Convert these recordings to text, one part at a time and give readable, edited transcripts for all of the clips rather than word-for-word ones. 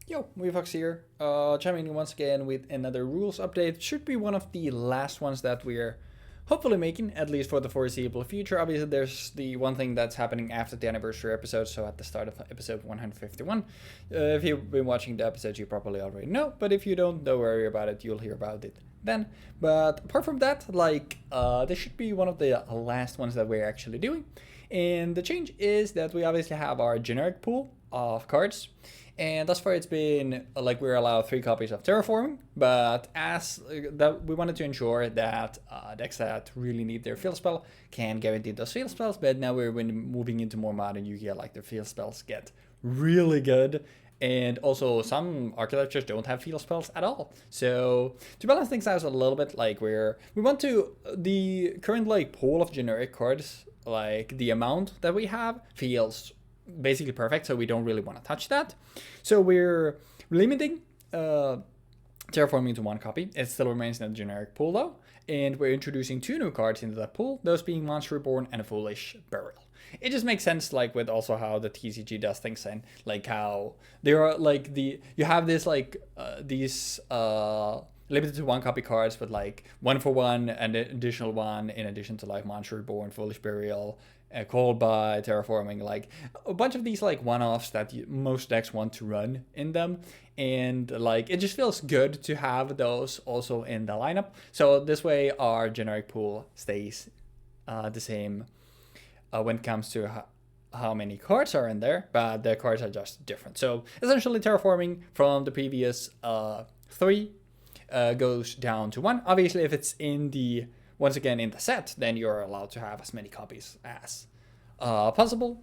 Yo, Weebfox here, chiming in once again with another rules update. Should be one of the last ones that we're hopefully making, at least for the foreseeable future. Obviously, there's the one thing that's happening after the anniversary episode, so at the start of episode 151. If you've been watching the episodes, you probably already know, but if you don't worry about it, you'll hear about it then. But apart from that, this should be one of the last ones that we're actually doing. And the change is that we obviously have our generic pool of cards. And thus far, it's been like we're allowed 3 copies of Terraforming, but as that we wanted to ensure that decks that really need their field spell can guarantee those field spells. But now we're moving into more modern Yu-Gi-Oh! Like the field spells get really good, and also some archetypes just don't have field spells at all. So to balance things out a little bit, like we want to the current like pool of generic cards, like the amount that we have feels basically perfect, so we don't really want to touch that. So we're limiting Terraforming to 1 copy. It still remains in the generic pool though, and we're introducing 2 new cards into that pool, those being Monster Reborn and a Foolish Burial. It just makes sense, like with also how the TCG does things, and like how there are like you have this like these limited to 1 copy cards, but like 1 for 1 and an additional 1 in addition to like Monster Reborn, Foolish Burial, called by Terraforming, like a bunch of these like one-offs that most decks want to run in them, and like it just feels good to have those also in the lineup. So this way our generic pool stays the same when it comes to how many cards are in there, but the cards are just different. So essentially Terraforming from the previous 3 goes down to 1. Obviously, if it's in the once again in the set, then you're allowed to have as many copies as possible,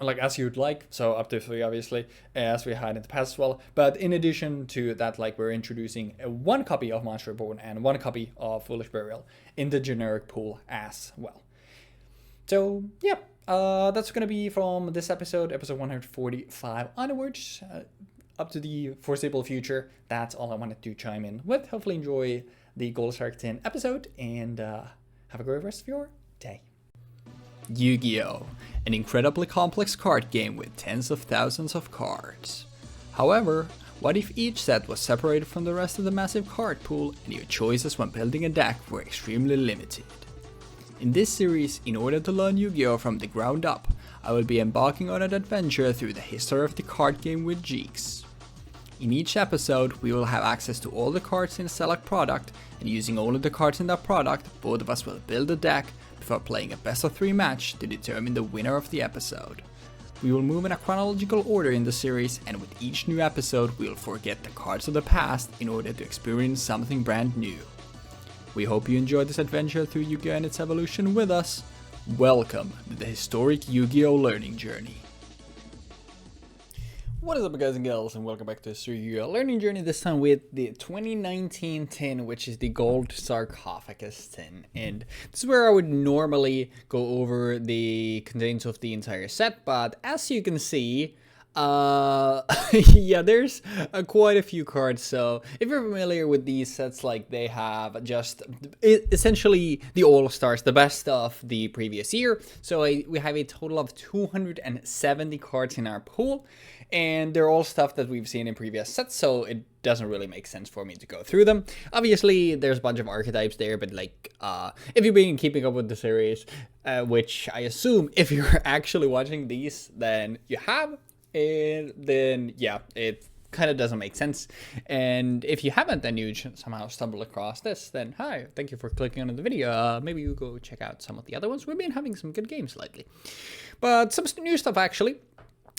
like as you'd like. So up to 3, obviously, as we had in the past as well. But in addition to that, like we're introducing 1 copy of Monster Reborn and 1 copy of Foolish Burial in the generic pool as well. So yeah, that's gonna be from this episode 145 onwards. Up to the foreseeable future. That's all I wanted to chime in with. Hopefully enjoy the Gold Shark 10 episode, and have a great rest of your day. Yu-Gi-Oh! An incredibly complex card game with tens of thousands of cards. However, what if each set was separated from the rest of the massive card pool and your choices when building a deck were extremely limited? In this series, in order to learn Yu-Gi-Oh! From the ground up, I will be embarking on an adventure through the history of the card game with Jeexx. In each episode, we will have access to all the cards in a select product, and using all of the cards in that product, both of us will build a deck before playing a best of 3 match to determine the winner of the episode. We will move in a chronological order in the series, and with each new episode, we will forget the cards of the past in order to experience something brand new. We hope you enjoyed this adventure through Yu-Gi-Oh! And its evolution with us. Welcome to the historic Yu-Gi-Oh! Learning journey. What is up, guys and girls, and welcome back to the Yu-Gi-Oh! Learning journey, this time with the 2019 tin, which is the gold sarcophagus tin. And this is where I would normally go over the contents of the entire set, but as you can see, yeah, there's quite a few cards. So if you're familiar with these sets, like they have just essentially the all-stars, the best of the previous year. So we have a total of 270 cards in our pool, and they're all stuff that we've seen in previous sets, so it doesn't really make sense for me to go through them. Obviously, there's a bunch of archetypes there, but like, if you've been keeping up with the series, which I assume if you're actually watching these, then you have, and then yeah, it kind of doesn't make sense. And if you haven't, then you somehow stumble across this, then hi, thank you for clicking on the video. Maybe you go check out some of the other ones. We've been having some good games lately, but some new stuff actually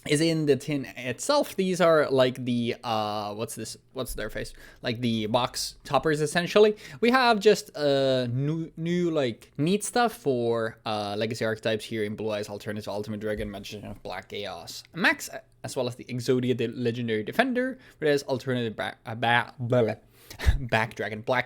is in the tin itself. These are like the what's their face, like the box toppers essentially. We have just new like neat stuff for legacy archetypes here in Blue Eyes Alternative Ultimate Dragon, Magician of Black Chaos Max, as well as the Exodia, the Legendary Defender, whereas alternative Black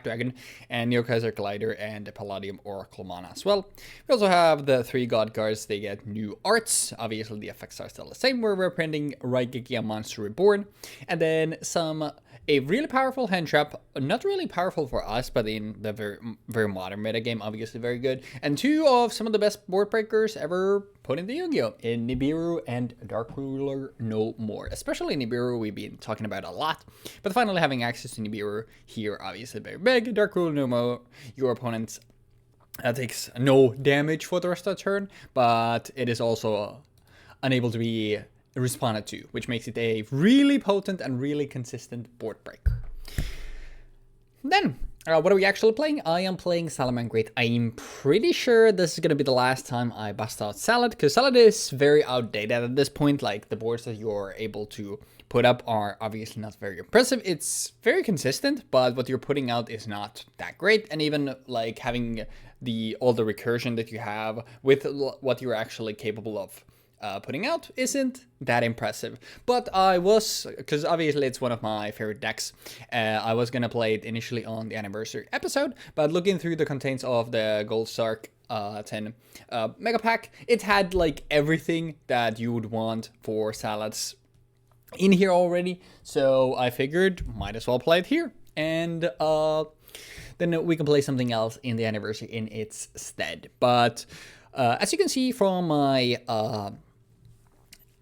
Dragon, and Neokaiser Collider, and the Palladium Oracle Mana as well. We also have the 3 God cards. They get new arts. Obviously, the effects are still the same, where we're printing Raigeki and Monster Reborn, and then some a really powerful hand trap, not really powerful for us, but in the very modern metagame, obviously very good. And two of some of the best board breakers ever put in the Yu-Gi-Oh! In Nibiru and Dark Ruler no more. Especially Nibiru, we've been talking about a lot. But finally having access to Nibiru here, obviously very big. Dark Ruler no more. Your opponent takes no damage for the rest of the turn, but it is also unable to be responded to, which makes it a really potent and really consistent board breaker. Then, what are we actually playing? I am playing Salamangreat. I'm pretty sure this is going to be the last time I bust out Salad, because Salad is very outdated at this point. Like, the boards that you're able to put up are obviously not very impressive. It's very consistent, but what you're putting out is not that great. And even, like, having all the recursion that you have with what you're actually capable of putting out isn't that impressive. But I was, because obviously it's one of my favorite decks, I was gonna play it initially on the anniversary episode, but looking through the contents of the Gold Sarc 10 Mega Pack, it had like everything that you would want for Salads in here already, so I figured might as well play it here, and then we can play something else in the anniversary in its stead. But as you can see from my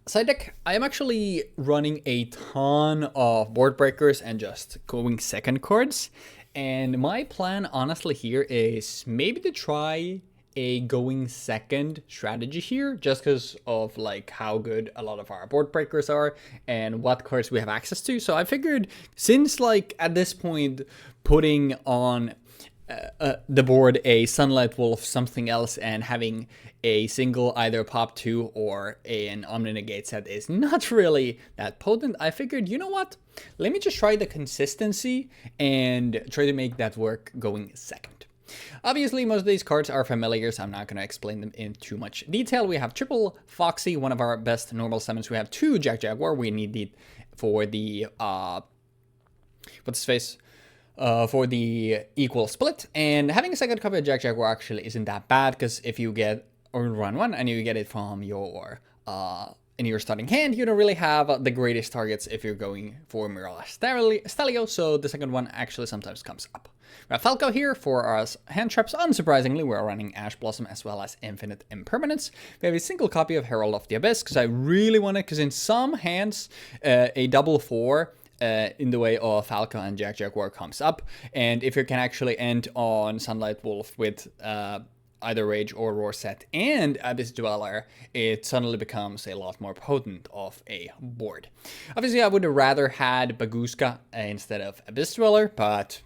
side deck, I am actually running a ton of board breakers and just going second cards. And my plan, honestly, here is maybe to try a going second strategy here, just because of like how good a lot of our board breakers are and what cards we have access to. So I figured, since like at this point putting on the board a Sunlight Wolf, something else, and having a single either pop 2 or an Omni Negate set is not really that potent, I figured, you know what? Let me just try the consistency and try to make that work going second. Obviously, most of these cards are familiar, so I'm not going to explain them in too much detail. We have triple Foxy, one of our best normal summons. We have two Jack Jaguar. We need it for the what's his face? For the equal split, and having a second copy of Jack Jaguar actually isn't that bad, because if you get or run one and you get it from your in your starting hand, you don't really have the greatest targets if you're going for Mirage Stalio, so the second one actually sometimes comes up. We have Falco here for our hand traps. Unsurprisingly, we're running Ash Blossom as well as Infinite Impermanence. We have a single copy of Herald of the Abyss, because I really want it, because in some hands, a double 4 in the way of Falco and Jack Jaguar comes up, and if you can actually end on Sunlight Wolf with either Rage or Roar set and Abyss Dweller, it suddenly becomes a lot more potent of a board. Obviously, I would have rather had Baguska instead of Abyss Dweller, but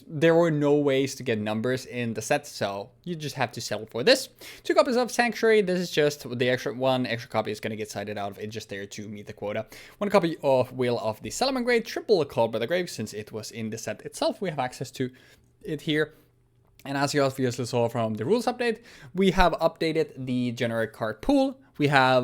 there were no ways to get numbers in the set, so you just have to settle for this. 2 copies of Sanctuary. This is just the one extra copy is going to get cited out of it, just there to meet the quota. 1 copy of Will of the Salamangreat, triple Called by the Grave, since it was in the set itself. We have access to it here. And as you obviously saw from the rules update, we have updated the generic card pool. We have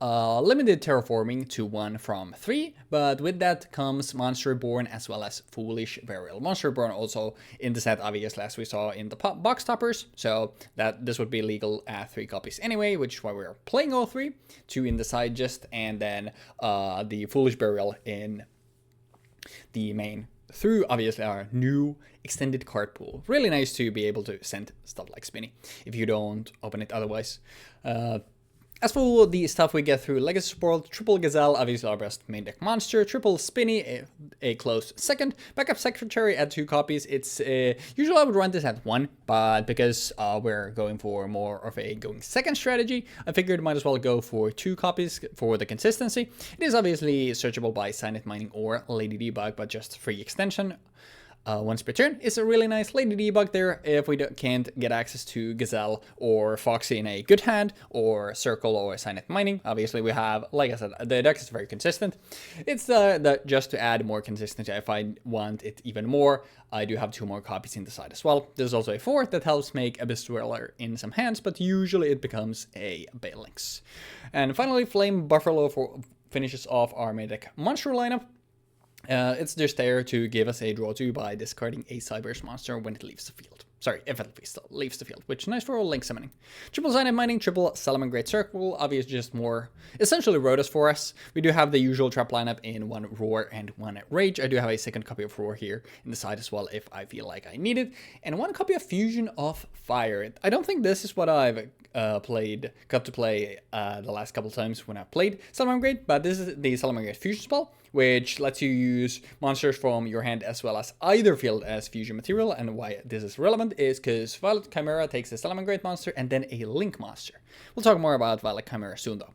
limited terraforming to 1 from 3, but with that comes Monster Reborn as well as Foolish Burial. Monster Reborn also in the set, obviously, as we saw in the box toppers, so that this would be legal at 3 copies anyway, which is why we're playing all 3, 2 in the side just, and then the Foolish Burial in the main, through obviously our new extended card pool. Really nice to be able to send stuff like Spinny if you don't open it otherwise. As for the stuff we get through Legacy Support, triple Gazelle, obviously our best main deck monster, triple Spinny, a close second, backup Secretary at 2 copies. It's usually I would run this at 1, but because we're going for more of a going second strategy, I figured might as well go for 2 copies for the consistency. It is obviously searchable by Silent Mining or Lady Debug, but just free extension. Once per turn. It's a really nice Lady Debug there if we can't get access to Gazelle or Foxy in a good hand, or Circle or Silent Mining. Obviously we have, like I said, the deck is very consistent. It's just to add more consistency. If I want it even more, I do have 2 more copies in the side as well. There's also a 4th that helps make Abyss Dweller in some hands, but usually it becomes a Balinx. And finally, Flame Buffalo finishes off our main deck monster lineup. It's just there to give us a draw 2 by discarding a Cyberse monster when it leaves the field. Sorry, if it leaves the field, which is nice for link summoning. Triple Cyanide Mining, triple Salamangreat Circle, obviously just more, essentially Rotos for us. We do have the usual trap lineup in 1 Roar and 1 Rage. I do have a second copy of Roar here in the side as well if I feel like I need it. And 1 copy of Fusion of Fire. I don't think this is what I've got to play the last couple times when I've played Salamangreat, but this is the Salamangreat Fusion spell, which lets you use monsters from your hand as well as either field as fusion material. And why this is relevant is because Violet Chimera takes a Salamangreat monster and then a Link monster. We'll talk more about Violet Chimera soon though.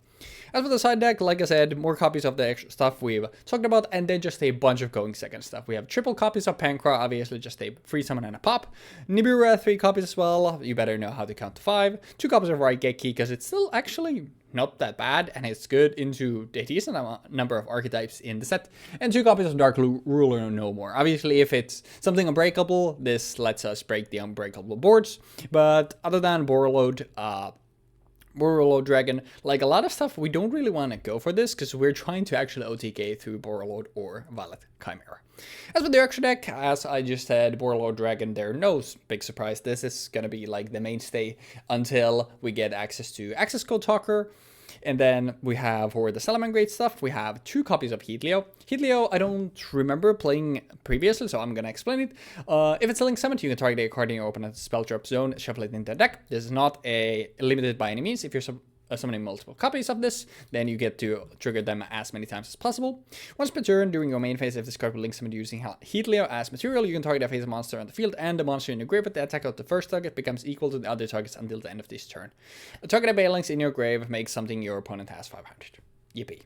As for the side deck, like I said, more copies of the extra stuff we've talked about, and then just a bunch of going second stuff. We have triple copies of Pankra, obviously just a free summon and a pop. Nibiru 3 copies as well, you better know how to count to 5. 2 copies of Raigeki, because it's still actually not that bad, and it's good into a decent number of archetypes in the set. And 2 copies of Dark Ruler no more. Obviously, if it's something unbreakable, this lets us break the unbreakable boards. But other than Borreload Dragon, like a lot of stuff, we don't really want to go for this because we're trying to actually OTK through Borreload or Violet Chimera. As with the extra deck, as I just said, Borreload Dragon, there no big surprise. This is going to be like the mainstay until we get access to Access Code Talker. And then we have, for the Salamangreat stuff, we have 2 copies of Heatleo. Heatleo, I don't remember playing previously, so I'm going to explain it. If it's a Link summon, you can target a card in your opponent's spell drop zone, shuffle it into the deck. This is not limited by any means. If you're summoning multiple copies of this, then you get to trigger them as many times as possible. Once per turn, during your main phase, if this card will Link summon using Heatleo as material, you can target a face monster on the field, and the monster in your grave with the attack of the first target becomes equal to the other targets until the end of this turn. Target a Banlist in your grave makes something your opponent has 500. Yippee.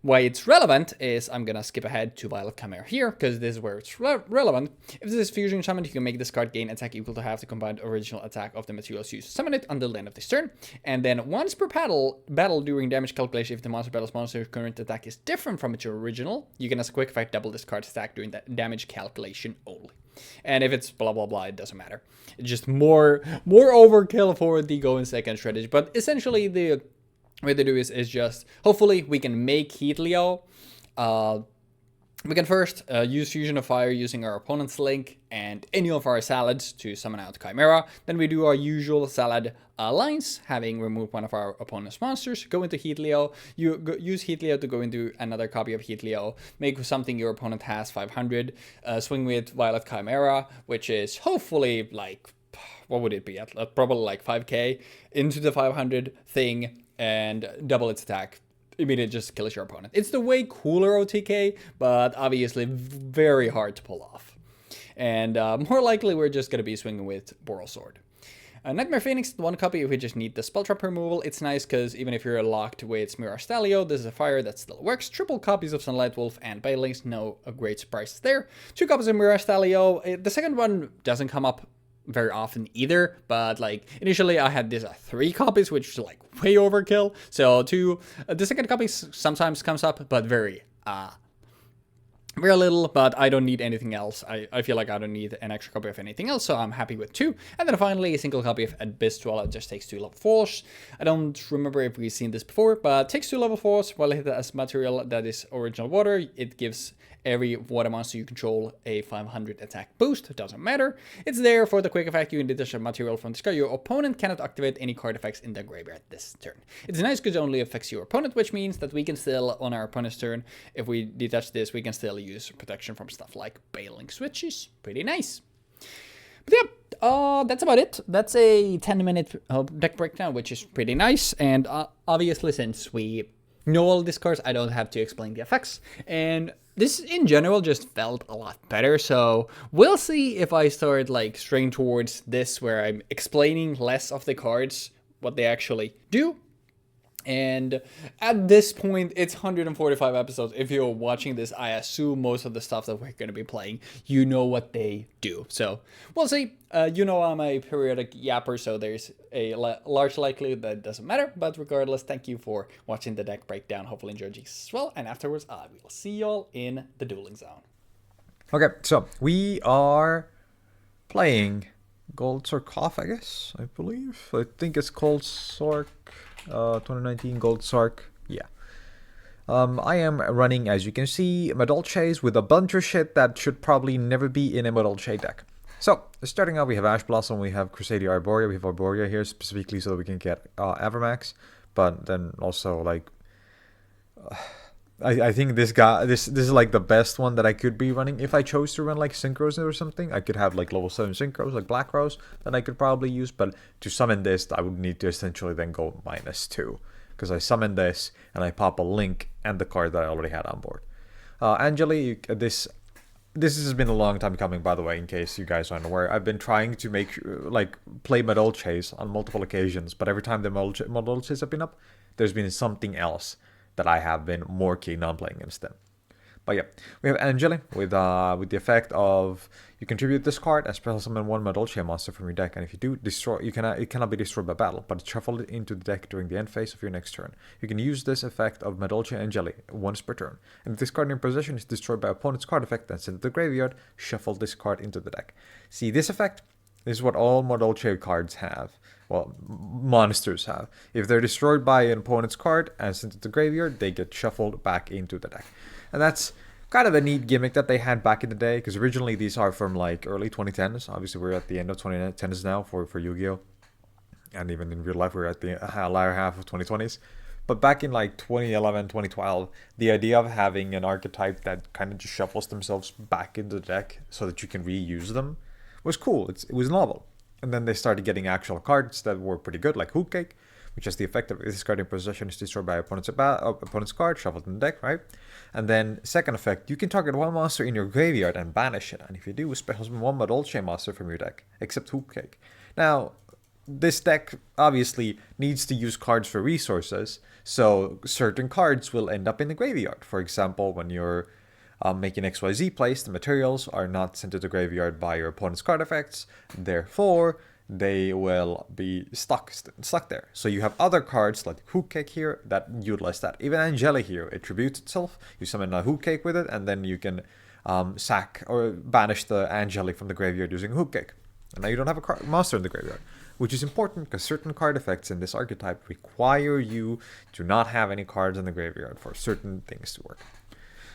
Why it's relevant is I'm gonna skip ahead to Violet Chimera here, because this is where it's relevant. If this is fusion summoned, you can make this card gain attack equal to half the combined original attack of the materials used to summon it until the end of this turn. And then once per battle during damage calculation, if the monster battles monster's current attack is different from its original, you can as a quick effect double this card's attack during that damage calculation only. And if it's blah blah blah, it doesn't matter. It's just more overkill for the go in second strategy. But essentially the way to do is just, hopefully we can make Heatleo. We can first use Fusion of Fire using our opponent's Link and any of our salads to summon out Chimera. Then we do our usual salad lines, having removed one of our opponent's monsters, go into Heatleo, use Heatleo to go into another copy of Heatleo, make something your opponent has 500, swing with Violet Chimera, which is hopefully like, what would it be, at probably like 5k, into the 500 thing, and double its attack. Immediately just kills your opponent. It's the way cooler OTK, but obviously very hard to pull off. And more likely we're just going to be swinging with Boral Sword. Nightmare Phoenix, 1 copy if we just need the spell trap removal. It's nice because even if you're locked with Smear Stalio, this is a fire that still works. Triple copies of Sunlight Wolf and Bailings, no great surprises there. 2 copies of Mirror Stalio. The second one doesn't come up very often either, but like initially I had this 3 copies, which is like way overkill. So the second copy sometimes comes up, but very little, but I don't need anything else. I feel like I don't need an extra copy of anything else, so I'm happy with 2. And then finally, a single copy of Abyss Dweller just takes 2 level 4s. I don't remember if we've seen this before, but takes 2 level 4s while it hits as material that is original water. It gives every water monster you control a 500 attack boost. It doesn't matter. It's there for the quick effect. You can detach a material from the sky. Your opponent cannot activate any card effects in the graveyard this turn. It's nice because it only affects your opponent, which means that we can still, on our opponent's turn, if we detach this, we can still use protection from stuff like Bailing Switches. Pretty nice. But yeah, that's about it. That's a 10-minute deck breakdown, which is pretty nice. And obviously, since we know all these cards, I don't have to explain the effects. And this in general just felt a lot better. So we'll see if I start like straying towards this where I'm explaining less of the cards, what they actually do. And at this point, it's 145 episodes. If you're watching this, I assume most of the stuff that we're going to be playing, you know what they do. So we'll see. You know I'm a periodic yapper, so there's a large likelihood that it doesn't matter. But regardless, thank you for watching the deck breakdown. Hopefully enjoy Jeexx as well. And afterwards, I will see y'all in the dueling zone. Okay, so we are playing Gold Sarcophagus, I believe. I think it's called 2019 Gold Sarc. Yeah. I am running, as you can see, Madolches with a bunch of shit that should probably never be in a Madolche deck. So, starting out, we have Ash Blossom, we have Crusadia Arborea, we have Arborea here specifically so that we can get Evermax, but then also, like, I think this is like the best one that I could be running. If I chose to run like Synchros or something, I could have like level 7 Synchros, like Black Rose, that I could probably use, but to summon this, I would need to essentially then go -2, because I summon this, and I pop a Link and the card that I already had on board. Angeli, this has been a long time coming, by the way, in case you guys aren't aware. I've been trying to make, like, play Madolches on multiple occasions, but every time the Madolches have been up, there's been something else that I have been more keen on playing instead. But yeah, we have Angeli with the effect of you contribute this card and special summon one Madolche monster from your deck, and if you do, it cannot be destroyed by battle, but it's shuffled into the deck during the end phase of your next turn. You can use this effect of Madolche Angeli once per turn, and if this card in your possession is destroyed by opponent's card effect, then send it to the graveyard, shuffle this card into the deck. See, this effect is what all Madolche cards have. Well, monsters have. If they're destroyed by an opponent's card and sent to the graveyard, they get shuffled back into the deck. And that's kind of a neat gimmick that they had back in the day, because originally these are from like early 2010s. Obviously, we're at the end of 2010s now for Yu-Gi-Oh! And even in real life, we're at the latter half of 2020s. But back in like 2011, 2012, the idea of having an archetype that kind of just shuffles themselves back into the deck so that you can reuse them was cool. It was novel. And then they started getting actual cards that were pretty good, like Hook Cake, which has the effect of if this card in possession is destroyed by opponent's card, shuffled in the deck, right? And then second effect, you can target one monster in your graveyard and banish it. And if you do, special summon one Madolche monster from your deck, except Hook Cake. Now, this deck obviously needs to use cards for resources, so certain cards will end up in the graveyard. For example, when you're making XYZ plays, the materials are not sent to the graveyard by your opponent's card effects, therefore they will be stuck there. So you have other cards like Hook Cake here that utilize that. Even Angeli here, it tributes itself, you summon a Hook Cake with it, and then you can sack or banish the Angeli from the graveyard using Hook Cake. And now you don't have a monster in the graveyard, which is important because certain card effects in this archetype require you to not have any cards in the graveyard for certain things to work.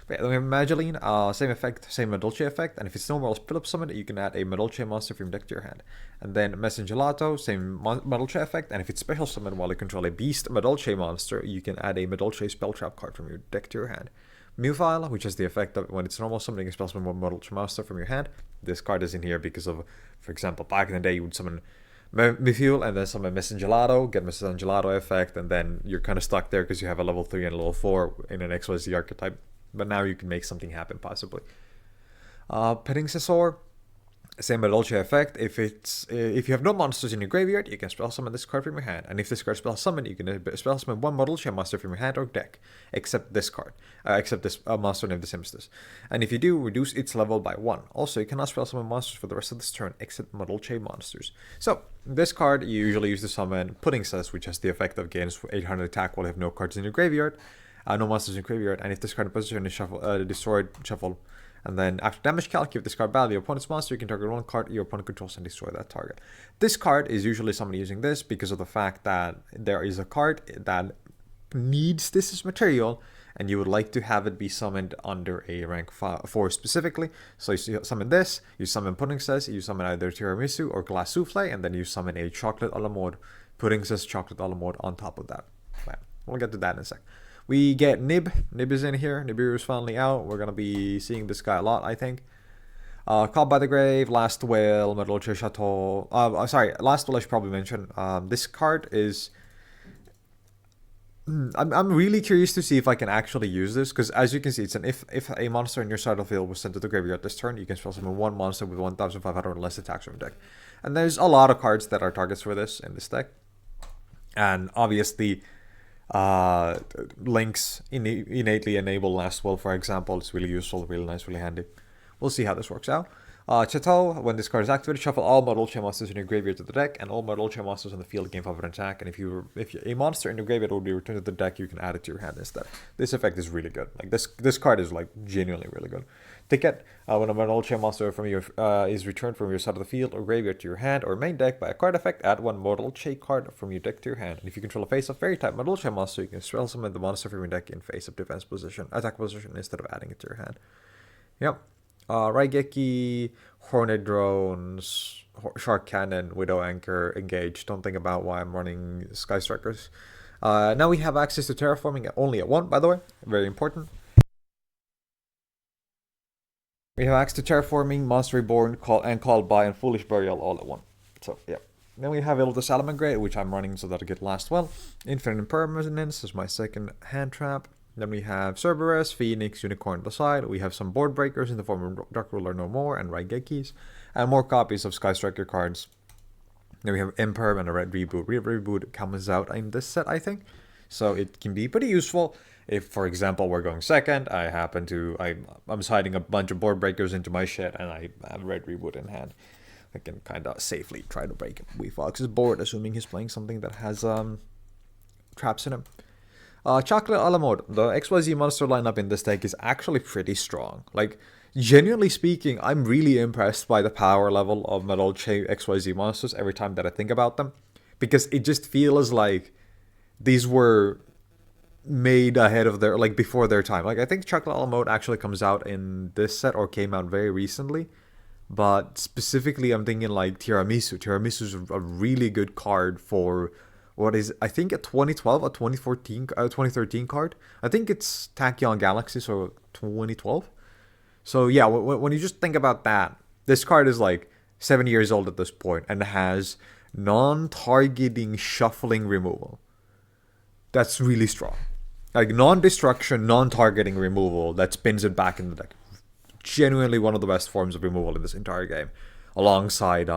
But then we have Mageline, same effect, same Madolche effect, and if it's normal split-up summon, you can add a Madolche monster from your deck to your hand. And then Messengelato, same Madolche effect, and if it's special summon while you control a beast Madolche monster, you can add a Madolche spell trap card from your deck to your hand. Mufile, which has the effect of when it's normal summoning a spell summon one Madolche monster from your hand. This card is in here because of, for example, back in the day you would summon Mufile and then summon Messengelato, get Messengelato effect, and then you're kind of stuck there because you have a level 3 and a level 4 in an XYZ archetype. But now you can make something happen, possibly. Petting Sessor, same Madolche effect. If you have no monsters in your graveyard, you can spell summon this card from your hand. And if this card spell summon, you can spell summon one Madolche monster from your hand or deck, except this card, except this monster named the same as this. And if you do, reduce its level by 1. Also, you cannot spell summon monsters for the rest of this turn, except Madolche monsters. So, this card you usually use to summon Pudding Cess, which has the effect of gains 800 attack while you have no cards in your graveyard. No monsters in graveyard, and if this card in position is destroyed, shuffle. And then after damage calc, give this card battle your opponent's monster, you can target one card your opponent controls and destroy that target. This card is usually someone using this because of the fact that there is a card that needs this as material, and you would like to have it be summoned under a rank 4 specifically. So you summon this, you summon Pudding Cess, you summon either Tiramisu or Glass Souffle, and then you summon a Chocolate a la mode, Pudding Cess Chocolate a la mode on top of that. Right. We'll get to that in a sec. We get Nib. Nib is in here. Nibiru is finally out. We're going to be seeing this guy a lot, I think. Called by the Grave, Last Duel, Madolche Chateau. Last Duel I should probably mention. This card is... I'm really curious to see if I can actually use this, because as you can see, it's an if a monster in your side of the field was sent to the graveyard this turn, you can spell summon one monster with 1,500 or less attacks from your deck. And there's a lot of cards that are targets for this in this deck. And obviously... links innately enable Last Will, for example. It's really useful, really nice, really handy. We'll see how this works out. Chateau, when this card is activated, shuffle all Madolche monsters in your graveyard to the deck, and all Madolche monsters on the field gain 500 attack. And if a monster in your graveyard will be returned to the deck, you can add it to your hand instead. This effect is really good. Like this card is like genuinely really good. Ticket, when a Madolche monster from your is returned from your side of the field or graveyard to your hand or main deck by a card effect, add one Madolche card from your deck to your hand. And if you control a face-up fairy type Madolche monster, you can spell summon the monster from your deck in face-up defense position, attack position, instead of adding it to your hand. Yep. Raigeki, Hornet Drones, Shark Cannon, Widow Anchor, Engage. Don't think about why I'm running Sky Strikers. Now we have access to terraforming only at 1, by the way. Very important. We have access to terraforming, Monster Reborn, Called By, and Foolish Burial all at 1. So, yeah. Then we have the Salamangreat, which I'm running so that I get last well. Infinite Impermanence is my second hand trap. Then we have Cerberus, Phoenix, Unicorn on the side. We have some board breakers in the form of Dark Ruler No More and Raigekis. And more copies of Sky Striker cards. Then we have Imperm and a Red Reboot. Red Reboot comes out in this set, I think. So it can be pretty useful. If, for example, we're going second, I'm siding a bunch of board breakers into my shed and I have Red Reboot in hand. I can kind of safely try to break Weebfox's board, assuming he's playing something that has traps in him. Chocolate a la mode. The XYZ monster lineup in this deck is actually pretty strong. Like, genuinely speaking, I'm really impressed by the power level of Madolche XYZ monsters every time that I think about them. Because it just feels like these were made ahead of their, like, before their time. Like, I think Chocolate a la mode actually comes out in this set or came out very recently. But specifically, I'm thinking like Tiramisu. Tiramisu is a really good card for what is, I think, a 2012, a 2013 card. I think it's Tachyon Galaxy, so 2012. So yeah, when you just think about that, this card is like 7 years old at this point and has non-targeting shuffling removal. That's really strong. Like non-destruction, non-targeting removal that spins it back in the deck. Genuinely one of the best forms of removal in this entire game, alongside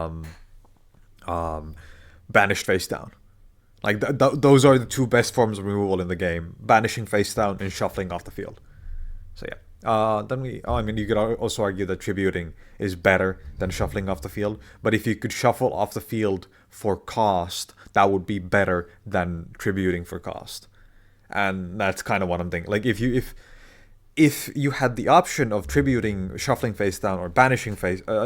Banished Face Down. Like those are the two best forms of removal in the game: banishing face down and shuffling off the field. So yeah. Then you could also argue that tributing is better than shuffling off the field. But if you could shuffle off the field for cost, that would be better than tributing for cost. And that's kind of what I'm thinking. Like if you had the option of tributing, shuffling face down, or banishing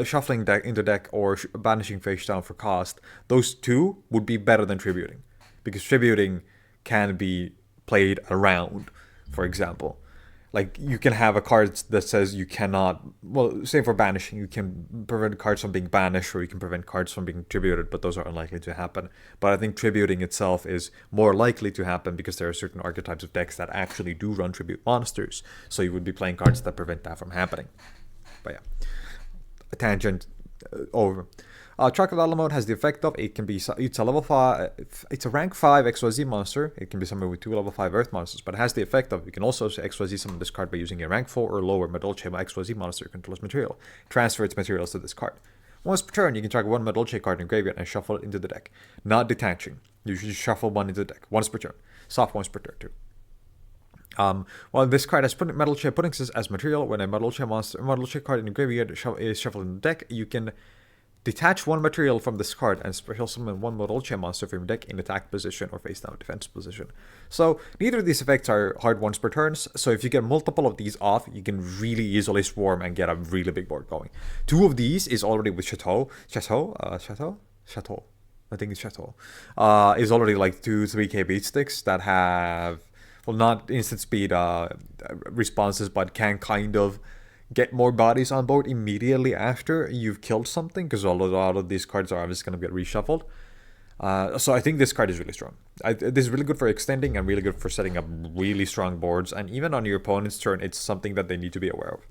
shuffling deck into deck, or banishing face down for cost, those two would be better than tributing, because tributing can be played around. For example, like you can have a card that says you cannot. Well, say for banishing, you can prevent cards from being banished, or you can prevent cards from being tributed, but those are unlikely to happen. But I think tributing itself is more likely to happen because there are certain archetypes of decks that actually do run tribute monsters. So you would be playing cards that prevent that from happening. But yeah, a tangent over. Chocolate a la mode has the effect of it's a level 5, it's a rank 5 XYZ monster. It can be summoned with 2 level 5 Earth monsters, but it has the effect of you can also XYZ summon this card by using a rank 4 or lower Madolche XYZ monster controls material. Transfer its materials to this card. Once per turn, you can target one Madolche card in graveyard and shuffle it into the deck. Not detaching. You should shuffle one into the deck once per turn. Soft once per turn too. While this card has Madolche puddings as material, when a Madolche card in the graveyard is shuffled in the deck, you can detach one material from this card and special summon one Madolche monster from your deck in attack position or face down defense position. So neither of these effects are hard once per turn, so if you get multiple of these off, you can really easily swarm and get a really big board going. 2 of these is already with Chateau. I think it's Chateau. Is already like 2-3k beat sticks that have, well, not instant speed responses, but can kind of get more bodies on board immediately after you've killed something, because a lot of these cards are obviously going to get reshuffled. So I think this card is really strong. This is really good for extending and really good for setting up really strong boards, and even on your opponent's turn, it's something that they need to be aware of.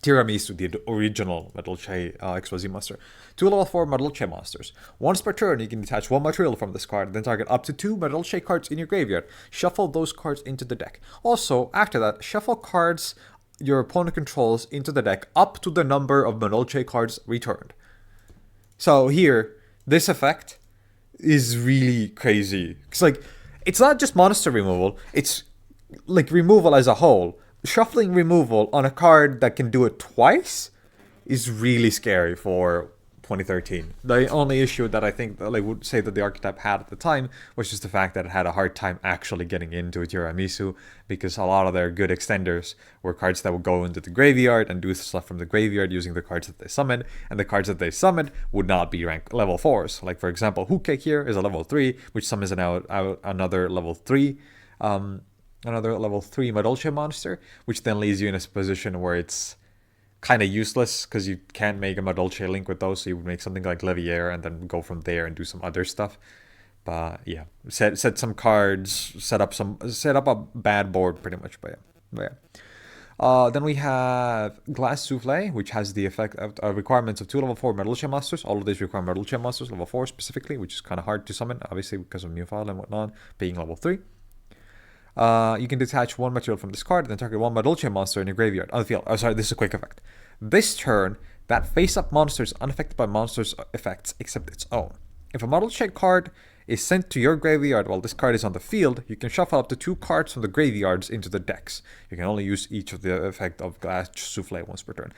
Tiramisu, the original Madolche XYZ monster. 2 level 4 Madolche monsters. Once per turn, you can detach one material from this card, then target up to 2 Madolche cards in your graveyard. Shuffle those cards into the deck. Also, after that, shuffle cards your opponent controls into the deck up to the number of Madolche cards returned. So here, this effect is really crazy. It's like, it's not just monster removal, it's like removal as a whole. Shuffling removal on a card that can do it twice is really scary for 2013. The only issue that I think that I would say that the archetype had at the time was just the fact that it had a hard time actually getting into a Tiramisu, because a lot of their good extenders were cards that would go into the graveyard and do stuff from the graveyard using the cards that they summoned, and the cards that they summoned would not be rank level 4s. Like, for example, Hook Cake here is a level 3, which summons another level 3 Madolche monster, which then leaves you in a position where it's kind of useless because you can't make a Madolche link with those. So you would make something like Levier and then go from there and do some other stuff. But yeah, set some cards, set up a bad board pretty much. But yeah. Then we have Glass Souffle, which has the effect of requirements of 2 level 4 Madolche monsters. All of these require Madolche monsters, level 4 specifically, which is kind of hard to summon, obviously because of Mufal and whatnot, being level 3. You can detach 1 material from this card and then target 1 Madolche monster in your graveyard on the field. Oh, sorry, this is a quick effect. This turn, that face-up monster is unaffected by monsters' effects except its own. If a Madolche card is sent to your graveyard while this card is on the field, you can shuffle up to 2 cards from the graveyards into the decks. You can only use each of the effect of Glass Souffle once per turn.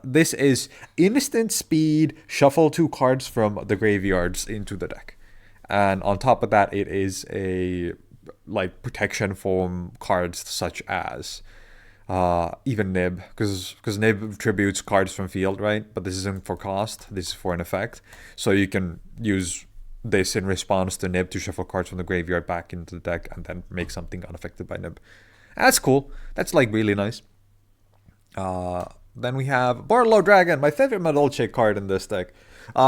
This is instant speed, shuffle 2 cards from the graveyards into the deck. And on top of that, it is a protection from cards such as even Nib, because Nib tributes cards from field, right? But this isn't for cost, this is for an effect. So you can use this in response to Nib to shuffle cards from the graveyard back into the deck and then make something unaffected by Nib. That's cool. That's really nice. Then we have Borlow Dragon, my favorite Madolche card in this deck.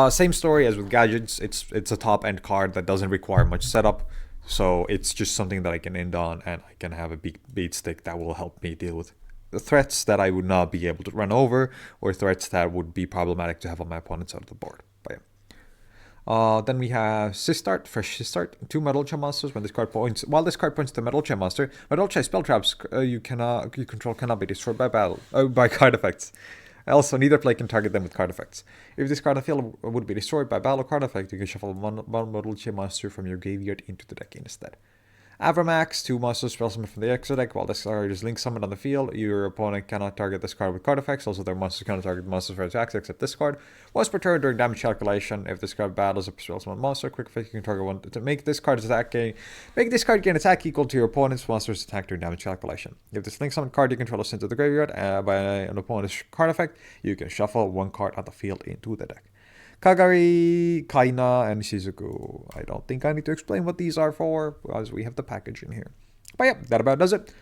Same story as with Gadgets. It's a top end card that doesn't require much setup. So it's just something that I can end on, and I can have a big beat stick that will help me deal with the threats that I would not be able to run over, or threats that would be problematic to have on my opponent's side of the board. But yeah. Then we have Sistart, fresh Sistart, 2 Madolche monsters. While this card points to Madolche monster, Madolche spell traps you control cannot be destroyed by card effects. Also, neither play can target them with card effects. If this card on field would be destroyed by battle card effect, you can shuffle one Madolche monster from your graveyard into the deck instead. Avramax, 2 monsters spell summon from the extra deck. While this card is link summoned on the field, your opponent cannot target this card with card effects. Also, their monsters cannot target monsters for attacks except this card. Once per turn during damage calculation, if this card battles a spell summon monster, quick effect, you can target one to make this card gain attack equal to your opponent's monster's attack during damage calculation. If this link summon card you control is sent to the graveyard by an opponent's card effect, you can shuffle 1 card on the field into the deck. Kagari, Kaina, and Shizuku. I don't think I need to explain what these are for, because we have the package in here. But yeah, that about does it.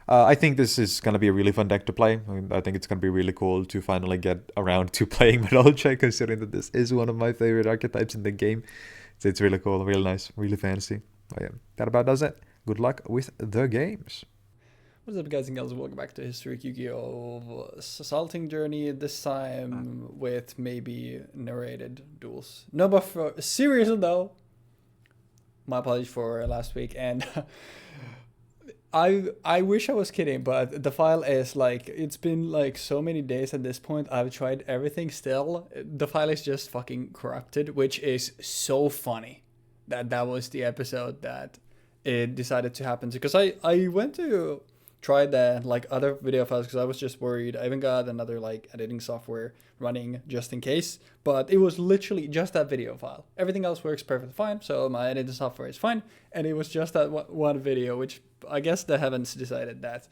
I think this is going to be a really fun deck to play. I think it's going to be really cool to finally get around to playing Madolche, considering that this is one of my favorite archetypes in the game. So it's really cool, really nice, really fancy. But yeah, that about does it. Good luck with the games. What's up, guys and girls? Welcome back to Historic Yu-Gi-Oh! Assaulting Journey, this time with maybe narrated duels. No, but for seriously though, my apologies for last week, and I wish I was kidding, but the file is it's been so many days at this point. I've tried everything still. The file is just fucking corrupted, which is so funny that was the episode that it decided to happen to, because I went to try the other video files because I was just worried. I even got another editing software running just in case, but it was literally just that video file. Everything else works perfectly fine, so my editing software is fine, and it was just that one video, which I guess the Havents decided that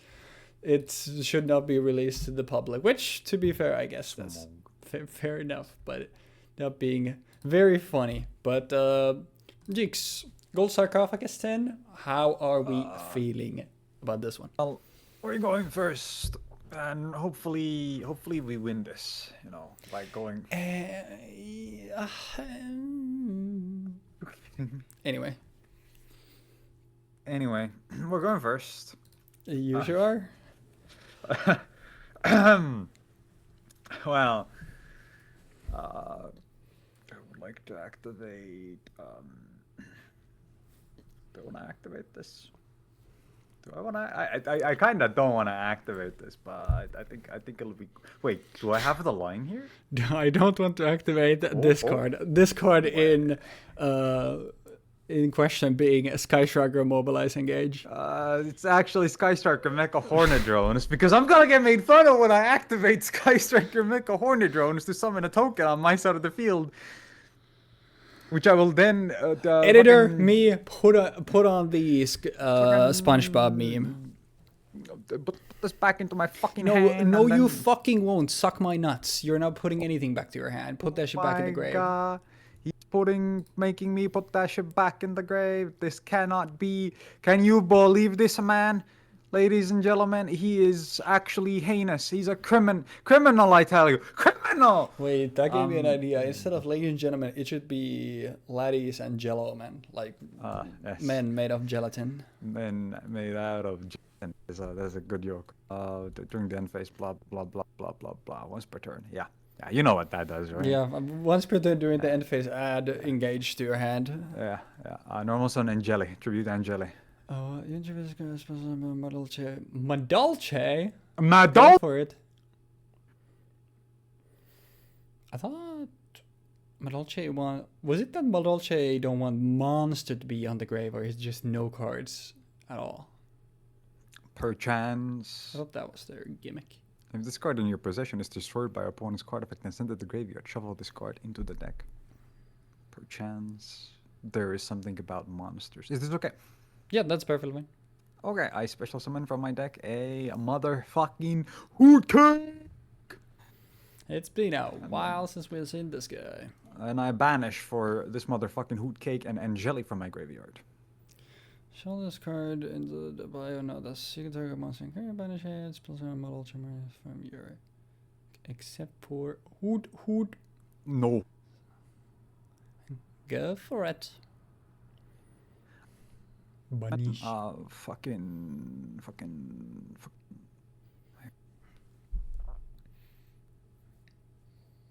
it should not be released to the public, which, to be fair, I guess that's fair enough, but not being very funny. But Jeexx, Gold Sarcophagus 10, how are we feeling about this one? Well, we're going first, and hopefully we win this. By going. Anyway, we're going first. You sure are? Well, I would like to activate. Do I want to activate this? Do I want to? I kind of don't want to activate this, but I think it'll be. Wait, do I have the line here? I don't want to activate this card. This card in question being a Sky Striker Mobilize Engage. It's actually Sky Striker Mecha Hornet Drones, because I'm gonna get made fun of when I activate Sky Striker Mecha Hornet Drones to summon a token on my side of the field. Which I will then editor me put on the SpongeBob meme. Put this back into my fucking hand. No, you fucking won't. Suck my nuts. You're not putting anything back to your hand. Put that shit back in the grave. God. He's making me put that shit back in the grave. This cannot be. Can you believe this, man? Ladies and gentlemen, he is actually heinous. He's a criminal, I tell you. Criminal! Wait, that gave me an idea. Instead of ladies and gentlemen, it should be laddies and jello men. Like Yes. men made of gelatin. Men made out of gelatin. There's a good joke. During the end phase, blah, blah, blah, blah, blah, blah. Once per turn. Yeah. Yeah, you know what that does, right? Yeah, once per turn during the end phase, add engage to your hand. Yeah, yeah. Normal Sun and Jelly. Tribute and Jelly. Oh, Madolche. Madolche? Go Madolche! for it. I thought Madolche was it that Madolche don't want monster to be on the grave, or is just no cards at all? Perchance. I thought that was their gimmick. If this card in your possession is destroyed by opponent's card effect and sent to the graveyard, shuffle this card into the deck. Perchance there is something about monsters. Is this okay? Yeah, that's perfectly fine. Okay, I special summon from my deck a motherfucking hoot cake! It's been a while since we've seen this guy. And I banish for this motherfucking hoot cake and Angelic from my graveyard. Shuffle this card into the bio. No, that's you can target monster and carry banish it. Plus a model chimera from your. Except for Hoot. No. Go for it. Banish. Fucking.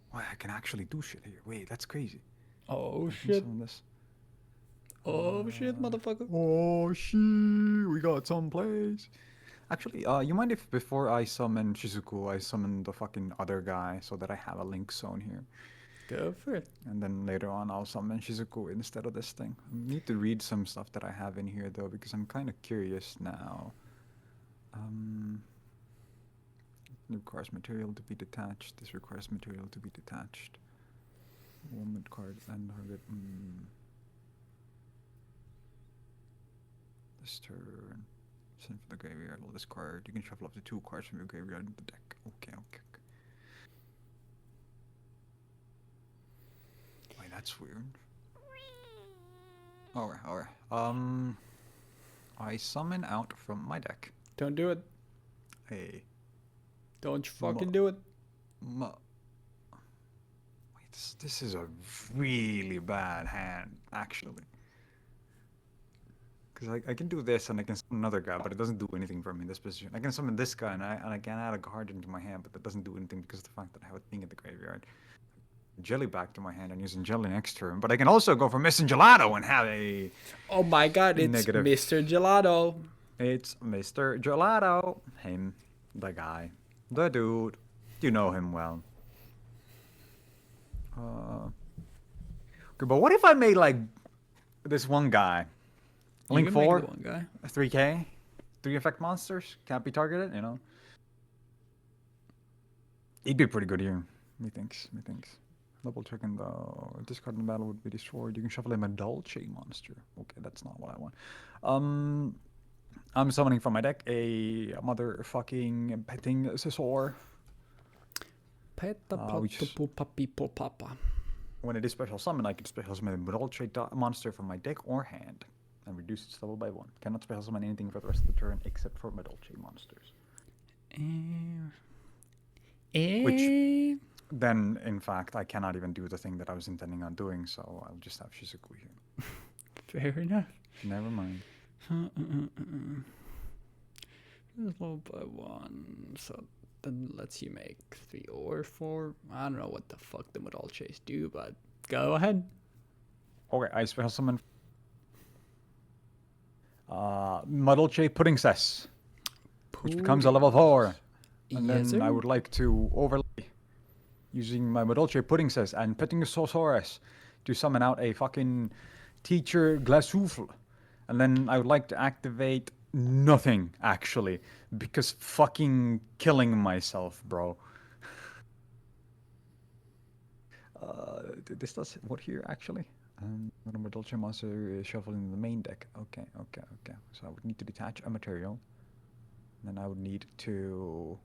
Why, I can actually do shit here. Wait, that's crazy. Oh I can shit. summon this. Oh shit, motherfucker. Oh shit, we got some plays. Actually, you mind if before I summon Shizuku, I summon the fucking other guy so that I have a link zone here? Go for it. And then later on, I'll summon Shizuku instead of this thing. I need to read some stuff that I have in here though, because I'm kind of curious now. It requires material to be detached. This requires material to be detached. Woman card and target. This turn. Send for the graveyard. Will discard. You can shuffle up to 2 cards from your graveyard into the deck. Okay. Wait, that's weird. Alright. I summon out from my deck. Don't do it. A Don't you fucking do it. Wait, this is a really bad hand, actually. Because I can do this and I can summon another guy, but it doesn't do anything for me in this position. I can summon this guy and I can add a card into my hand, but that doesn't do anything because of the fact that I have a thing at the graveyard. Jelly back to my hand and using Jelly next turn, but I can also go for Mr. Gelato and have a... Oh my god, it's Negative. Mr. Gelato. It's Mr. Gelato. Him. The guy. The dude. You know him well. Okay, but what if I made like this one guy? Link You can make 4, the one guy. 3k, 3 effect monsters, can't be targeted, you know. He'd be pretty good here, methinks. Double checking though. Discard in battle would be destroyed. You can shuffle a Madolche monster. Okay, that's not what I want. I'm summoning from my deck a motherfucking petting Scizor. Papa. When it is special summon, I can special summon a Madolche monster from my deck or hand and reduce its level by 1. Cannot special summon anything for the rest of the turn except for Madolche monsters. Which then, in fact, I cannot even do the thing that I was intending on doing, so I'll just have Shizuku here. Fair enough. Never mind. Level by 1, so that lets you make 3 or 4. I don't know what the fuck the Madolches do, but go ahead. Okay, I special summon Madolche Pudding Cess, which becomes a level 4. And Yes, then I sir. would like to overlay using my Madolche Pudding Cess and Petting Sosaurus to summon out a fucking Teacher Glasoufle. And then I would like to activate nothing, actually, because fucking killing myself, bro. This does what here, actually? When a Madolche monster is shuffled in the main deck. Okay. So I would need to detach a material. Then I would need to...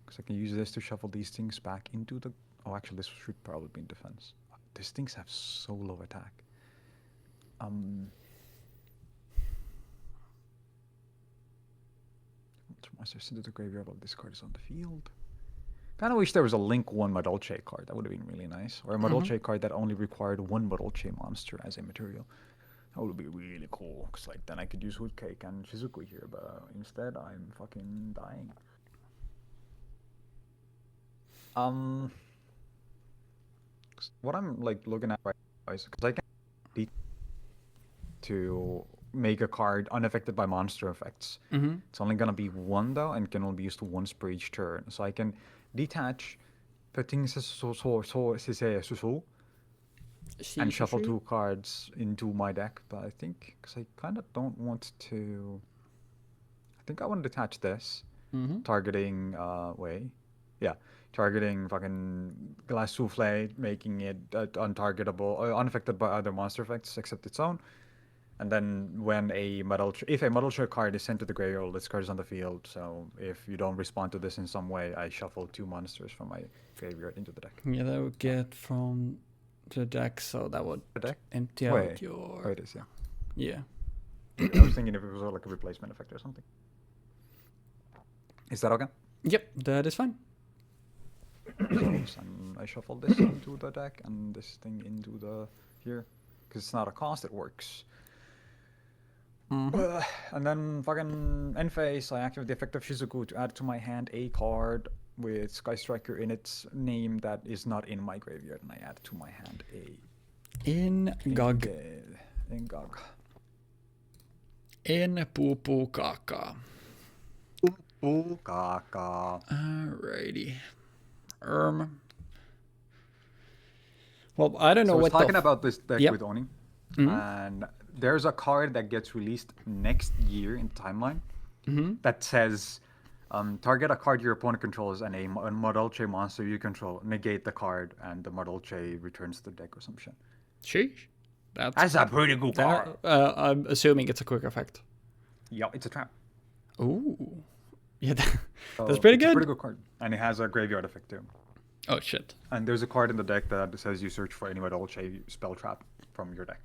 Because I can use this to shuffle these things back into the... Oh, actually, this should probably be in defense. These things have so low attack. Monsters into the graveyard while this card is on the field. Kind of wish there was a Link 1 Madolche card. That would have been really nice. Or a Madolche card that only required one Madolche monster as a material. That would be really cool. Because like, then I could use Hoodcake and Shizuku here. But instead, I'm fucking dying. What I'm like looking at right now is because I can to make a card unaffected by monster effects. It's only gonna be one though, and can only be used once per each turn. So I can detach and shuffle 2 cards into my deck. But I think because I kind of don't want to. I think I want to detach this, targeting targeting fucking Glass Souffle, making it untargetable, unaffected by other monster effects except its own. And then when if a Madolche card is sent to the graveyard, this card is on the field. So if you don't respond to this in some way, I shuffle 2 monsters from my graveyard into the deck. Yeah, that would get from the deck, so that would empty out your... Oh, it is, yeah. Yeah. I was thinking if it was like a replacement effect or something. Is that okay? Yep, that is fine. I shuffle this into the deck and this thing into the here. Because it's not a cost, it works. And then fucking end phase, I activate the effect of Shizuku to add to my hand a card with Sky Striker in its name that is not in my graveyard, and I add to my hand a Ingog. Ingog. En Pupu Kaka. Pupu Kaka. Alrighty. Well, I don't know so what talking about this deck with Oni, Mm-hmm. and there's a card that gets released next year in timeline that says target a card your opponent controls and a Madolche monster you control, negate the card, and the Madolche returns to the deck or some shit. Sheesh. That's a pretty good card. I'm assuming it's a quick effect. Yeah, it's a trap. Ooh. Yeah, that's pretty good. It's a pretty good card. And it has a graveyard effect too. Oh, shit. And there's a card in the deck that says you search for any Madolche spell trap from your deck.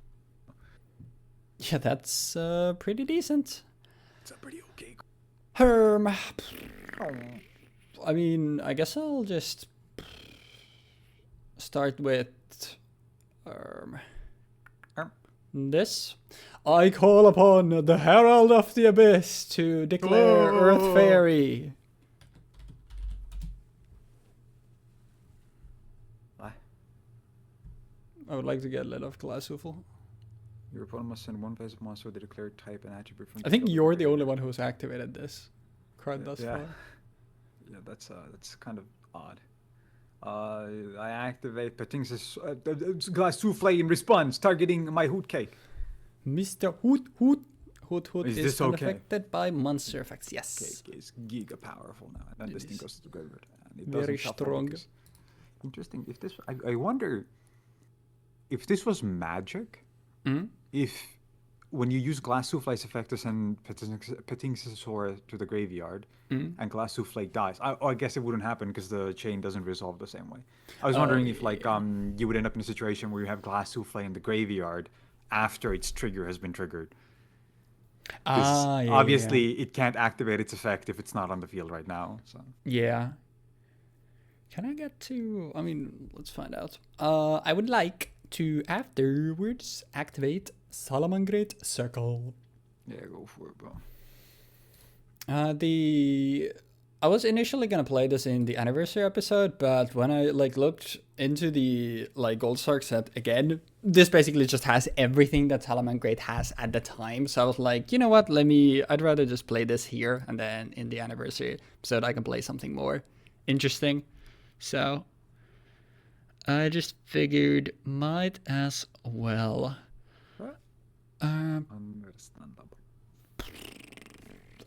Yeah, that's pretty decent. It's a pretty okay I mean, I guess I'll just start with this. I call upon the Herald of the Abyss to declare Earth Fairy. I would like to get rid of Glass Souffle. Your opponent must send one face of monster with the declared type and attribute from. I think you're the only one who's activated this card thus far. Yeah, that's kind of odd. I activate Patinx's Glass Souffle in response, targeting my Hoodcake. Mr. Hoot Is is this okay? unaffected by monster effects. Yes. Cake is giga powerful now, and then It this thing is goes to the graveyard. And it very doesn't shuffle strong. because- Interesting. If this, I wonder if this was magic. If when you use Glass Souffle's effect to send Patinx's Aura to the graveyard, and Glass Souffle dies, I guess it wouldn't happen because the chain doesn't resolve the same way. I was wondering if like you would end up in a situation where you have Glass Souffle in the graveyard after its trigger has been triggered. Obviously, it can't activate its effect if it's not on the field right now. So Yeah. Can I get to... I mean, let's find out. I would like to afterwards activate Salamangreat Circle. yeah, go for it, bro. I was initially gonna play this in the anniversary episode, but when I looked into the Gold Sark set again, this basically just has everything that Salamangreat has at the time. So I was like, you know what? I'd rather just play this here, and then in the anniversary episode I can play something more interesting. So I just figured might as well. Understandable.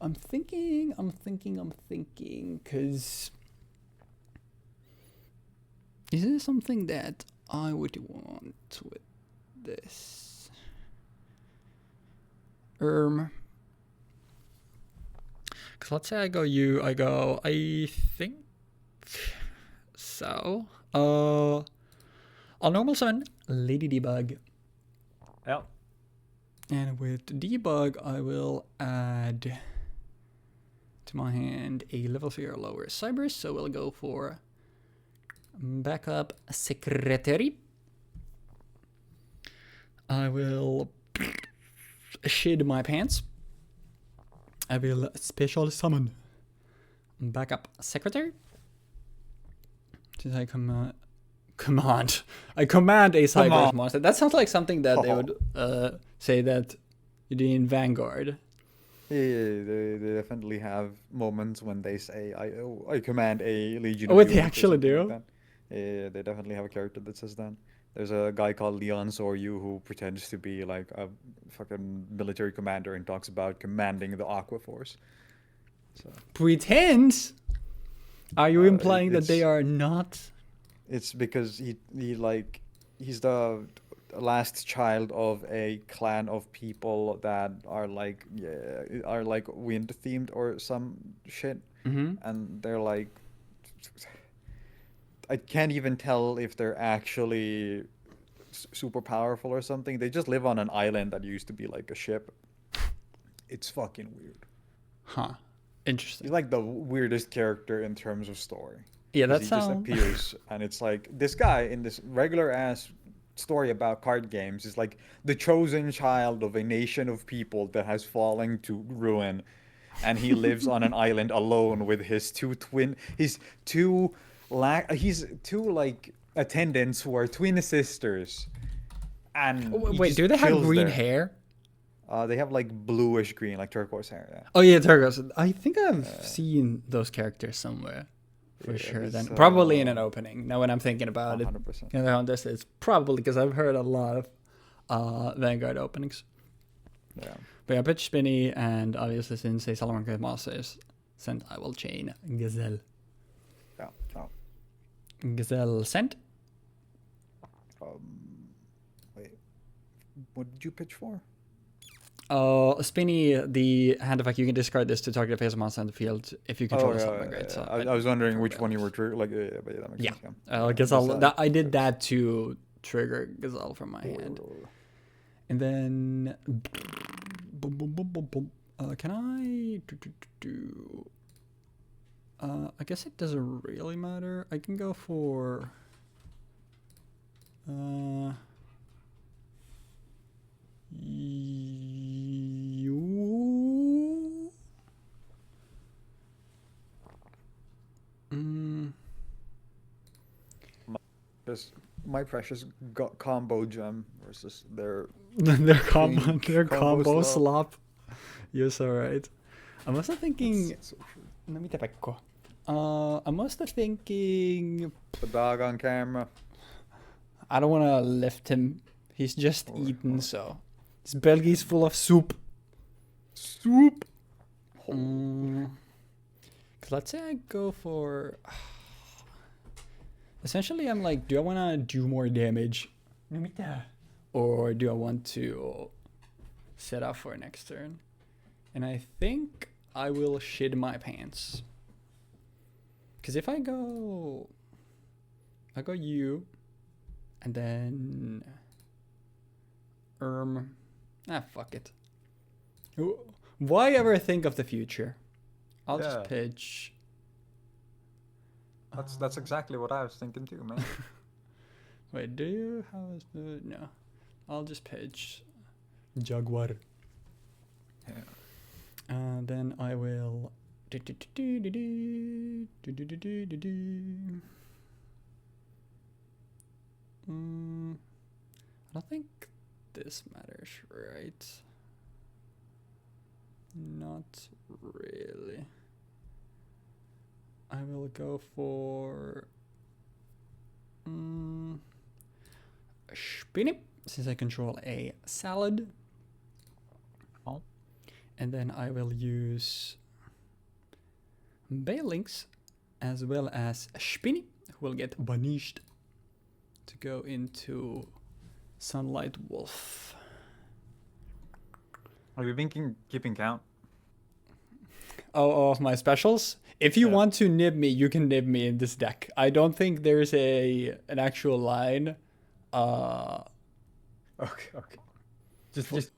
I'm thinking, because is there something that I would want with this? Because let's say I think so. I'll normal summon Lady Debug. Yeah. And with Debug, I will add to my hand a level 3 or lower Cybers, so we'll go for backup secretary. I will shit my pants. I will special summon backup secretary. Since I command a Cybers monster. That sounds like something that they would say that you do in Vanguard. Yeah, they definitely have moments when they say, I command a legion. Oh, wait, they actually do? Like yeah, they definitely have a character that says that. There's a guy called Leon Soryu who pretends to be like a fucking military commander and talks about commanding the Aqua Force. So, Pretends? Are you implying that they are not? It's because he's the last child of a clan of people that are like wind themed or some shit, and they're like, I can't even tell if they're actually super powerful or something. They just live on an island that used to be like a ship. It's fucking weird. Huh. Interesting. He's like the weirdest character in terms of story. Yeah, that he sounds... just appears, and it's like this guy in this regular ass story about card games is like the chosen child of a nation of people that has fallen to ruin, and he lives on an island alone with his two like attendants who are twin sisters. And wait, do they have green hair? They have like bluish green, like turquoise hair. Yeah. Oh yeah, turquoise. I think I've seen those characters somewhere. For sure, then probably in an opening. Now, when I'm thinking about 100%. it, it's probably because I've heard a lot of Vanguard openings. Yeah. But yeah, pitch Spinny, and obviously since a Salamangreat monster is sent, I will chain Gazelle. Yeah. Oh. Gazelle sent. Wait, what did you pitch for? Spinny, the hand effect, you can discard this to target a face monster on the field if you control Salamangreat. So I was wondering which one you were like. But yeah, that makes sense. Yeah. Gazelle. I did that to trigger Gazelle from my hand, and then can I do? I guess it doesn't really matter. I can go for. My precious combo gem versus their combo slop. You're so right. I'm also thinking. I'm also thinking. The dog on camera. I don't want to lift him. He's just eaten, so his belly is full of soup. Soup. Cause let's say I go for. Essentially, I'm like, do I want to do more damage, or do I want to set up for next turn? And I think I will shit my pants. Cause if I go you, and then fuck it. Why ever think of the future? I'll just pitch. That's exactly what I was thinking too, man. Wait, do you have the... No. I'll just pitch Jaguar. Yeah. Then I will... I don't think this matters, right? Not really. I will go for Spinny, since I control a salad. Oh. And then I will use Balinks as well as Spinny, who will get banished to go into Sunlight Wolf. Are you keeping count? Oh, of my specials? If you want to nib me, you can nib me in this deck. I don't think there's an actual line. Okay. Just.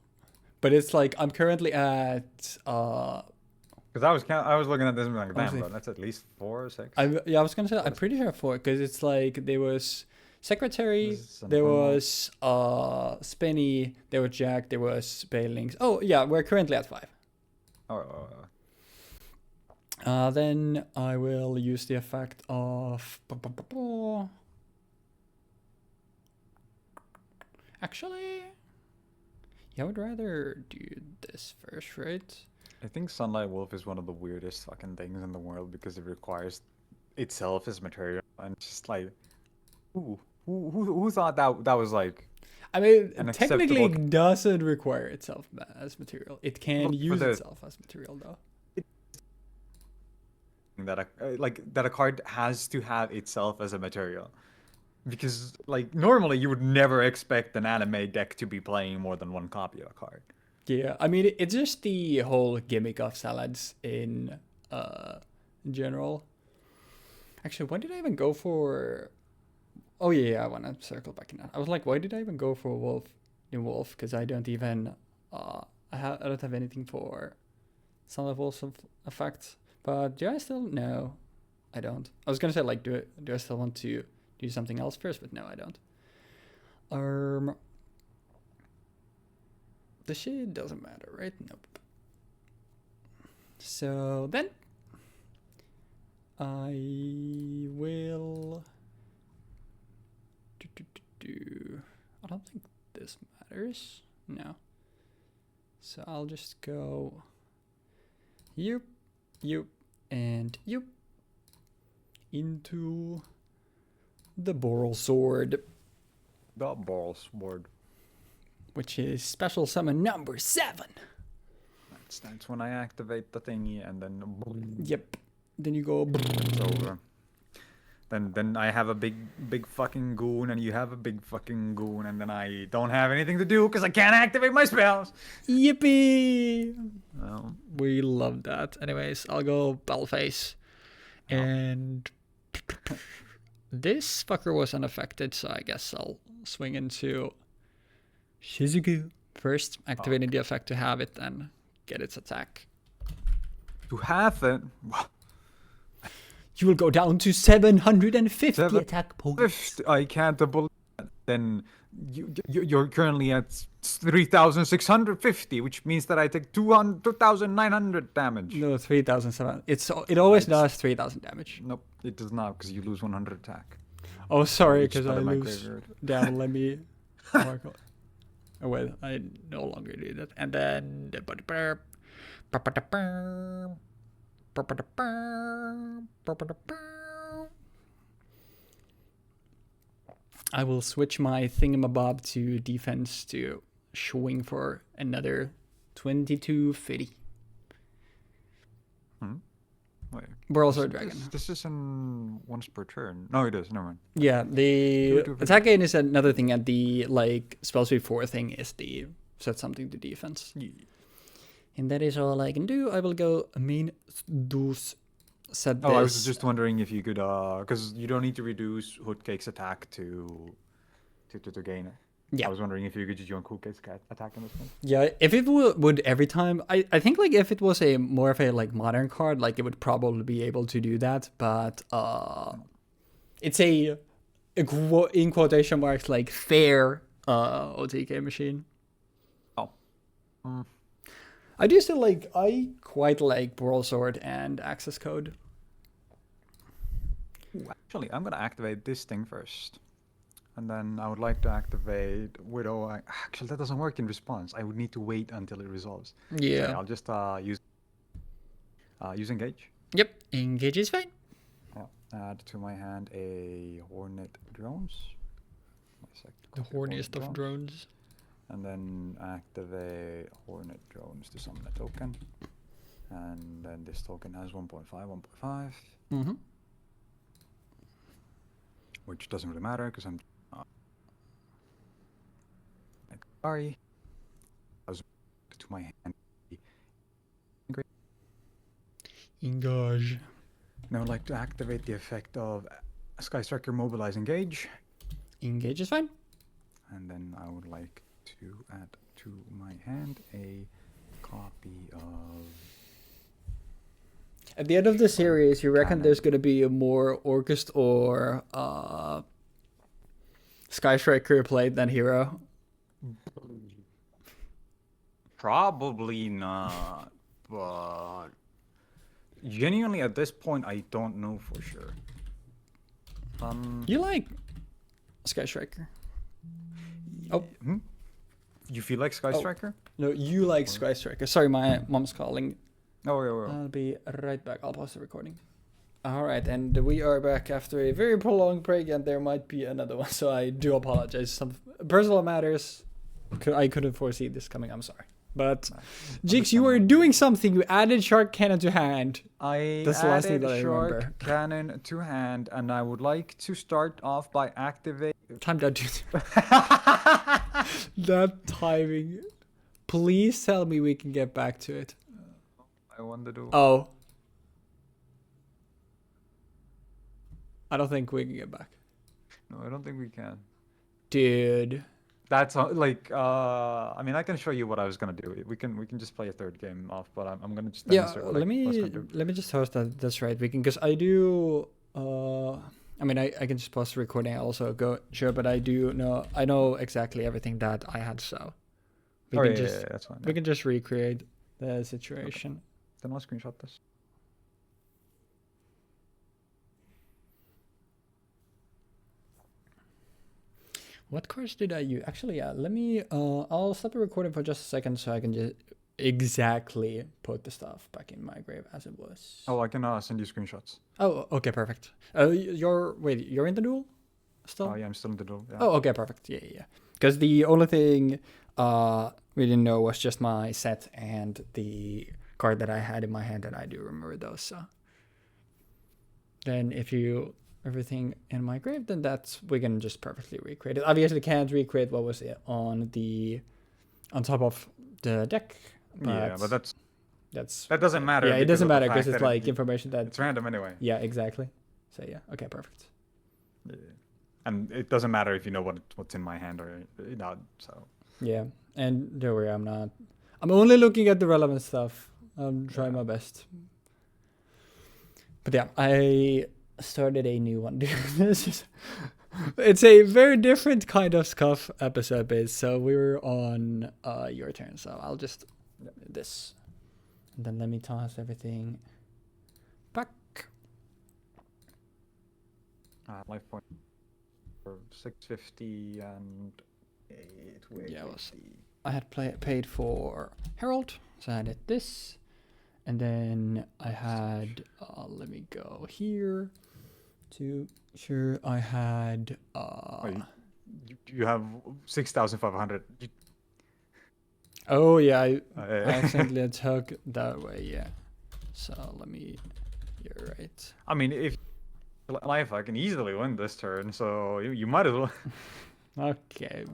But it's like I'm currently at. Because Because I was looking at this and like, damn, Honestly. bro, that's at least 4 or 6. I was gonna say I'm pretty sure 4 because it's like there was secretary, This is there informal. was Spenny, there was Jack, there was Bailings. Oh yeah, we're currently at 5. Then I will use the effect of. Actually, yeah, I would rather do this first, right? I think Sunlight Wolf is one of the weirdest fucking things in the world because it requires itself as material, and it's just like, who thought that was like I mean, an technically, acceptable it doesn't require itself as material. It can Look for use the- itself as material, though. that a card has to have itself as a material, because like normally you would never expect an anime deck to be playing more than one copy of a card. Yeah, I mean, it's just the whole gimmick of salads in general. Actually, why did I even go for... Oh, yeah, I want to circle back in that. I was like, why did I even go for Wolf in Wolf? Because I don't even... I don't have anything for some levels of effects. But do I still... No, I don't. I was going to say, like, do I still want to do something else first? But no, I don't. The shit doesn't matter, right? Nope. So then I will I don't think this matters. No. So I'll just go you and you into the Boral Sword, The ball sword. which is special summon number 7. That's when I activate the thingy, and then Yep. Then you go. it's over. Then I have a big fucking goon, and you have a big fucking goon, and then I don't have anything to do because I can't activate my spells. Yippee! Well, We love that. Anyways, I'll go Bellface. And this fucker was unaffected, so I guess I'll swing into Shizuku first, activating the effect to have it and get its attack. to have it. You will go down to 750 attack points. I can't believe that. Then you're currently at 3,650, which means that I take 2,900 damage. No, 3,700. It always does 3,000 damage. Nope, it does not, because you lose 100 attack. Oh, sorry, Each because I spell in my lose graveyard. down. Let me. Oh wait, I no longer do that. And then I will switch my thingamabob to defense to swing for another 2250. Wait. Boral Sword Dragon. This isn't once per turn. No, it is. Never mind. Yeah, the 2250. attack gain is another thing, and the like spell speed 4 thing is the set something to defense. Yeah. And that is all I can do. I will go main dos. Set this. Oh, I was just wondering if you could, because you don't need to reduce Hoodcake's attack to gain it. Yeah. I was wondering if you could just use Hoodcake's attack in this one. Yeah, if it would every time, I think like if it was a more of a like modern card, like it would probably be able to do that. But it's a in quotation marks like fair OTK machine. Oh. I do still like. I quite like Boral Sword and Access Code. Ooh, actually, I'm gonna activate this thing first, and then I would like to activate Widow. Actually, that doesn't work in response. I would need to wait until it resolves. Yeah. Okay, I'll just use engage. Yep. Engage is fine. Add to my hand a Hornet Drones. The horniest of drones. And then activate Hornet Drones to summon a token. And then this token has 1.5, 1.5. Mm-hmm. Which doesn't really matter because I'm sorry. I was to my hand. Engage. Now I'd like to activate the effect of Sky Striker Mobilize Engage. Engage is fine. And then I would like to add to my hand a copy of At the end of the series, you reckon Cannon. there's gonna be a more Orcust or Sky Striker played than Hero? Probably not, but genuinely at this point, I don't know for sure. You like Sky Striker? Oh. You feel like Sky Striker? No, you like Sky Striker. Sorry, my mom's calling. Oh, yeah. I'll be right back. I'll pause the recording. Alright, and we are back after a very prolonged break, and there might be another one, so I do apologize. Some personal matters, I couldn't foresee this coming, I'm sorry. But, Jeexx, you were doing something. You added Shark Cannon to hand. That's the last thing added that I Shark remember. Cannon to hand, and I would like to start off by activating... Time down, dude. That timing. Please tell me we can get back to it. I want to do... Oh. I don't think we can get back. No, I don't think we can. Dude. That's like I mean I can show you what I was gonna do. We can just play a third game off, but I'm gonna just Yeah, demonstrate what let I was gonna do. me just host that. That's right. We can, because I do. I mean, I can just pause the recording. I also go sure, but I do know. I know exactly everything that I had. So we can just that's fine. we can just recreate the situation. Then I'll screenshot this. What cards did I use? Actually, yeah. Let me. I'll stop the recording for just a second so I can just exactly put the stuff back in my grave as it was. Oh, I can send you screenshots. Oh, okay, perfect. You're in the duel still? Oh yeah, I'm still in the duel. Yeah. Oh, okay, perfect. Yeah. Because the only thing we didn't know was just my set and the card that I had in my hand, and I do remember those. So then, if you everything in my grave, then we can just perfectly recreate it. Obviously, can't recreate what was on top of the deck. But Yeah, but that doesn't matter. Yeah, it because doesn't of the matter fact because it's that like information that it's random anyway. Yeah, exactly. So yeah, okay, perfect. Yeah. And it doesn't matter if you know what's in my hand or not. So Yeah, and don't worry, I'm only looking at the relevant stuff. I'm trying my best. But yeah, I started a new one. It's a very different kind of scuff episode base. So we were on your turn. So I'll just do this. And then let me toss everything back. life point for 650 and 8 Yeah, I had paid for Herald, so I did this, and then I had let me go here to sure I had you have 6,500. Oh yeah, I accidentally took that way. Yeah, so let me. You're right. I mean, if life, I can easily win this turn, so you might as well. Okay.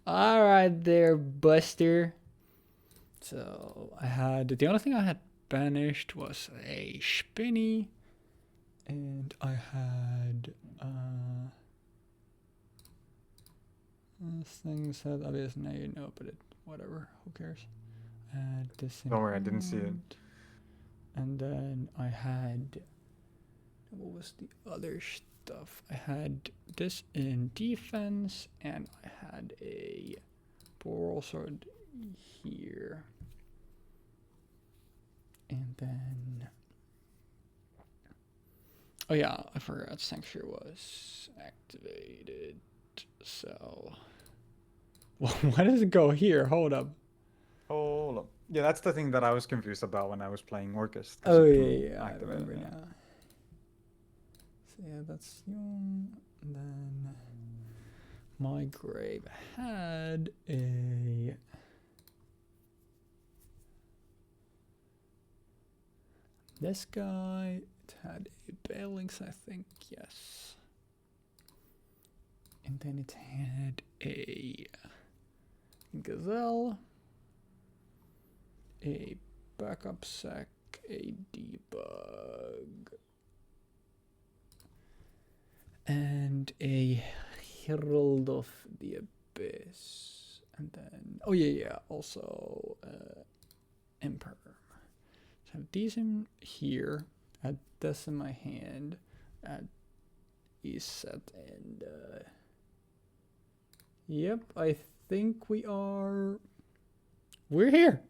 All right, there, Buster. So I had the only thing I had banished was a spinny, and I had this thing said obviously now you know, but whatever, who cares? Add this. Don't worry, I didn't see it. And then I had, what was the other stuff? I had this in defense, and I had a Boral Sword here. And then, oh yeah, I forgot Sanctuary was activated. So, well, why does it go here? Hold up. Hold up. Yeah, that's the thing that I was confused about when I was playing Orcust. Oh yeah, I remember now. So yeah, that's young. And then my grave had a this guy. It had a Balings, I think, yes. And then it had a Gazelle, a backup sack, a debug, and a Herald of the Abyss. And then, oh yeah, also Emperor. So have these in here. Add this in my hand. Add these set and yep, I think we're here.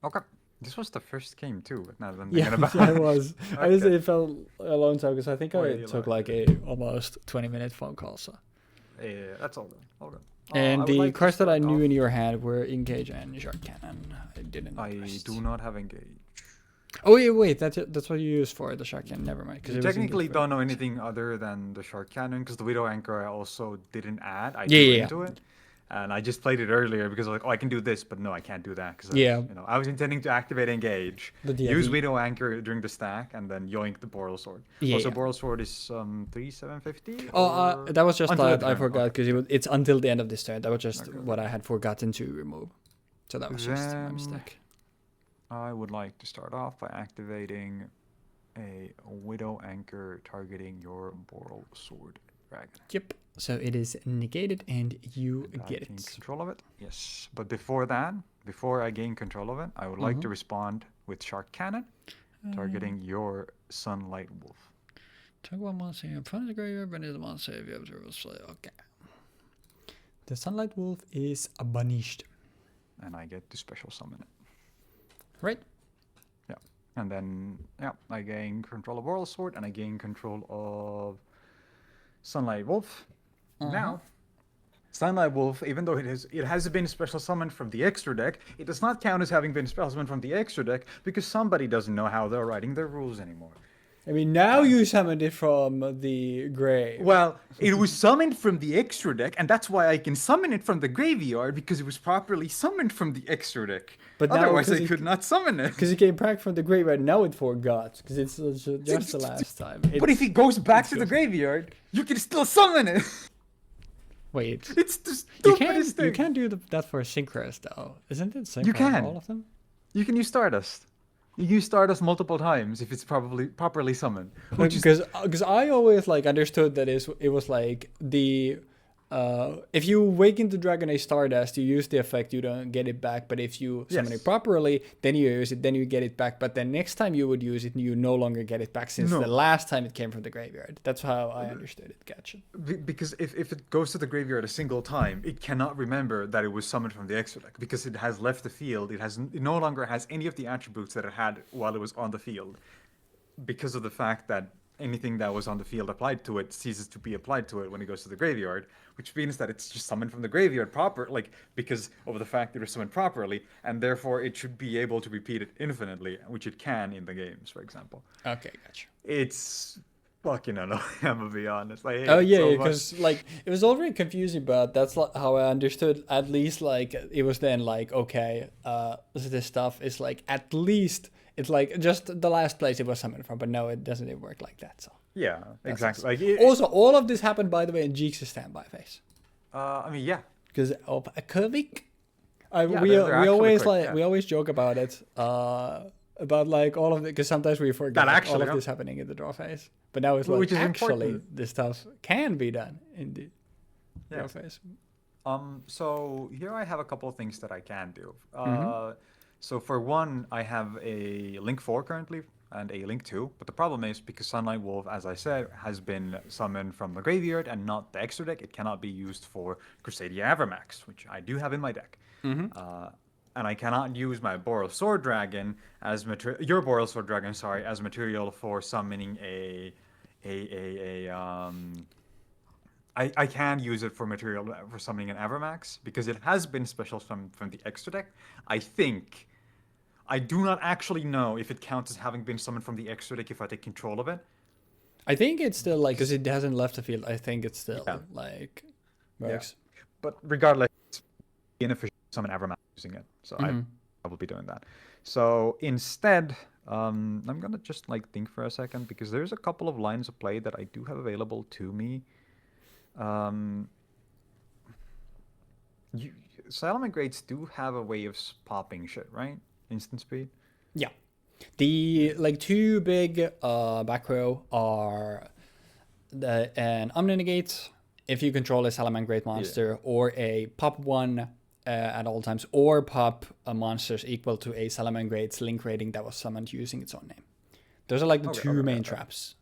Okay. This was the first game too, but now that I'm Yeah, thinking about yeah, it was. I just Okay. it felt a long time because I think Oh, I yeah, took like like a almost 20-minute phone call. So. Yeah, that's all good. All good. And I would the like to cards that I start knew off- in your hand were Engage and Shark Cannon. I didn't. I invest. do not have engage. Oh wait, that's what you use for the Shark Cannon. Never mind. You technically don't know anything other than the Shark Cannon because the Widow Anchor I also didn't add. I drew into it. And I just played it earlier because I was like, oh, I can do this, but no, I can't do that because I was intending to activate Engage, use Widow Anchor during the stack, and then yoink the Boral Sword. Also, Boral Sword is 3,750. Oh, that was just that I forgot because okay. it's until the end of this turn. That was just what I had forgotten to remove. So that was just my mistake. I would like to start off by activating a Widow Anchor targeting your Boral Sword dragon. Yep. So it is negated and you get I gain it. control of it. Yes. But before that, before I gain control of it, I would like to respond with Shark Cannon targeting your Sunlight Wolf. Target one monster in front of the graveyard, but the monster if you have to play. Okay. The Sunlight Wolf is banished. And I get to special summon it. Right? Yeah. And then I gain control of Boral Sword and I gain control of Sunlight Wolf. Now, Sunlight Wolf, even though it has been special summoned from the extra deck, it does not count as having been special summoned from the extra deck because somebody doesn't know how they're writing their rules anymore. I mean, now you summoned it from the grave. Well, it was summoned from the extra deck, and that's why I can summon it from the graveyard, because it was properly summoned from the extra deck. But otherwise, I could not summon it. Because it came back from the graveyard, now it forgot. Because it's just the last time. But if it goes back to the graveyard, you can still summon it. Wait. It's the stupidest thing. You can't do that for Synchros, though. Isn't it Synchro You can. all of them? You can use Stardust. You use Stardust multiple times if it's properly summoned. Because I always understood that it was like the if you awaken the Dragon Age Stardust, you use the effect, you don't get it back. But if you summon it properly, then you use it, then you get it back. But then next time you would use it, you no longer get it back since the last time it came from the graveyard. That's how I understood it. Gotcha. Because if it goes to the graveyard a single time, it cannot remember that it was summoned from the extra deck because it has left the field. It no longer has any of the attributes that it had while it was on the field, because of the fact that anything that was on the field applied to it ceases to be applied to it when it goes to the graveyard, which means that it's just summoned from the graveyard because of the fact that it was summoned properly, and therefore it should be able to repeat it infinitely, which it can in the games, for example. Okay, gotcha. It's fucking annoying, I'm gonna be honest. I hate because it was already confusing, but that's how I understood. At least it was then okay, this stuff is at least. It's just the last place it was summoned from, but no, it doesn't even work like that. So yeah, exactly. Also, all of this happened, by the way, in Jeexx' standby phase. I mean, yeah, because of a quick. We always joke about it, about all of it, because sometimes we forget all of this happening in the draw phase. But now it's which is actually important. This stuff can be done in the draw phase. So here I have a couple of things that I can do. So for one, I have a Link 4 currently and a Link 2. But the problem is because Sunlight Wolf, as I said, has been summoned from the graveyard and not the extra deck, it cannot be used for Crusadia Avermax, which I do have in my deck. And I cannot use my Boral Sword Dragon as your Boral Sword Dragon, as material for summoning I can use it for material for summoning an Avermax because it has been special from the extra deck. I do not actually know if it counts as having been summoned from the extra deck if I take control of it. I think it's still because it hasn't left the field. I think it's still works. Yeah. But regardless, it's inefficient to summon Avermax using it. So I will be doing that. So instead, I'm gonna just think for a second because there's a couple of lines of play that I do have available to me. Salamangreats do have a way of popping shit, right? Instant speed. Yeah, the two big back row are an Omninegate if you control a Salamangreat monster, or a pop 1 at all times, or pop monsters equal to a Salamangreat's link rating that was summoned using its own name. Those are like the two main traps.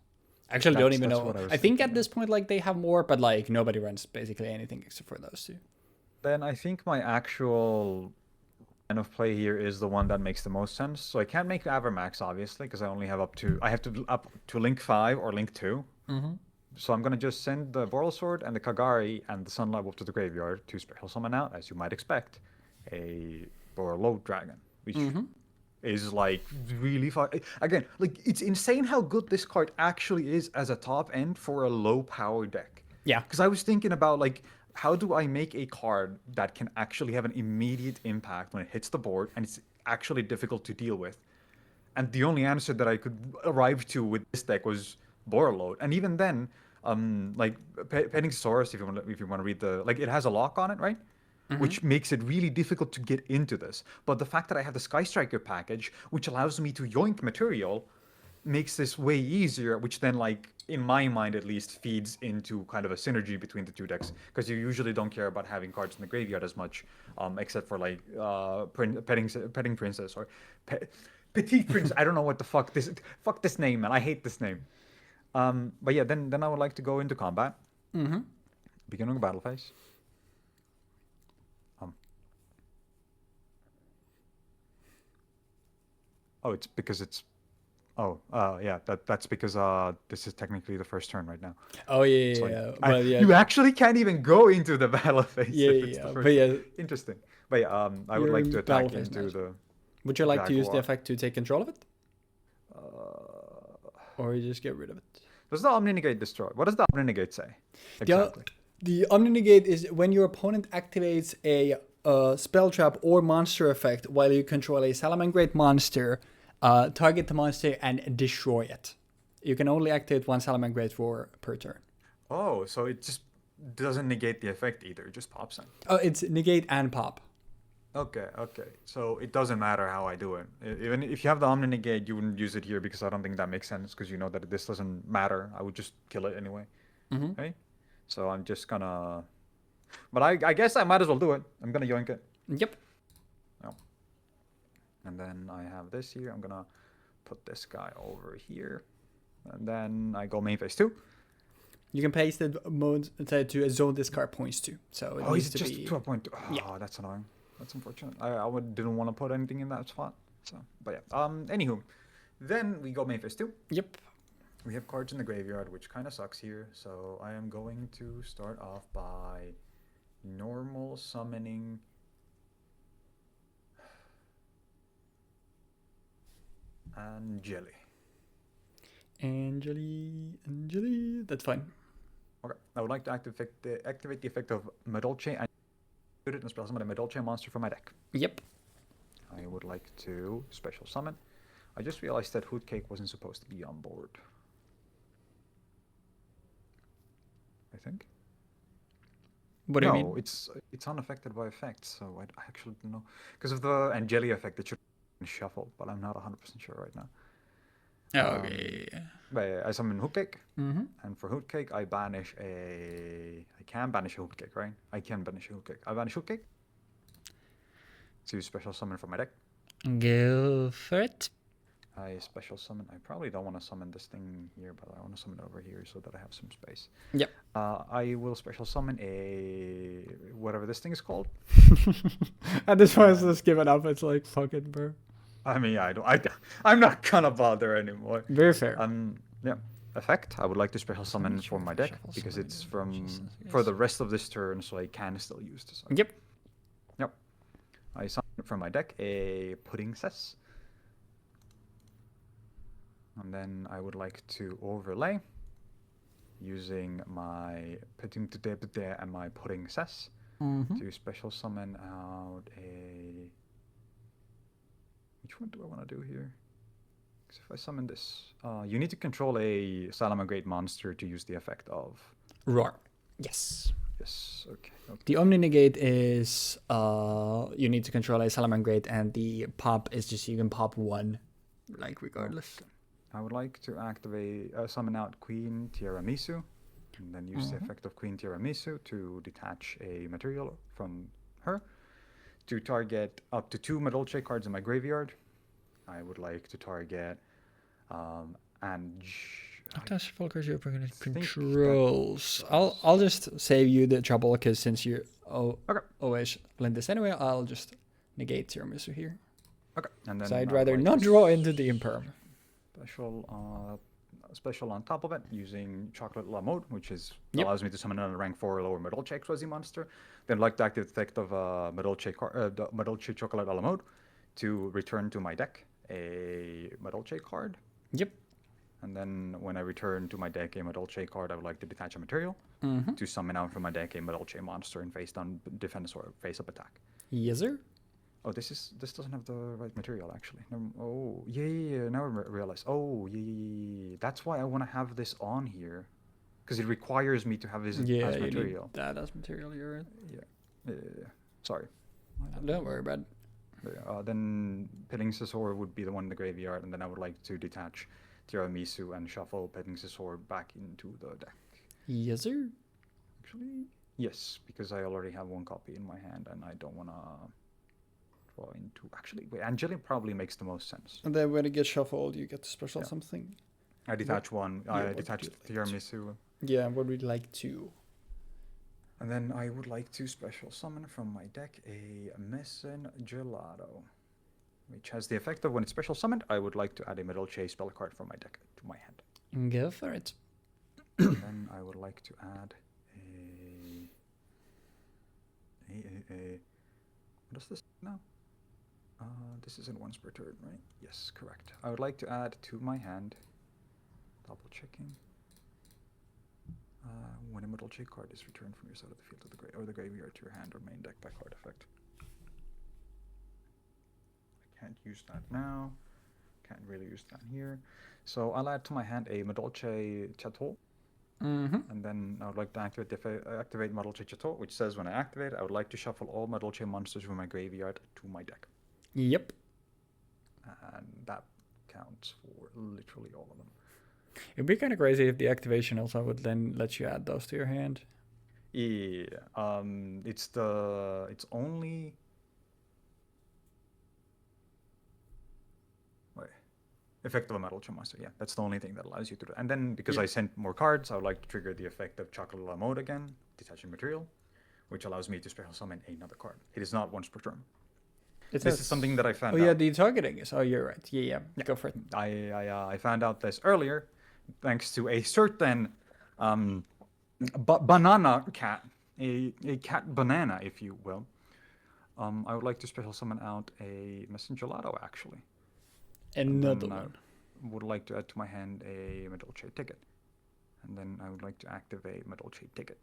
Actually, don't even know. I think at this point, like, they have more, but like nobody runs basically anything except for those two. Then I think my actual line of play here is the one that makes the most sense. So I can't make Avermax, obviously, because I only have up to link 5 or link 2. So I'm gonna just send the Boral Sword and the Kagari and the Sunlight Wolf to the graveyard to special summon out, as you might expect, a Borload Dragon, which is like really fun. Again, like, it's insane how good this card actually is as a top end for a low power deck. Yeah. Because I was thinking about, like, how do I make a card that can actually have an immediate impact when it hits the board and it's actually difficult to deal with? And the only answer that I could arrive to with this deck was Borload. And even then, like, Petting Saurus, if you want to read the, like, it has a lock on it, right? Which makes it really difficult to get into this. But the fact that I have the Sky Striker package, which allows me to yoink material, makes this way easier, which then, like, in my mind at least, feeds into kind of a synergy between the two decks, because you usually don't care about having cards in the graveyard as much, except for, like, Petting Princess or Petite Prince. I don't know what the fuck this name, man. I hate this name. But yeah, then I would like to go into combat. Beginning of battle phase. Oh, it's because it's. Oh, yeah. That's because this is technically the first turn right now. Oh yeah, So, yeah. like, But yeah, you actually can't even go into the battle phase. Yeah, if it's yeah. the But first yeah, turn. Interesting. But yeah, I would You're like in to battle attack phase into now. the. would you like to use the Jaguar. effect to take control of it, or you just get rid of it? Does the Omni Negate destroy? What does the Omni Negate say? Exactly. The Omni Negate is when your opponent activates a spell trap or monster effect while you control a Salamangreat monster, target the monster and destroy it. You can only activate one Salamangreat roar per turn. Oh, so it just doesn't negate the effect either. It just pops in. Oh, it's negate and pop. Okay. So it doesn't matter how I do it. Even if you have the Omni Negate, you wouldn't use it here because I don't think that makes sense, because you know that this doesn't matter. I would just kill it anyway. Right? So I'm just gonna. But I guess I might as well do it. I'm gonna yoink it. Yep. No. And then I have this here. I'm gonna put this guy over here. And then I go main phase 2. You can paste the mode to a zone this card points to. So it needs is it to just be. to a point? Oh, Yeah. that's annoying. That's unfortunate. I didn't want to put anything in that spot. So, but yeah. Anywho, then we go main phase 2. Yep. We have cards in the graveyard, which kind of sucks here. So I am going to start off by normal summoning. Angeli. That's fine. Okay. I would like to activate the effect of Madolche and put it in a spell summon a Madolche monster from my deck. Yep. I would like to special summon. I just realized that Hootcake wasn't supposed to be on board. I think. What do you mean? No, it's unaffected by effects, so I actually don't know. Because of the Angeli effect, it should be shuffled, but I'm not 100% sure right now. Okay. But I summon Hootcake, Mm-hmm. and for Hootcake, I banish a. I can banish a Hootcake, right? I can banish a Hootcake. I banish Hootcake. To special summon from my deck. Go for it. I special summon. I probably don't want to summon this thing here, but I want to summon it over here so that I have some space. Yep. I will special summon a whatever this thing is called. At this point, it's just given up. It's like, fuck it, bro. I mean, I'm not gonna bother anymore. Very fair. Yeah. Effect. I would like to special summon for my deck because it's for the rest of this turn, so I can still use this. Yep. Yep. I summon from my deck a Pudding Cess. And then I would like to overlay using my Petting Today and my Pudding Cess to special summon out a. Which one do I want to do here? Because if I summon this, you need to control a Salamangreat monster to use the effect of Roar. Yes. Yes. Okay. The Omni Negate is you need to control a Salamangreat, and the pop is just you can pop one, like regardless. Okay. I would like to activate summon out Queen Tiramisu, and then use the effect of Queen Tiramisu to detach a material from her. to target up to 2 Madolche cards in my graveyard. I would like to target and That's focus your opponent think that controls. I'll just save you the trouble because since you okay. always blend this anyway, I'll just negate tiramisu here. Okay, and then So I'd I would rather like not to draw into the imperm. Special on top of it using Chocolate La Mode, which is Yep. allows me to summon a rank 4 or lower Madolche XYZ monster. Then like the active effect of Madolche Chocolate La Mode to return to my deck a Madolche card. Yep. And then when I return to my deck a Madolche card, I would like to detach a material to summon out from my deck a Madolche monster in face down defense or face up attack. Yes, sir. Oh, this doesn't have the right material actually. Oh, yeah. Now I realize. Oh, yeah. That's why I want to have this on here, because it requires me to have this as material. That as material. You're right. Yeah. Sorry. Don't worry about it. Then Pitting Scizor would be the one in the graveyard, and then I would like to detach Tiramisu and shuffle Pitting Scizor back into the deck. Yes, sir. Actually, yes, because I already have one copy in my hand, and I don't want to draw into. Actually, wait, Angelic probably makes the most sense. And then when it gets shuffled, you get to special something. I detach one. Yeah, I what detach would you Tiramisu. Yeah, what we'd like to. And then I would like to special summon from my deck a Messin Gelato, which has the effect of when it's special summoned, I would like to add a Madolche spell card from my deck to my hand. Go for it. Then I would like to add what is this now? This isn't once per turn, right? Yes, correct. I would like to add to my hand, double checking. When a Madolche card is returned from your side of the field to the graveyard to your hand or main deck by card effect. I can't use that now. Can't really use that here. So I'll add to my hand a Madolche Chateau. And then I would like to activate Madolche Chateau, which says when I activate it, I would like to shuffle all Madolche monsters from my graveyard to my deck. Yep. And that counts for literally all of them. It'd be kind of crazy if the activation also would then let you add those to your hand. Yeah. It's only. Wait. Effect of a Madolche monster. Yeah, that's the only thing that allows you to do. And then because I sent more cards, I would like to trigger the effect of Chocolate La Mode again, detaching material, which allows me to special summon another card. It is not once per turn. This is something that I found out. Oh yeah, the targeting is. Oh, you're right. Yeah. Go for it. I found out this earlier, thanks to a certain banana cat, a cat banana, if you will. I would like to special summon out a Messengelato, actually. Another one. I would like to add to my hand a Madolche ticket. And then I would like to activate Madolche ticket.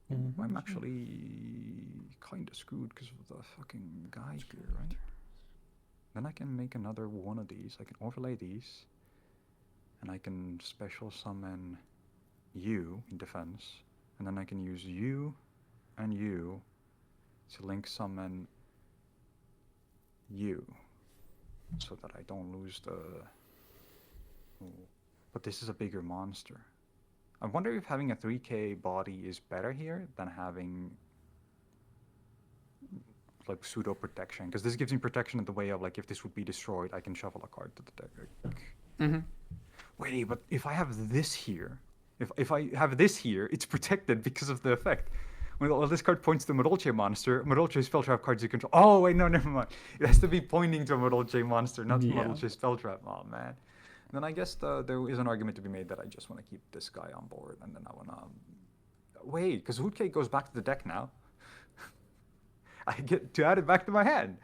I'm actually kind of screwed because of the fucking guy here, right? Then I can make another one of these. I can overlay these. And I can special summon you in defense. And then I can use you and you to link summon you. So that I don't lose the... Oh. But this is a bigger monster. I wonder if having a 3k body is better here than having like pseudo protection, because this gives me protection in the way of like if this would be destroyed, I can shuffle a card to the deck. Wait, but if I have this here, if I have this here, it's protected because of the effect. Well, this card points to a Madolche monster. Madolche spell trap cards you control. Oh wait, no, never mind. It has to be pointing to a Madolche monster, not Madolche spell trap. Oh man. Then I guess there is an argument to be made that I just want to keep this guy on board, and then I want to... Wait, because Hootcake goes back to the deck now. I get to add it back to my hand.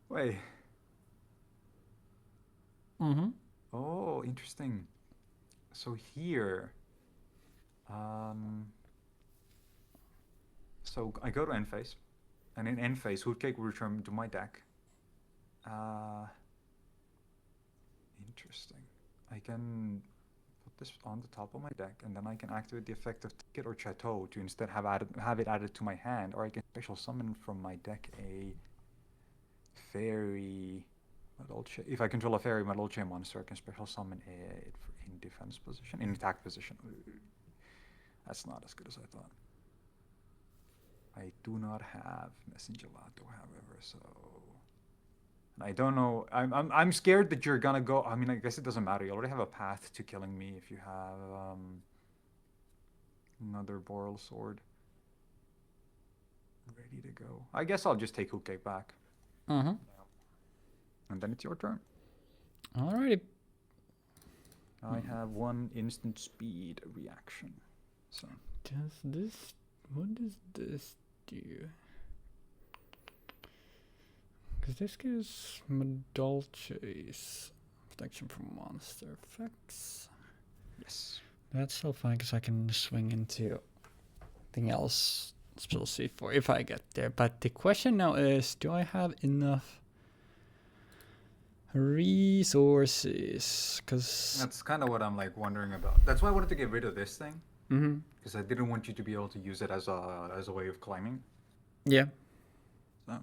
Wait. Oh, interesting. So here... So I go to end phase, and in end phase, Hootcake will return to my deck. Interesting. I can put this on the top of my deck, and then I can activate the effect of Ticket or Chateau to instead have it added to my hand, or I can special summon from my deck a Fairy Madolche. If I control a Fairy Madolche monster, I can special summon it in defense position, in attack position. That's not as good as I thought. I do not have Messengelato, however, so... I don't know. I'm scared that you're gonna go... I mean, I guess it doesn't matter. You already have a path to killing me if you have another Boral Sword. Ready to go. I guess I'll just take Hookake back. Mm-hmm. And then it's your turn. Alrighty. I have 1 instant speed reaction. So Does this... What does this do? Because this gives Madolche's protection from monster effects. yes. That's still fine because I can swing into anything else spell C4 if I get there. But the question now is, do I have enough resources? Because That's kind of what I'm like wondering about. That's why I wanted to get rid of this thing. Mm-hmm. Because I didn't want you to be able to use it as a way of climbing. Yeah. So.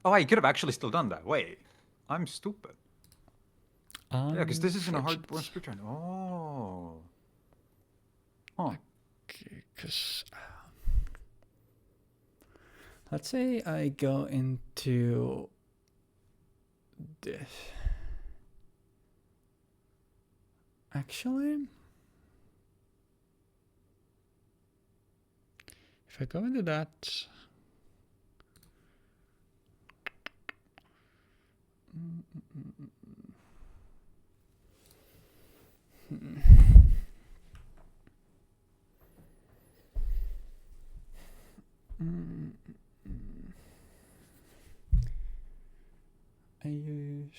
Oh, you could have actually still done that. Wait, I'm stupid. Yeah, because this isn't a hard speed turn. Oh. Huh. Okay, because let's say I go into this. Actually, if I go into that, I use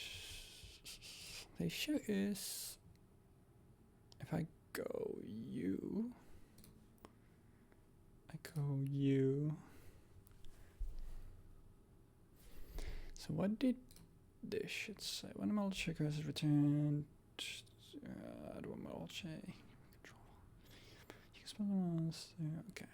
the issue is if I go you, so what did this should say? When a Madolche is returned, do a Madolche control. You can spell the monster. Okay.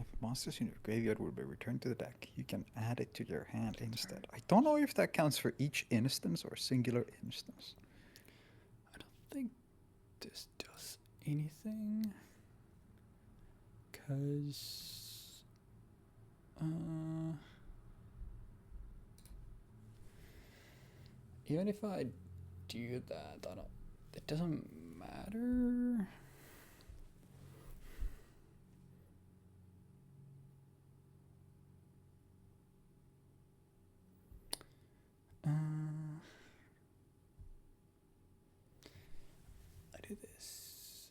If monsters in your graveyard will be returned to the deck, you can add it to your hand instead. I don't know if that counts for each instance or singular instance. I don't think this does anything. Because even if I do that, I don't, it doesn't matter. I do this.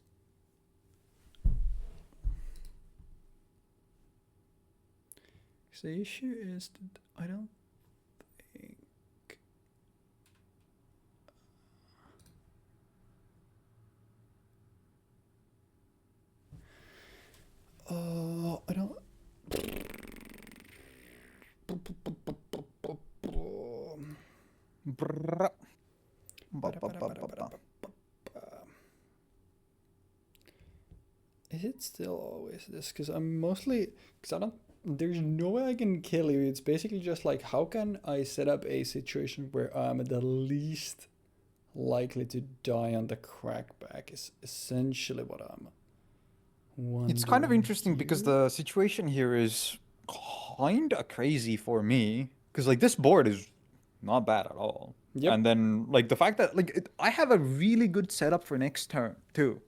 So the issue is that I don't think I don't. Is it still always this? Because I'm mostly, because I don't, there's no way I can kill you. It's basically just like, how can I set up a situation where I'm the least likely to die on the crackback is essentially what I'm wondering. It's kind of interesting because the situation here is kind of crazy for me. Because, like, this board is not bad at all. Yep. And then, like, the fact that, like, I have a really good setup for next turn, too.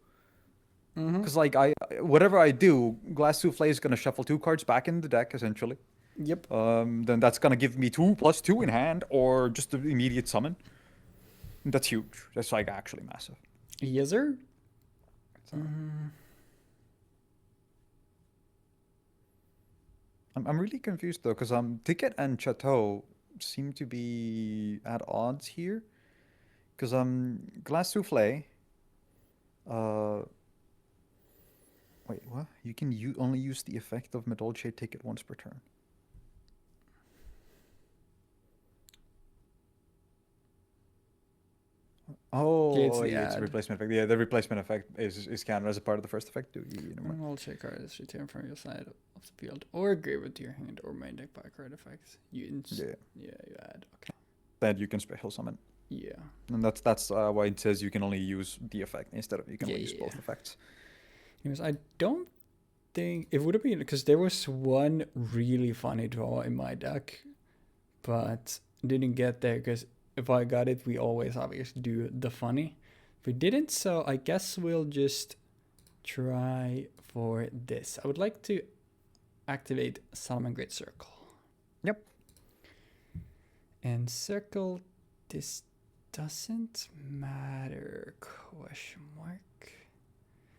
Because, like, whatever I do, Glass Souffle is going to shuffle 2 cards back in the deck, essentially. Yep. Then that's going to give me 2+2 in hand, or just the immediate summon. That's huge. That's, like, actually massive. Yes, sir. So. I'm really confused, though, because Ticket and Chateau seem to be at odds here. Because Glass Souffle... Wait, what? You can only use the effect of Madolche Ticket once per turn. Oh, the yeah, it's a ad. replacement effect. Yeah, the replacement effect is counted as a part of the first effect too. Madolche card is returned from your side of the field or graveyard to your hand or main deck by card effects. You you add. Okay. That you can special summon. Yeah. And that's why it says you can only use the effect instead of you can only use both effects. Anyways, I don't think it would have been because there was one really funny draw in my deck, but didn't get there because if I got it, we always obviously do the funny. If we didn't, so I guess we'll just try for this. I would like to activate Salamangreat Circle. Yep. And circle, this doesn't matter, question mark.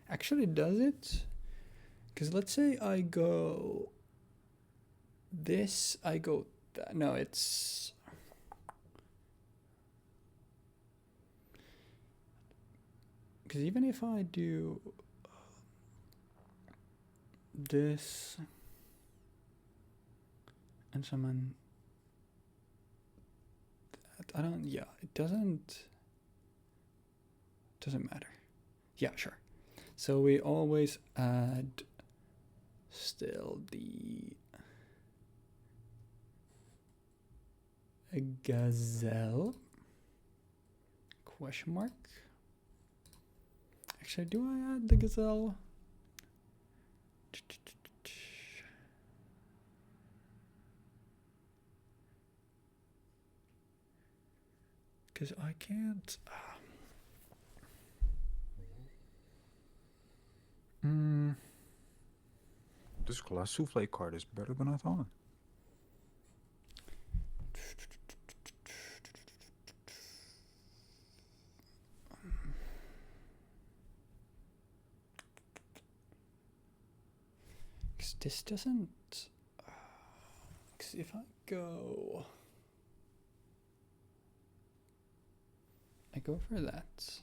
Actually, does it? Because let's say I go this, I go that. No, it's... Because even if I do this and summon that, I don't, yeah, it doesn't matter. Yeah, sure. So we always add still the gazelle, question mark. Actually, do I add the gazelle? Because I can't. This glass souffle card is better than I thought. Because this doesn't. Because if I go for that.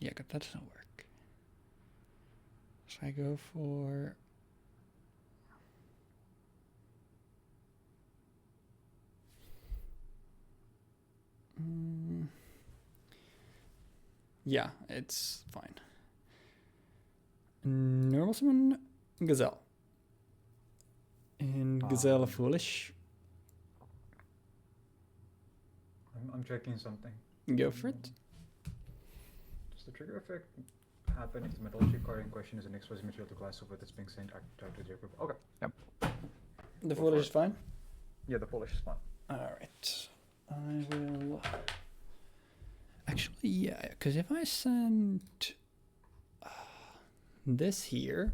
Yeah, that doesn't work. So I go for... yeah, it's fine. Normal summon Gazelle. And Gazelle Foolish. I'm checking something. Go for it. Does the trigger effect happen if the Madolche card in question is an exposed material to glass souffle that's being sent out to the group? Okay. Yep. The Foolish is fine? Yeah, the Polish is fine. Alright. I will... Actually, yeah, because if I send this here,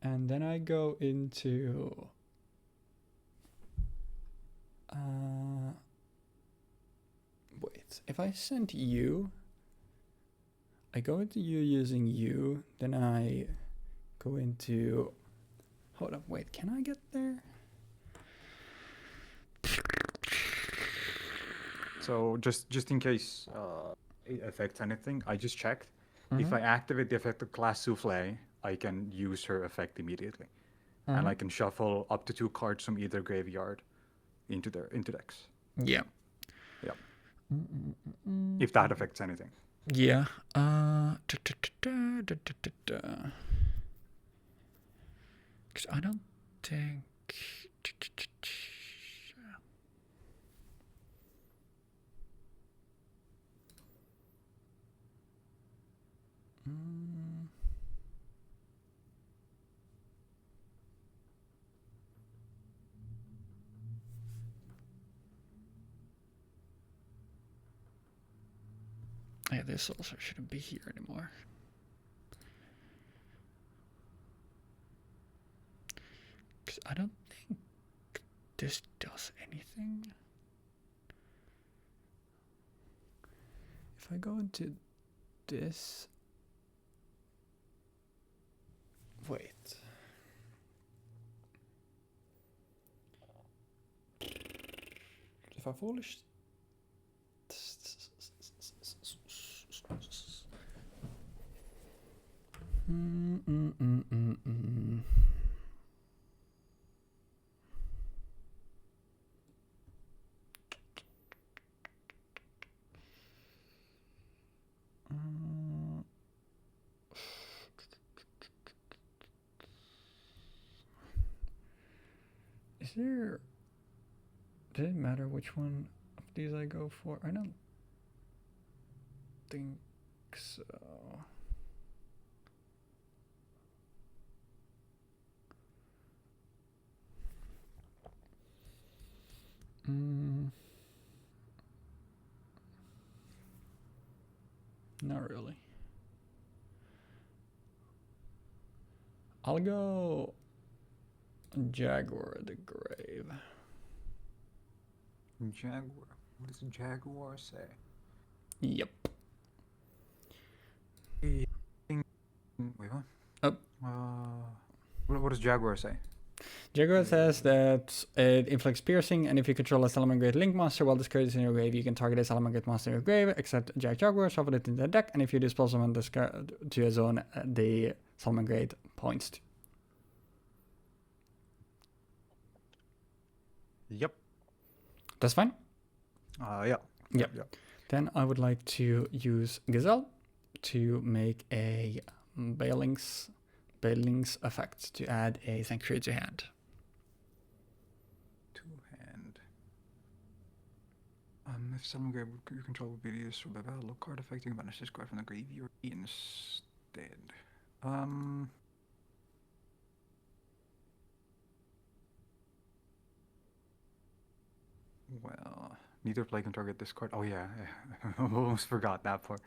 and then I go into... wait, if I send you, I go into you using you, then I go into... Hold up, wait, can I get there? So just in case it affects anything, I just checked. If I activate the effect of glass souffle, I can use her effect immediately, and I can shuffle up to 2 cards from either graveyard into decks. Yeah. Yeah. If that affects anything. Yeah. Because I don't think... Yeah, this also shouldn't be here anymore. Because I don't think this does anything. If I go into this... Wait. If I foolish... there... Does it matter which one of these I go for? I don't think so. Not really. I'll go Jaguar the Grave. Jaguar. What does Jaguar say? Yep. Wait, what? What does Jaguar say? Jaguar says that it inflicts piercing, and if you control a Salamangreat Link monster while this card is in your grave, you can target a Salamangreat monster in your grave, except Jaguar, shuffle it in the deck, and if you dispose summon this card to a zone, the Salamangreat points to. Yep. That's fine? Yeah. Yep. Then I would like to use Gazelle to make a Bailings effect to add a Sanctuary to hand. To hand. If Salamangreat you control would be used for the battle card effect, you can banish this card from the graveyard instead. Well, neither play can target this card. Oh yeah, I almost forgot that part.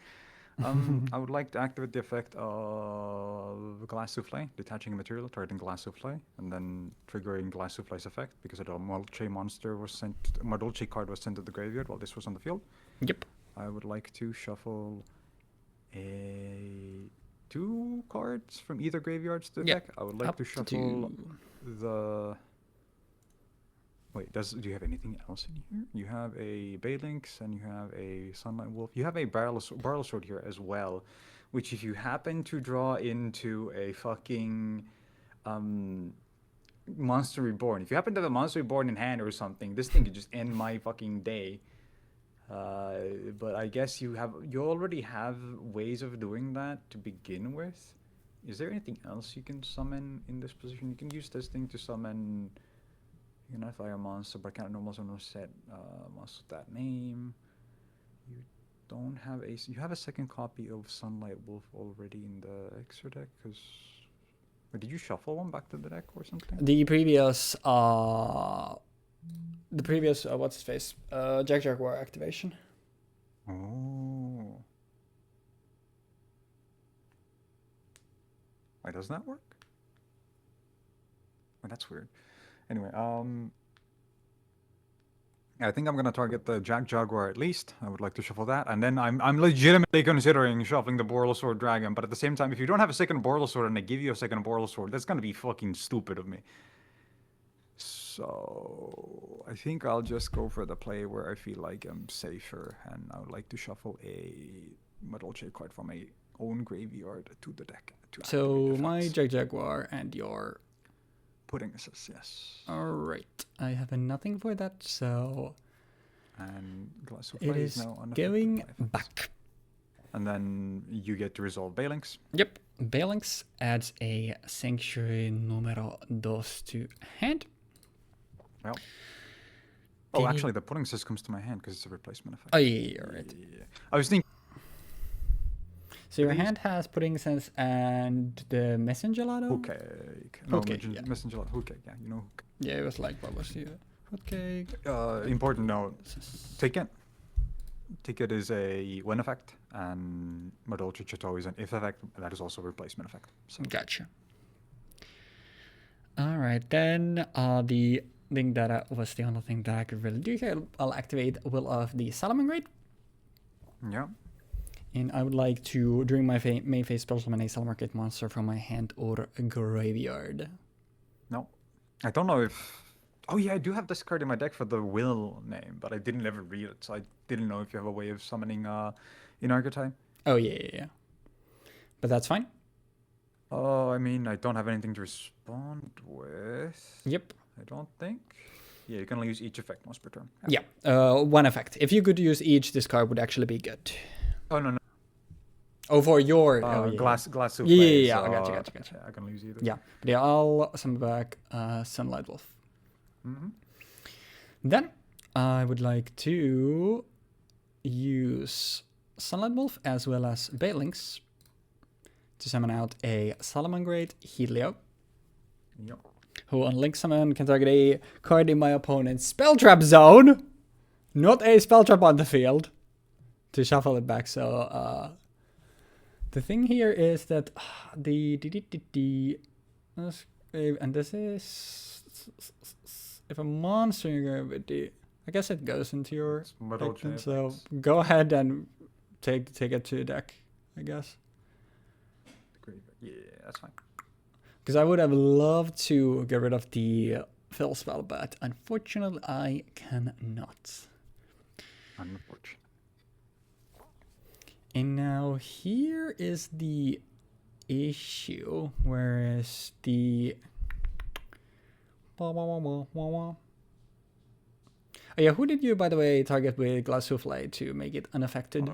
I would like to activate the effect of Glass Souffle, detaching a material, targeting Glass Souffle, and then triggering Glass Souffle's effect because a Madolche monster was sent. Madolche card was sent to the graveyard while this was on the field. Yep. I would like to shuffle two cards from either graveyards to the deck. I would like to shuffle the. Wait, do you have anything else in here? You have a Balinx and you have a Sunlight Wolf. You have a Barrel Sword here as well, which if you happen to draw into a fucking Monster Reborn, if you happen to have a Monster Reborn in hand or something, this thing could just end my fucking day. But I guess you already have ways of doing that to begin with. Is there anything else you can summon in this position? You can use this thing to summon. You can fire a monster, but I can't normal summon set monster with that name. You don't have you have a second copy of Sunlight Wolf already in the extra deck, because did you shuffle one back to the deck or something? The previous what's his face? Jaguar activation. Oh. Why does that work? Oh, that's weird. Anyway, I think I'm gonna target the Jaguar at least. I would like to shuffle that, and then I'm legitimately considering shuffling the Borrelsword Dragon. But at the same time, if you don't have a second Borrelsword and they give you a second Borrelsword, that's gonna be fucking stupid of me. So I think I'll just go for the play where I feel like I'm safer, and I would like to shuffle a Madolche card from my own graveyard to the deck. So my Jaguar and your Pudding assist, yes. Alright, I have nothing for that, so and Glass of it is now going back. And then you get to resolve Balinx. Yep, Balinx adds a Sanctuary numero 2 to hand. Well. Oh, actually, the Pudding assist comes to my hand because it's a replacement effect. Oh, yeah, you're right. Yeah. I was thinking. So your hand has Pudding Sense and the Messenger Lotto? Okay. No, yeah. Messenger Lotto. Okay, yeah, you know. Yeah, it was like, what was the Hookcake? Important note. Ticket. Ticket is a win effect, and Madolche Chateau is an if effect, and that is also a replacement effect. So. Gotcha. Alright, then the thing that was the only thing that I could really do here, I'll activate Will of the Salamangreat. Yeah. And I would like to, during my main phase, spell summon a Salamangreat monster from my hand or graveyard. No. I don't know if... Oh yeah, I do have this card in my deck for the Will name, but I didn't ever read it, so I didn't know if you have a way of summoning in Archetype. Oh yeah. But that's fine. Oh, I mean, I don't have anything to respond with. Yep. I don't think. Yeah, you can only use each effect once per turn. Yeah, one effect. If you could use each, this card would actually be good. Oh, no. Oh, for your... Glass soup. Yeah, I gotcha. I can use either. Yeah, but yeah, I'll summon back Sunlight Wolf. Then I would like to use Sunlight Wolf as well as Baelings to summon out a Salamangreat Helio, Yep. who on Link Summon can target a card in my opponent's spell trap zone, not a spell trap on the field, to shuffle it back. So the thing here is that and this is if a monster with the, I guess it goes into your Madolche deck, so effects. go ahead and take it to deck, I guess. Yeah, that's fine. Because I would have loved to get rid of the fill spell, but unfortunately I cannot. Unfortunate. And now here is the issue, whereas the oh yeah, who did you, by the way, target with Glass Souffle to make it unaffected?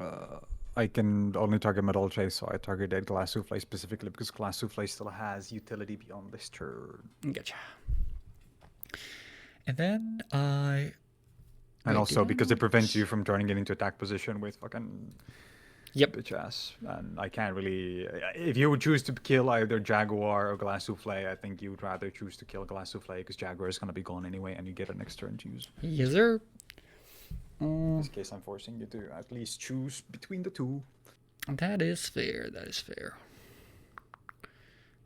I can only target Madolche, so I targeted Glass Souffle specifically because Glass Souffle still has utility beyond this turn. Gotcha. And then I... And also because it prevents you from turning it into attack position with fucking bitch ass. And I can't really... If you would choose to kill either Jaguar or Glass Souffle, I think you would rather choose to kill Glass Souffle because Jaguar is going to be gone anyway and you get an next turn to use. Yes, sir. In this case, I'm forcing you to at least choose between the two. That is fair. That is fair.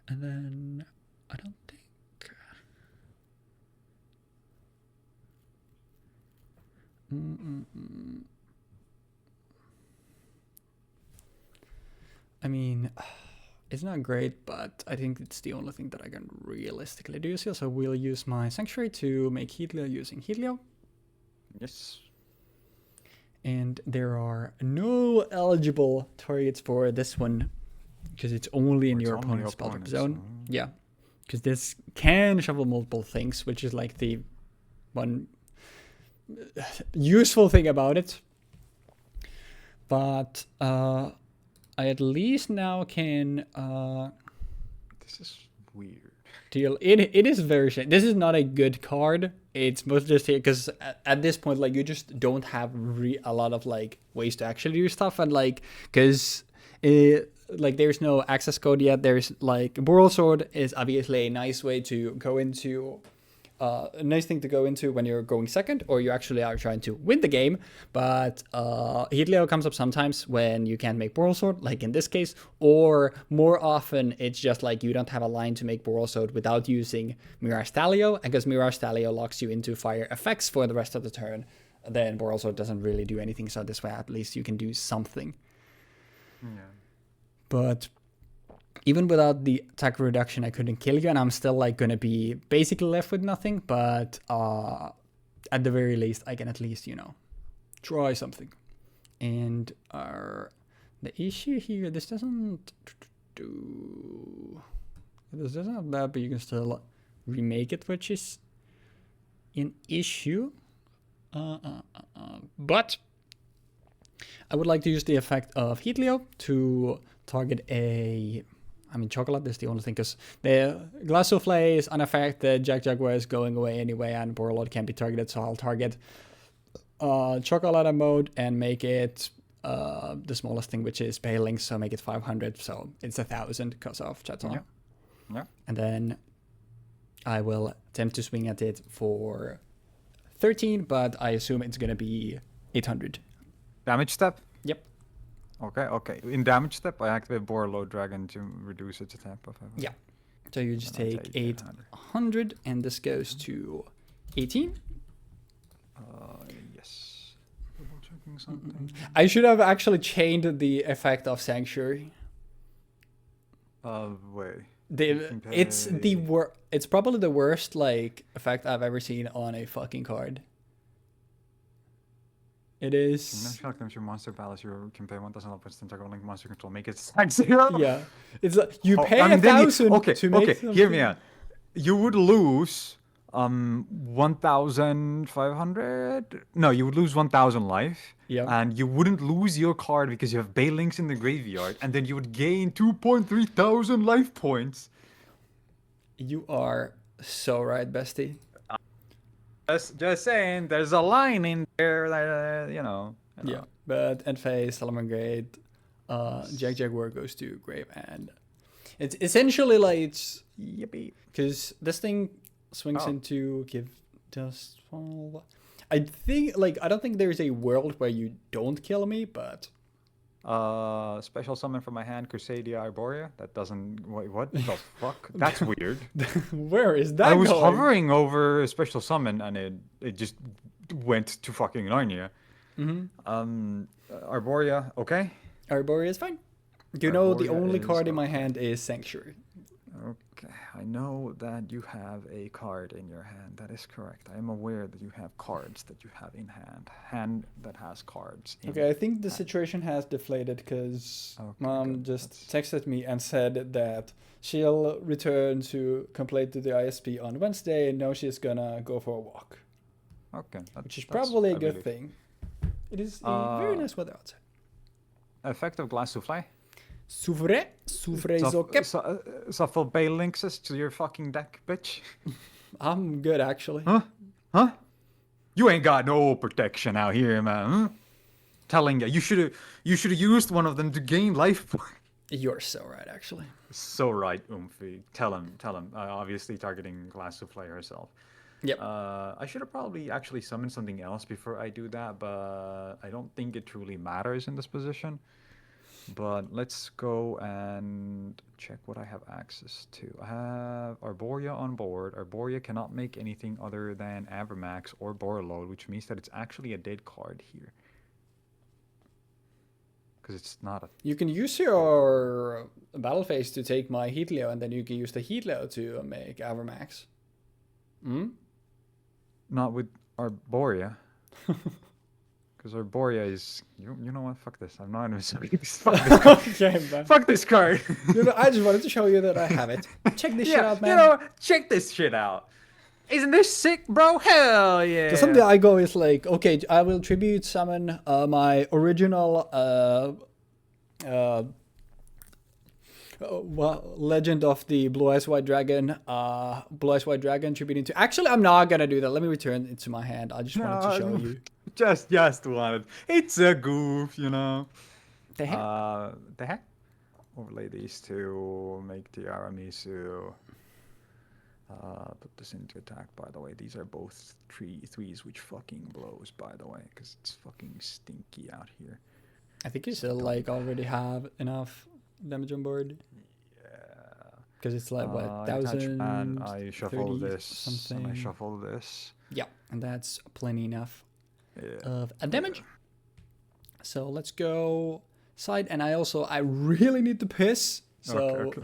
And then I don't think. I mean, it's not great, but I think it's the only thing that I can realistically do here. So we'll use my Sanctuary to make Helio using Helio. Yes. And there are no eligible targets for this one because it's only in your opponent's spell trap zone. Yeah, because this can shuffle multiple things, which is like the one useful thing about it. But I at least now can This is weird. deal. It is very shady. This is not a good card. It's mostly just here because at this point, like, you just don't have a lot of like ways to actually do stuff, and like because like there's no access code yet. There's like Boral Sword is obviously a nice way to go into. A nice thing to go into when you're going second or you actually are trying to win the game, but Helio comes up sometimes when you can't make Boral Sword, like in this case, or more often it's just like you don't have a line to make Boral Sword without using Mirage Stalio, and because Mirage Stalio locks you into fire effects for the rest of the turn, then Boral Sword doesn't really do anything, so this way at least you can do something. Yeah. But even without the attack reduction, I couldn't kill you, and I'm still like gonna be basically left with nothing. But at the very least, I can at least, try something. And the issue here, this doesn't have that, but you can still remake it, which is an issue. But I would like to use the effect of Helio to target Chocolate is the only thing, because the Glass Souffle is unaffected, Jaguar is going away anyway, and Borlord can be targeted, so I'll target Chocolate mode and make it the smallest thing, which is Baelings, so make it 500, so it's 1,000 because of Chatton. Yeah. And then I will attempt to swing at it for 13, but I assume it's going to be 800. Damage step? Yep. Okay. In damage step, I activate Borload Dragon to reduce its attack buff. Yeah. So you just take 800, and this goes to 18. Yes. Double checking something. I should have actually chained the effect of Sanctuary. Wait. It's probably the worst effect I've ever seen on a fucking card. It is. Next your monster palace, you can pay 1,000 upwards to target link monster control, make it stack 0. Yeah, it's you pay 1,000 to make. Okay, hear me out. You would lose 1,500. No, you would lose 1,000 life. Yeah. And you wouldn't lose your card because you have Baelings in the graveyard, and then you would gain 2.3 thousand life points. You are so right, bestie. Just saying, there's a line in there that, you know. Yeah, but end phase, Salamangreat, Jeexx goes to grave, and it's essentially like it's Yippee. because this thing swings Oh. into give dust fall. I think like I don't think there's a world where you don't kill me, but Special summon from my hand, Crusadia Arborea. That doesn't. Wait, what the fuck? That's weird. where is that I was going? hovering over a special summon and it just went to fucking Narnia. Arborea, okay. Arborea is fine. You know, the Arborea only is card in my okay. hand is Sanctuary. Okay, I know that you have a card in your hand. That is correct. I am aware that you have cards that you have in hand. Hand that has cards in Okay, I think the situation has deflated because Okay, Mom good. just That's- texted me and said that she'll return to complete the ISP on Wednesday, and now she's gonna go for a walk, Okay, which is that's probably a I good believe. thing. It is a very Uh, nice weather outside. Effect of Glass Souffle. Soufre is okay. Shuffle Bale Links to your fucking deck, bitch. I'm good actually. Huh? You ain't got no protection out here, man. Huh? Telling you should have used one of them to gain life points. You're so right actually. So right, Oomphy. Tell him. Obviously targeting Glass Souffle herself. Yep. I should have probably actually summoned something else before I do that, but I don't think it truly matters in this position. But let's go and check what I have access to. I have Arborea on board. Arborea cannot make anything other than Avermax or Borreload, which means that it's actually a dead card here. Because it's not a... You can use your battle phase to take my Heatleo, and then you can use the Heatleo to make Avermax. Hmm? Not with Arborea. Because Arborea is... You know what? Fuck this. I'm not even saying this. Fuck this card. Okay, man. Fuck this card. You know, I just wanted to show you that I have it. Check this shit out, man. You know, check this shit out. Isn't this sick, bro? Hell yeah. So someday I go is like, okay, I will tribute summon my original Legend of the Blue Eyes White Dragon, tributing to. Actually, I'm not gonna do that. Let me return it to my hand. I just wanted to show you. Just wanted. It's a goof, you know. The heck? The heck? Overlay these two, make the Aramisu. Put this into attack, by the way. These are both threes, which fucking blows, by the way, because it's fucking stinky out here. I think you still like already have enough damage on board. Yeah. Because it's like what, I attach 1,000? and I shuffle 30 this, something. and I shuffle this. Yeah, and that's plenty enough Yeah. of a damage. So let's go side, and I really need to piss. So Okay.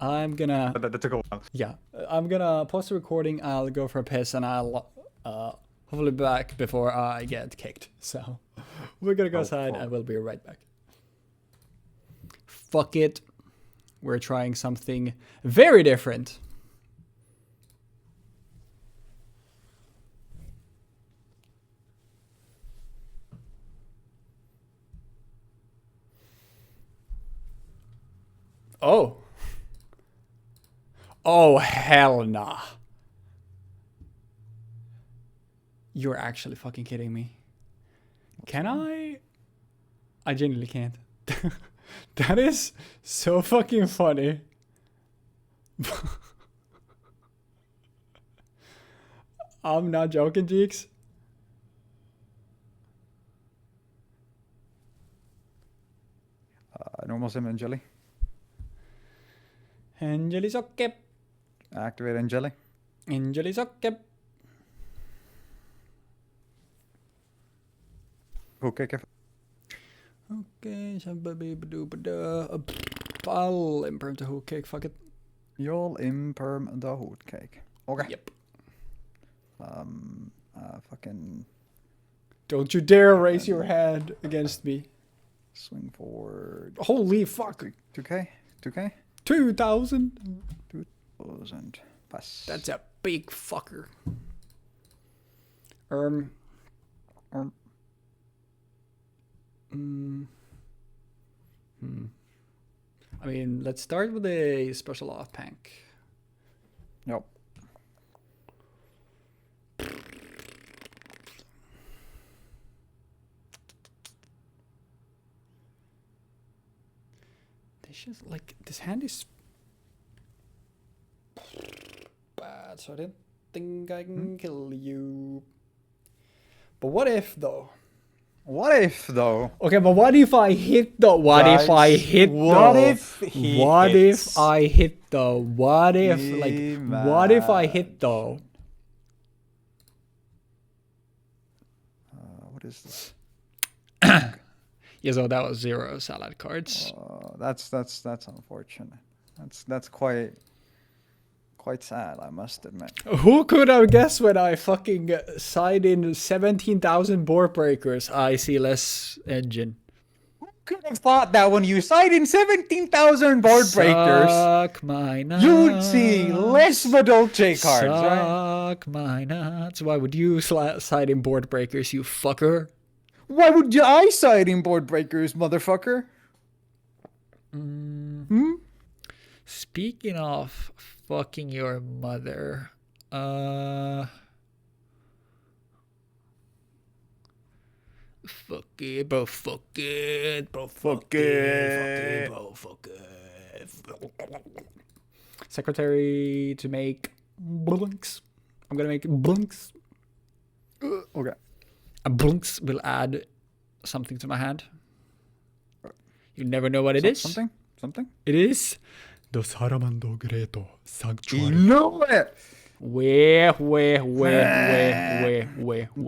I'm gonna That took a while. Yeah, I'm gonna pause the recording. I'll go for a piss, and I'll hopefully be back before I get kicked. So we're gonna go outside, and we'll be right back. Fuck it, we're trying something very different. Oh. Oh, hell nah. You're actually fucking kidding me. Can I? I genuinely can't. That is so fucking funny. I'm not joking, Jeexx. Normal sim Angeli. Angeli's okay. Activate Angeli. Angeli's okay. Okay. Okay, I'll imprint the hook cake, fuck it. You'll imperm the hoot cake. Okay. Yep. Fucking Don't you dare raise your hand against me. swing forward. Holy fuck. 2K? 2K? 2,000? 2,000. Pass. That's a big fucker. I mean, let's start with a special off pank. Yep. It's just like this hand is bad, so I don't think I can kill you. But what if though? What if though? Okay, but what if I hit the? What if I Guys, hit what the? if he What hits? if I hit the? What if like? What if I hit the? What is this? Yeah, so that was 0 salad cards. That's unfortunate. That's quite sad, I must admit. Who could have guessed when I fucking side in 17,000 board breakers? I see less engine. Could have thought that when you side in 17,000 board breakers, Suck my nuts. you would see less Madolche cards, right? Suck my nuts. Why would you side in board breakers, you fucker? Why would I side in board breakers, motherfucker? Speaking of fucking your mother, fuck it, bro, fuck it, bro, fuck it, bro, fuck it. Secretary to make blunks. I'm gonna make blunks. Okay. A blunks will add something to my hand. You never know what it is. Something? It is the Salamangreat You sanctuary. know it! Where?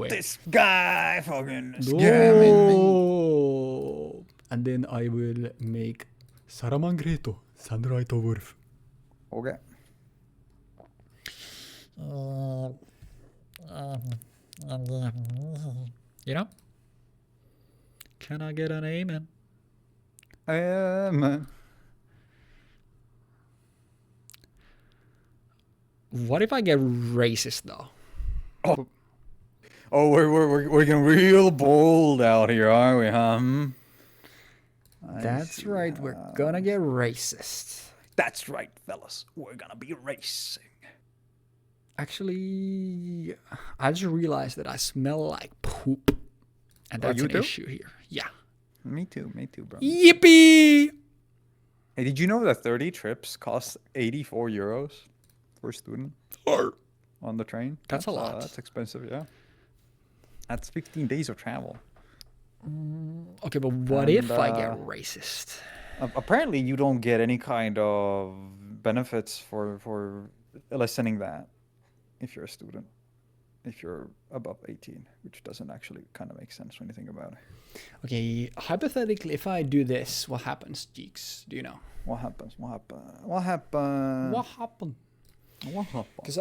This guy fucking scamming me. No. And then I will make Salamangreat Sunlight Wolf. Okay. You know? Can I get an amen? Man. What if I get racist though? Oh, we're getting real bold out here, aren't we, huh? That's right, we're gonna get racist. That's right, fellas. We're gonna be racing. Actually, I just realized that I smell like poop. And that's you an do? issue here. Yeah. Me too, bro. Yippee! Hey, did you know that 30 trips cost 84 euros for a student on the train? That's a lot. That's expensive, yeah. That's 15 days of travel. Okay, but what if I get racist? Apparently, you don't get any kind of benefits for listening that if you're a student. If you're above 18, which doesn't actually kind of make sense when you think about it. Okay, hypothetically, if I do this, what happens, Jeexx? Do you know? What happens? What happened? Because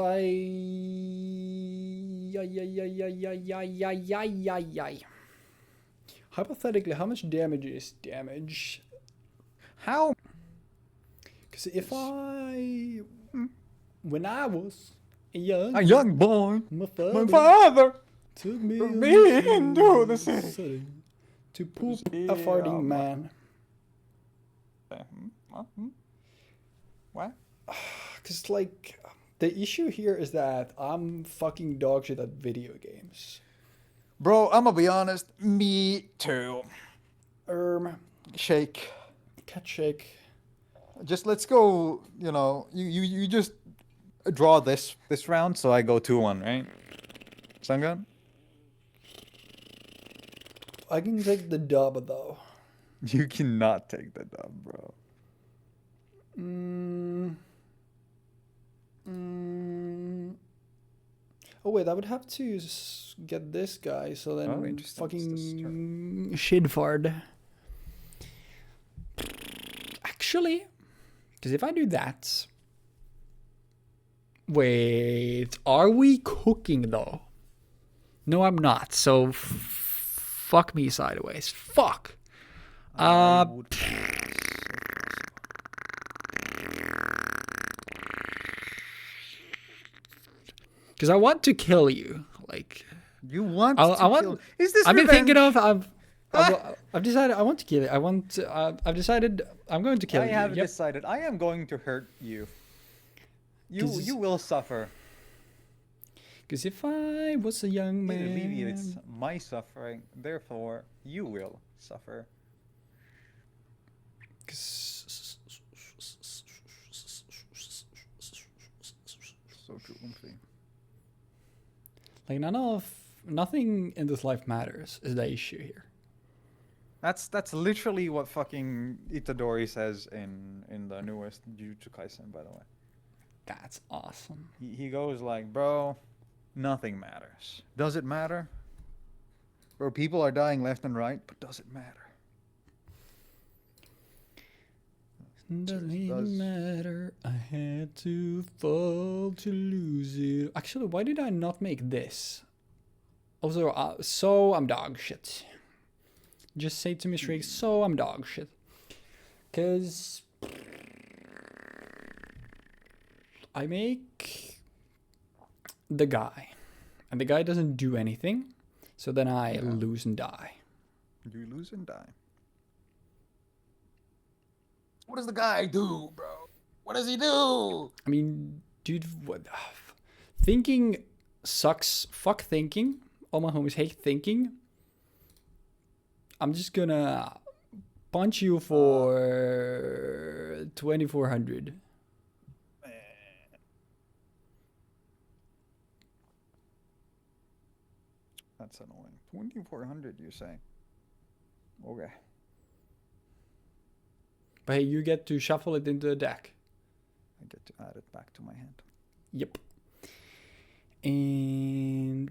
hypothetically, how much damage is damage? How? Because if when I was a young boy, my my father father took me into the city to poop a farting man. What? Because, like, the issue here is that I'm fucking dog shit at video games. Bro, I'm gonna be honest. Me too. Shake. Cat shake. Just let's go. You know, you just draw this round, so I go 2-1, right? Sound good? I can take the dub, though. You cannot take the dub, bro. Oh wait, I would have to get this guy, so then interesting. fucking shitfard. Actually, because if I do that, wait, are we cooking though? No, I'm not. So fuck me sideways. Fuck. Because I want to kill you. Like, You want I to want. kill... Is this I've been revenge? thinking of. I've decided I want to kill it. I've decided I'm going to kill I you. have Yep. decided I am going to hurt you. You will suffer. Because if I was a young It alleviates man, my suffering. Therefore, you will suffer. 'cause Oomphy. Like nothing in this life matters is the issue here. That's literally what fucking Itadori says in the newest Jujutsu Kaisen, by the way. That's awesome. He goes like, bro, nothing matters. Does it matter? Bro, people are dying left and right, but does it matter? Doesn't Does- even matter. I had to fall to lose it. Actually, why did I not make this? Also, so I'm dog shit. Just say to me straight, so I'm dog shit. Cause I make the guy, and the guy doesn't do anything, so then I lose and die. You lose and die. What does the guy do, bro? What does he do? I mean, dude, what? Thinking sucks. Fuck thinking. All my homies hate thinking. I'm just gonna punch you for 2,400. That's annoying. 2,400, you say? Okay. But hey, you get to shuffle it into the deck. I get to add it back to my hand. Yep. And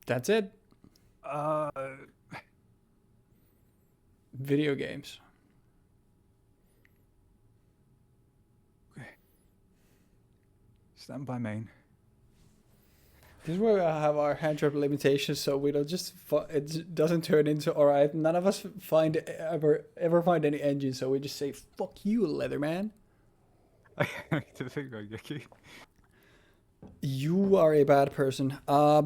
that's it. Video games. Stand by main. This is where we have our hand trap limitations, so we don't just it doesn't turn into alright. None of us ever find any engine, so we just say fuck you, Leatherman. I have to think about Yuki. You are a bad person. I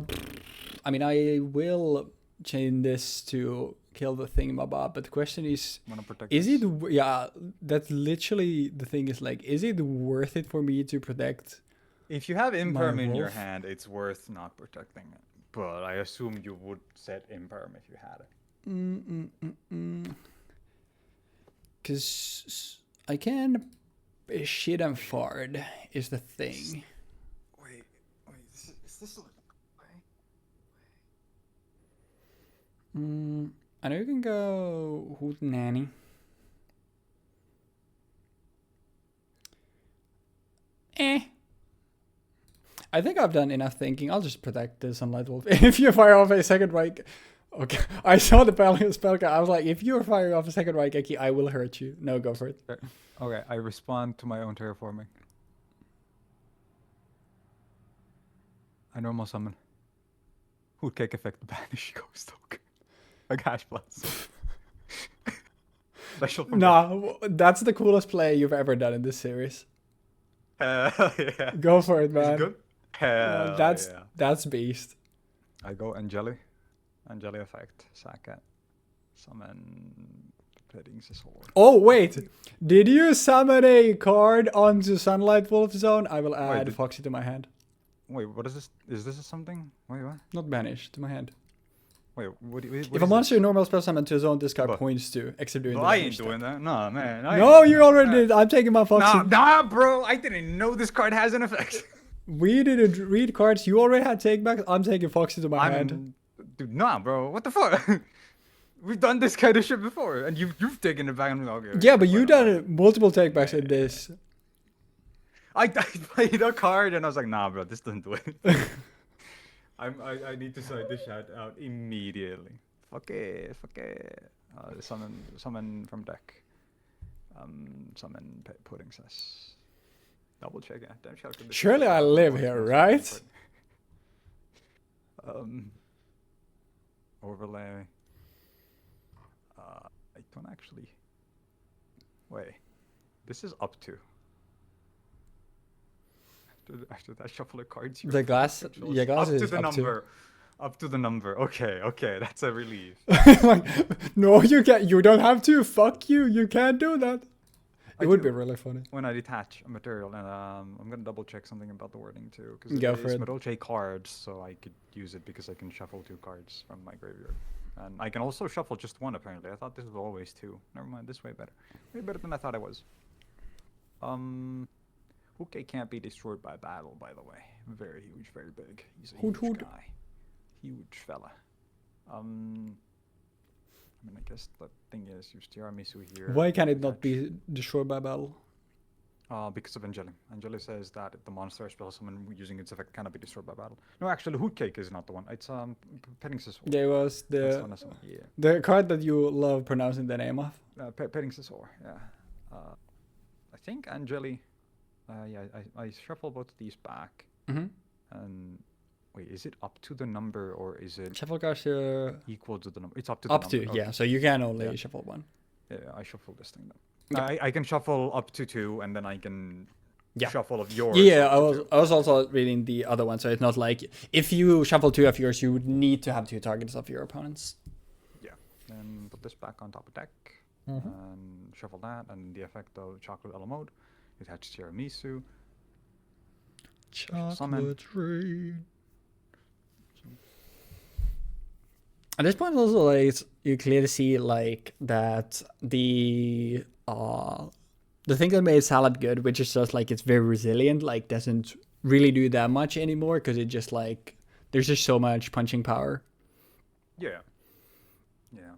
mean, I will change this to kill the thingamabob, but the question is, Wanna protect is this? it? Yeah, that's literally the thing. Is like, is it worth it for me to protect? If you have imperm in your wolf? hand, it's worth not protecting it. But I assume you would set imperm if you had it. Because I can shit and fart is the thing. Wait, is this like... I know you can go Hoot Nanny. I think I've done enough thinking. I'll just protect this Sunlight Wolf. If you fire off a second right... Okay, I saw the spell card. I was like, if you're firing off a second right key, I will hurt you. No, go for it. Okay, I respond to my own terraforming. I normal summon. Hoot cake effect banish ghost token. A cash plus. Special from Nah, that's the coolest play you've ever done in this series. Hell yeah. Go for it, Is man. it good? Hell yeah. That's beast. I go Angeli. Angeli effect. Sack it. Summon Petting Sword. Oh wait, did you summon a card onto Sunlight Wolf Zone? I will add did- Foxy to my hand. Wait, what is this? Is this something? Wait, what? Not banish to my hand. Wait, what If a monster in normal spell summon to a zone this card But- points to, except during No, the I damage ain't step. doing that. No, man. No, you already did. I'm taking my Foxy. Nah, bro. I didn't know this card has an effect. We didn't read cards. You already had takebacks. I'm taking Foxy to my hand. Dude, nah, bro. What the fuck? We've done this kind of shit before, and you've taken it back. And okay, Yeah, but you wait, done it multiple takebacks in this. I played a card, and I was like, nah, bro. This doesn't do it. I need to side this shit out immediately. Fuck it. Summon from deck. Summon pudding cess. Double check. Yeah, damn shout to this. Surely I live here, right? Overlay. I don't actually. Wait. This is up to. After that shuffle of cards. The glass, yeah, glass Up is to the up number. Up to the number. Okay, that's a relief. to. Like, no, you can't. You don't have to. Fuck you. You can't do that. It would be really funny. When I detach a material, and I'm gonna double check something about the wording too, because Go it for is it. Madolche cards, so I could use it because I can shuffle 2 cards from my graveyard. And I can also shuffle just one, apparently. I thought this was always two. Never mind, this way better. Way better than I thought it was. Hookay can't be destroyed by battle, by the way. Very huge, very big. He's a Hoot huge hoot. guy. Huge fella. I mean, I guess the thing is, use Tiramisu here. Why can it not Attach. be destroyed by battle? Because of Angeli. Angeli says that if the monster spell summon using its effect cannot be destroyed by battle. No, actually, Hoot Cake is not the one. It's Petting Scissor. There was That's the one as well. Yeah. the card that you love pronouncing the name of. Petting Scissor. Yeah. I think Angeli. Yeah, I shuffle both of these back. Mm-hmm. And wait, is it up to the number or is it Shuffle cards equal to the number? It's up to the up number. to, Okay. yeah. So you can only Yeah. shuffle one. Yeah, I shuffle this thing then. Yep. I can shuffle up to 2, and then I can Yeah. shuffle of yours. Yeah, up I to was 2. I was also reading the other one, so it's not like if you shuffle 2 of yours, you would need to have 2 targets of your opponents. Yeah. Then put this back on top of deck. Mhm. And shuffle that, and the effect of Chocolate Ella mode. Attach Tiramisu. Summon. Rain. At this point, also, like, you clearly see like that the thing that made Salad good, which is just like it's very resilient, like doesn't really do that much anymore because it just like there's just so much punching power. Yeah. Yeah.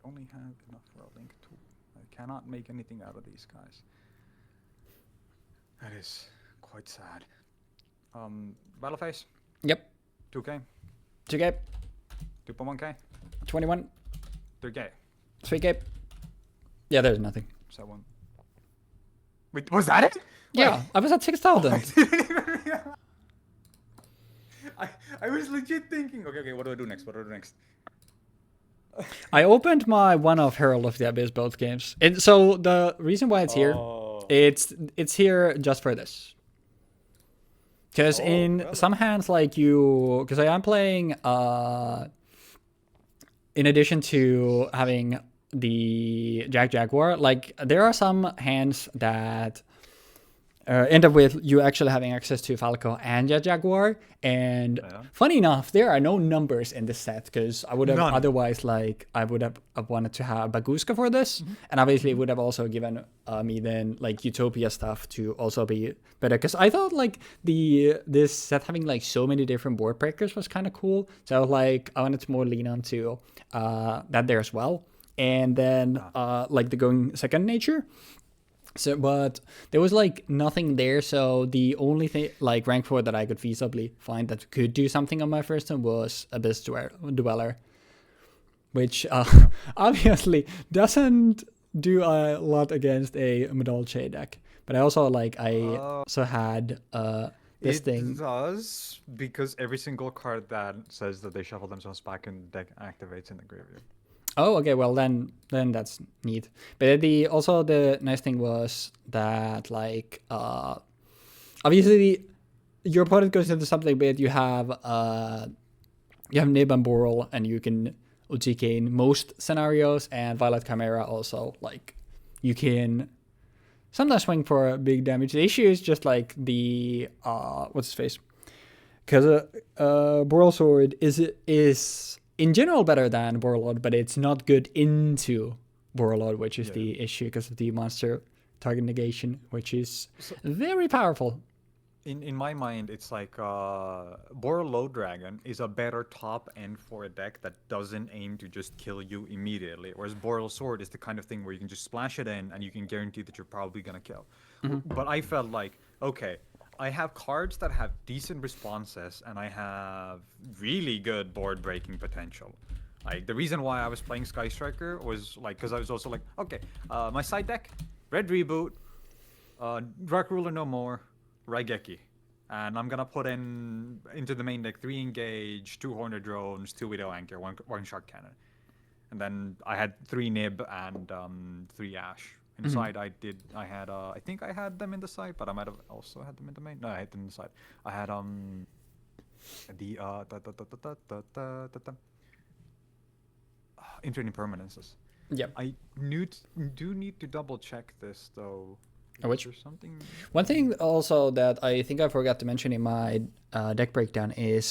I only have enough for a link tool. I cannot make anything out of these guys. That is quite sad. Battle phase. Yep. 2K. 2K, 2.1K. 21, 3K. 3K. Yeah, there's nothing. 7. Wait, was that it? Yeah, I was at 6,000. I was legit thinking, okay, what do I do next? I opened my one of Herald of the Abyss both games. So the reason why it's here, Oh. it's here just for this. Because in really? some hands, like because I am playing, in addition to having the Jaguar, like there are some hands that end up with you actually having access to Falco and Jaguar. And Yeah. funny enough, there are no numbers in this set because I would have None. otherwise I would have wanted to have Baguska for this, and obviously it would have also given me then like Utopia stuff to also be better. Because I thought like this set having like so many different board breakers was kind of cool. So like I wanted to more lean onto that there as well, and then like the going second nature. So, but there was like nothing there. So the only thing, like rank 4 that I could feasibly find that could do something on my first turn was Abyss Dweller, which obviously doesn't do a lot against a Madolche deck. But I also also had this It thing. does, because every single card that says that they shuffle themselves back in the deck activates in the graveyard. Oh, okay. Well, then that's neat. But also the nice thing was that like obviously your opponent goes into something big. You have Nib and Boral, and you can UTK in most scenarios, and Violet Chimera also like you can sometimes swing for big damage. The issue is just like the what's his face, because Boral Sword is in general better than Borreload, but it's not good into Borreload, which is the issue because of the monster target negation, which is very powerful. In my mind, it's like Borreload Dragon is a better top end for a deck that doesn't aim to just kill you immediately, whereas Boral Sword is the kind of thing where you can just splash it in and you can guarantee that you're probably gonna kill. But I felt like, okay, I have cards that have decent responses, and I have really good board breaking potential. Like the reason why I was playing Sky Striker was like because I was also like, okay, my side deck, Red Reboot, Dark Ruler No More, Raigeki, and I'm gonna put into the main deck 3 Engage, 2 Hornet Drones, 2 Widow Anchor, 1 Shark Cannon, and then I had 3 Nib and 3 Ash. Inside, I think I had them in the side, but I might have also had them in the main. No, I had them in the side. I had Infinite Permanences. Yep. I do need to double check this though, Which or something? one thing also that I think I forgot to mention in my deck breakdown is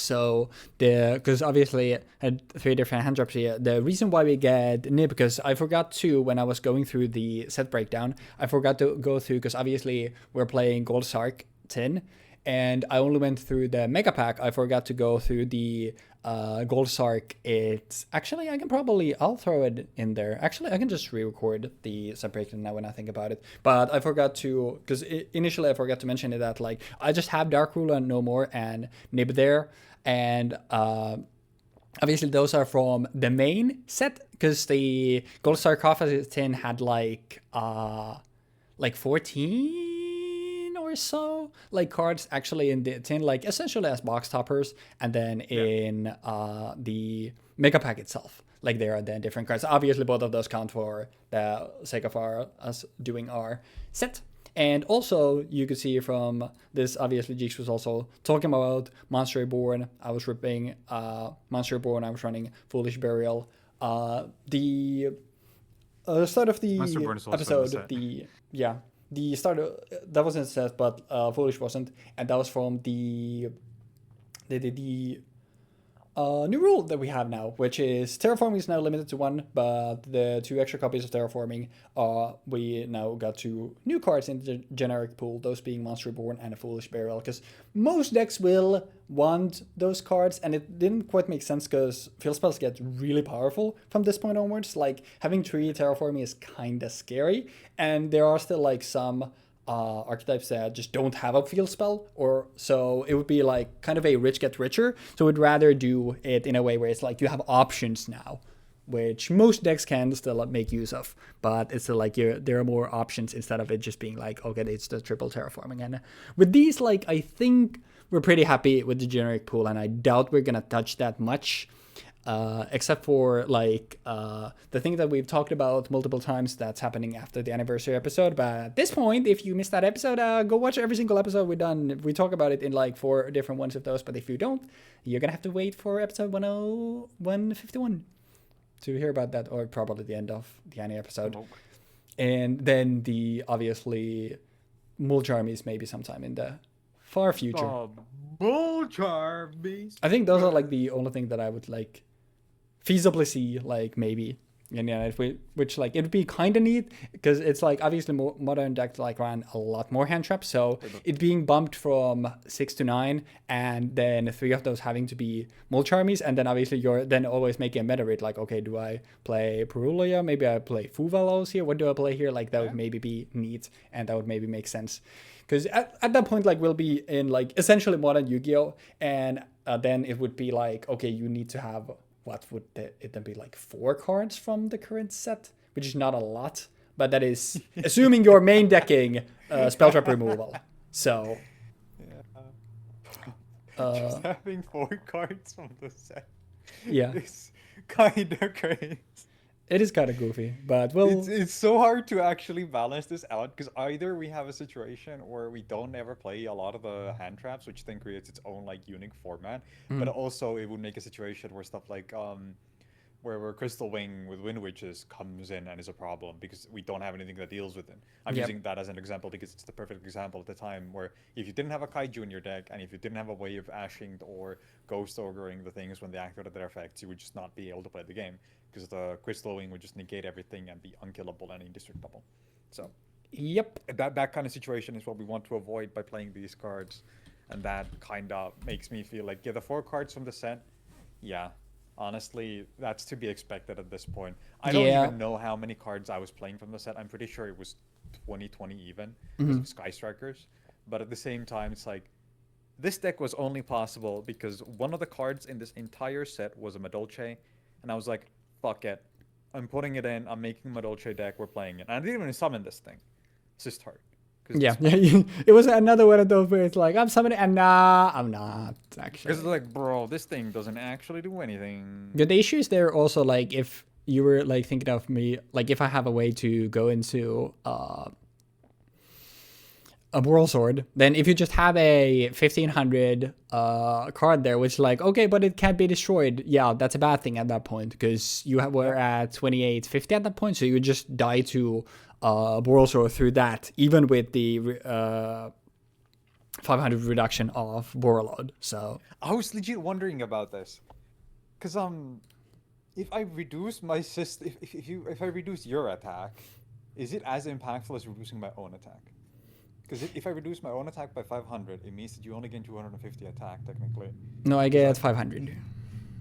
because obviously I had 3 different hand drops here. The reason why we get Nib, because I forgot to, when I was going through the set breakdown, I forgot to go through, because obviously we're playing Gold Sark 10, and I only went through the Mega Pack. I forgot to go through the Gold Sark. It's actually, I'll throw it in there. Actually, I can just re-record the set breakdown now when I think about it. But I forgot to, because initially I forgot to mention it, that like I just have Dark Ruler and no more and Nib there, and obviously those are from the main set, because the Gold Sarcophagus 10 had like 14 or so like cards actually in the tin, like essentially as box toppers, and then in the Mega Pack itself, like there are then different cards. Obviously both of those count for the sake of us doing our set. And also you could see from this, obviously Jeexx was also talking about Monster Reborn. I was ripping Monster Reborn. I was running Foolish Burial. The start of the episode, the start that wasn't set, but Foolish wasn't, and that was from the new rule that we have now, which is terraforming is now limited to 1, but the 2 extra copies of terraforming we now got 2 new cards in the generic pool, those being Monster Reborn and a Foolish Burial, because most decks will want those cards, and it didn't quite make sense because field spells get really powerful from this point onwards. Like having 3 terraforming is kind of scary, and there are still like some archetypes that just don't have a field spell, or so it would be like kind of a rich get richer. So we'd rather do it in a way where it's like you have options now, which most decks can still make use of, but it's still like there are more options instead of it just being like, okay, it's the triple terraforming. And with these, like, I think we're pretty happy with the generic pool, and I doubt we're gonna touch that much. Except for like the thing that we've talked about multiple times that's happening after the anniversary episode. But at this point, if you missed that episode, go watch every single episode we've done. We talk about it in like 4 different ones of those, but if you don't, you're gonna have to wait for episode 151 to hear about that, or probably the end of the Annie episode. And then the obviously Mulch armies maybe sometime in the far future. Mulch armies. I think those are like the only thing that I would like feasibly see, like maybe, and yeah, which like it would be kind of neat, because it's like obviously modern decks like ran a lot more hand traps, so it being bumped from 6 to 9, and then 3 of those having to be Mulch armies, and then obviously you're then always making a meta read, like, okay, do I play Perulia? Maybe I play Fuvalos here. What do I play here? Like that would maybe be neat, and that would maybe make sense. Because at that point, like, we'll be in, like, essentially modern Yu-Gi-Oh! And then it would be like, okay, you need to have, what would it then be, like 4 cards from the current set? Which is not a lot, but that is assuming you're main decking spell trap removal. So... just having 4 cards from the set. Yeah. It's kind of crazy. It is kind of goofy, but it's so hard to actually balance this out, because either we have a situation where we don't ever play a lot of the hand traps, which then creates its own like unique format, but also it would make a situation where stuff like where Crystal Wing with Wind Witches comes in and is a problem because we don't have anything that deals with it. I'm using that as an example because it's the perfect example at the time where if you didn't have a Kaiju in your deck, and if you didn't have a way of ashing or ghost ogreing the things when they activate their effects, you would just not be able to play the game, because the Crystal Wing would just negate everything and be unkillable and indestructible. So that kind of situation is what we want to avoid by playing these cards, and that kind of makes me feel like, the 4 cards from the set, honestly, that's to be expected at this point. I don't even know how many cards I was playing from the set. I'm pretty sure it was 20 even because of Sky Strikers. But at the same time, it's like, this deck was only possible because one of the cards in this entire set was a Madolche, and I was like, fuck it. I'm putting it in. I'm making a Madolche deck. We're playing it. And I didn't even summon this thing. It's just hard. Yeah, it was another one of those where it's like, I'm summoning, and nah, I'm not, actually. Because it's like, bro, this thing doesn't actually do anything. Yeah, the issue is there also, like, if you were, like, thinking of me, like, if I have a way to go into a World Sword, then if you just have a 1500 card there, which, like, okay, but it can't be destroyed, yeah, that's a bad thing at that point, because you were at 2850 at that point, so you would just die to Boral Sword through that, even with the 500 reduction of Borreload. So I was legit wondering about this, because if I reduce my system, if I reduce your attack, is it as impactful as reducing my own attack? Because if I reduce my own attack by 500, it means that you only gain 250 attack technically. no, I get 500.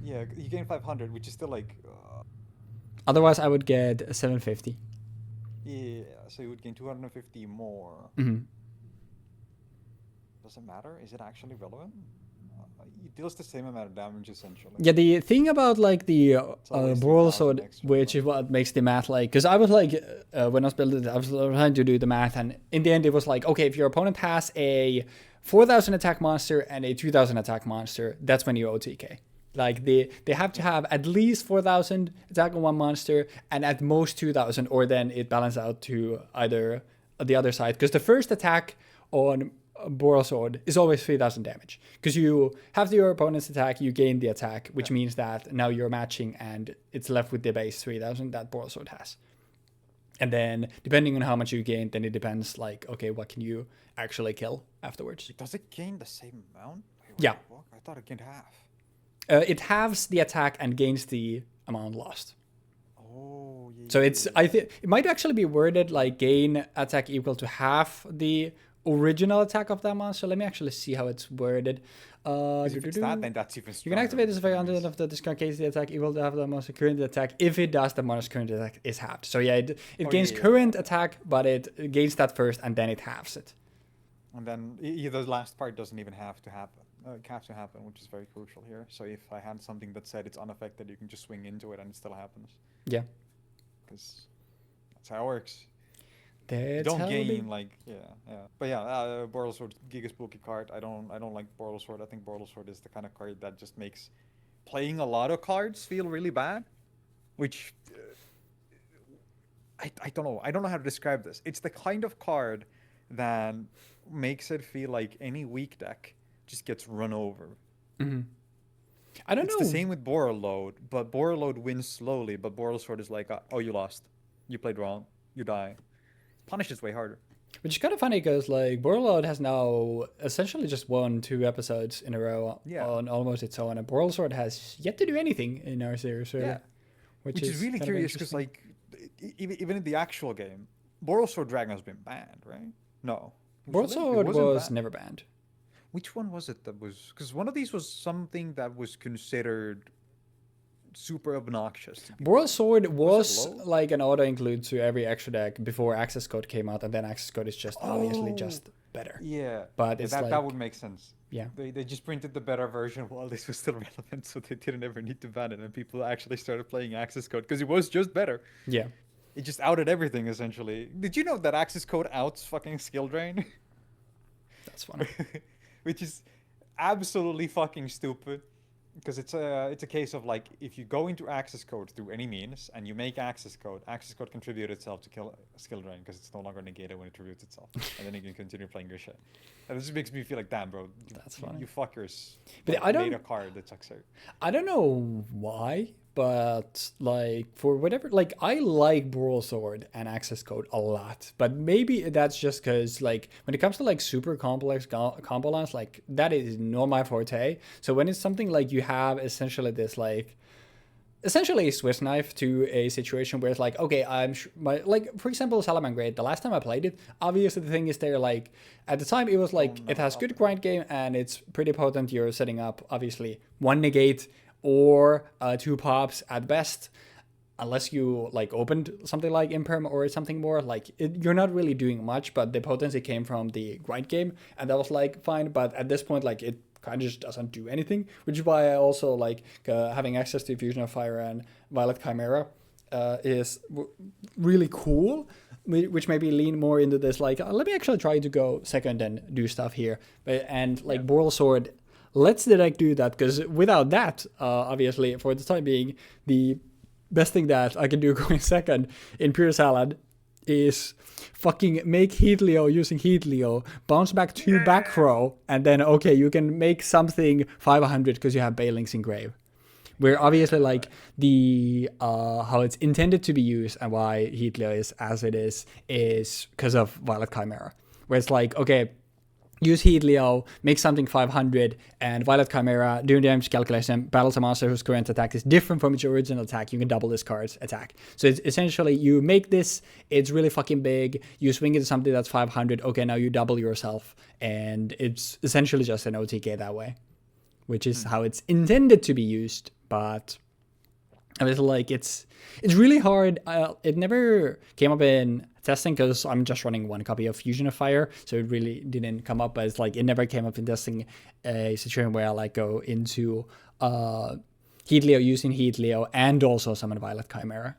Yeah, you gain 500, which is still like. Otherwise, I would get 750. Yeah, so you would gain 250 more. Mm-hmm. Does it matter? Is it actually relevant? It deals the same amount of damage essentially. Yeah, the thing about like the always Boral 2,000 Sword, extra, which is what makes the math like, because I was like, when I was building it, I was trying to do the math, and in the end it was like, okay, if your opponent has a 4,000 attack monster and a 2,000 attack monster, that's when you OTK. Like they have to have at least 4,000 attack on one monster and at most 2,000, or then it balances out to either the other side. Because the first attack on Boral Sword is always 3,000 damage. Because you have your opponent's attack, you gain the attack, which means that now you're matching and it's left with the base 3,000 that Boral Sword has. And then depending on how much you gain, then it depends like, okay, what can you actually kill afterwards? Does it gain the same amount? Wait, Yeah. What? I thought it gained half. It halves the attack and gains the amount lost. Oh, yeah. So it's, I think it might actually be worded like gain attack equal to half the original attack of that monster. Let me actually see how it's worded. If it's that, then that's even You stronger. can activate this effect until the end of the discard case the attack equal to half the monster's current attack. If it does, the monster's current attack is halved. So yeah, it gains current attack, but it gains that first and then it halves it. And then the last part doesn't even have to happen. Which is very crucial here. So if I had something that said it's unaffected, you can just swing into it and it still happens. Yeah. Because that's how it works. That's You don't how gain like but yeah, Boral Sword, Giga Spooky card. I don't like Boral Sword. I think Boral Sword is the kind of card that just makes playing a lot of cards feel really bad, which I don't know. I don't know how to describe this. It's the kind of card that makes it feel like any weak deck just gets run over. Mm-hmm. I don't know. It's the same with Borreload, but Borreload wins slowly, but Boral Sword is like, oh, you lost. You played wrong. You die. Punishes way harder. Which is kind of funny because like Borreload has now essentially just won 2 episodes in a row on almost its own, and Boral Sword has yet to do anything in our series. Really, which is really curious because like even in the actual game, Boral Sword Dragon has been banned, right? No, Boral Sword was never banned. Which one was it that was? Because one of these was something that was considered super obnoxious. Boral Sword was like an auto include to every extra deck before Access Code came out, and then Access Code is just obviously just better. Yeah, but it's that would make sense. Yeah, they just printed the better version while this was still relevant, so they didn't ever need to ban it, and people actually started playing Access Code because it was just better. Yeah, it just outed everything essentially. Did you know that Access Code outs fucking Skill Drain? That's funny. Which is absolutely fucking stupid, because it's a case of like, if you go into Access Code through any means and you make Access Code contribute itself to kill Skill Drain because it's no longer negated when it tributes itself, and then you can continue playing your shit. And this just makes me feel like, damn, bro, that's funny. You fuckers. But like, I don't. Made a card that sucks out. I don't know why, but like for whatever, like I like Boral Sword and Access Code a lot, but maybe that's just because like when it comes to like super complex combo lines, like that is not my forte. So when it's something like you have essentially this like essentially a Swiss knife to a situation where it's like, okay, like for example Salamangreat, the last time I played it, obviously the thing is there, like at the time it was like it has good grind game and it's pretty potent. You're setting up obviously 1 negate or 2 pops at best, unless you like opened something like Imperm or something more, like you're not really doing much, but the potency came from the grind game, and that was like fine. But at this point, like it kind of just doesn't do anything, which is why I also like having access to Fusion of Fire and Violet Chimera is really cool, which maybe lean more into this like let me actually try to go second and do stuff here, and like Boral Sword lets the deck do that, because without that, obviously for the time being, the best thing that I can do going second in Pure Salad is fucking make Heatleo using Heatleo, bounce back to back row, and then okay, you can make something 500 because you have Baling's Engrave. where obviously like the how it's intended to be used and why Heatleo is as it is because of Violet Chimera, where it's like, okay, use Heatleo, make something 500, and Violet Chimera, doing damage calculation, battles a monster whose current attack is different from its original attack. You can double this card's attack. So it's essentially, you make this, it's really fucking big, you swing into something that's 500, okay, now you double yourself, and it's essentially just an OTK that way, which is how it's intended to be used, but I was like, it's really hard. It never came up in testing because I'm just running one copy of Fusion of Fire, so it really didn't come up. But it's like it never came up in testing a situation where I like go into Heatleo, using Heatleo, and also summon Violet Chimera.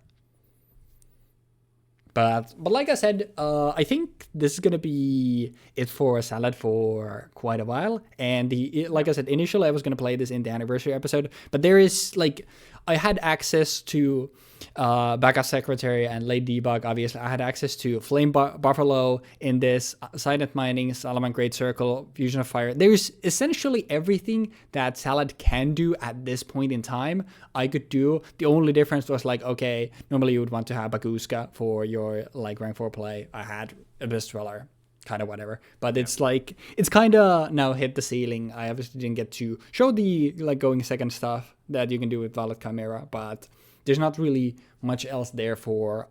But like I said, I think this is gonna be it for Salad for quite a while. And like I said, initially I was gonna play this in the anniversary episode, but there is like, I had access to Backup Secretary and Late Debug. Obviously, I had access to Flame Buffalo in this, Silent Mining, Salamangreat Circle, Fusion of Fire. There's essentially everything that Salad can do at this point in time, I could do. The only difference was like, okay, normally you would want to have Baguska for your like rank 4 play. I had Abyss Dweller, kind of whatever. But it's like, it's kind of now hit the ceiling. I obviously didn't get to show the like going second stuff that you can do with Violet Chimera, but there's not really much else there for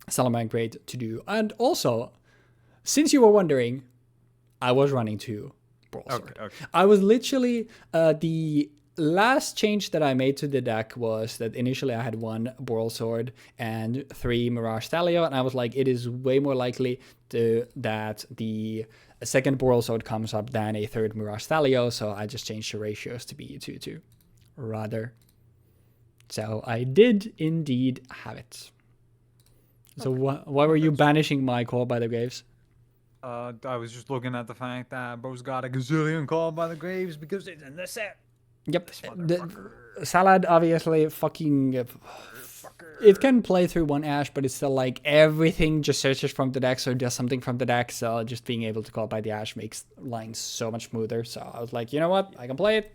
Salamangreat to do. And also, since you were wondering, I was running 2 Broadsword. Okay. I was literally, the last change that I made to the deck was that initially I had 1 Broadsword and 3 Mirage Stallion, and I was like, it is way more likely that the second Broadsword comes up than a third Mirage Stallion, so I just changed the ratios to be 2-2 rather. So I did indeed have it. So why were you banishing my Call by the Graves? I was just looking at the fact that Bro's got a gazillion Call by the Graves because it's in the set. Yep. The Salad obviously fucking... It can play through 1 Ash, but it's still like everything just searches from the deck, so it does something from the deck. So just being able to call by the Ash makes lines so much smoother. So I was like, you know what? I can play it.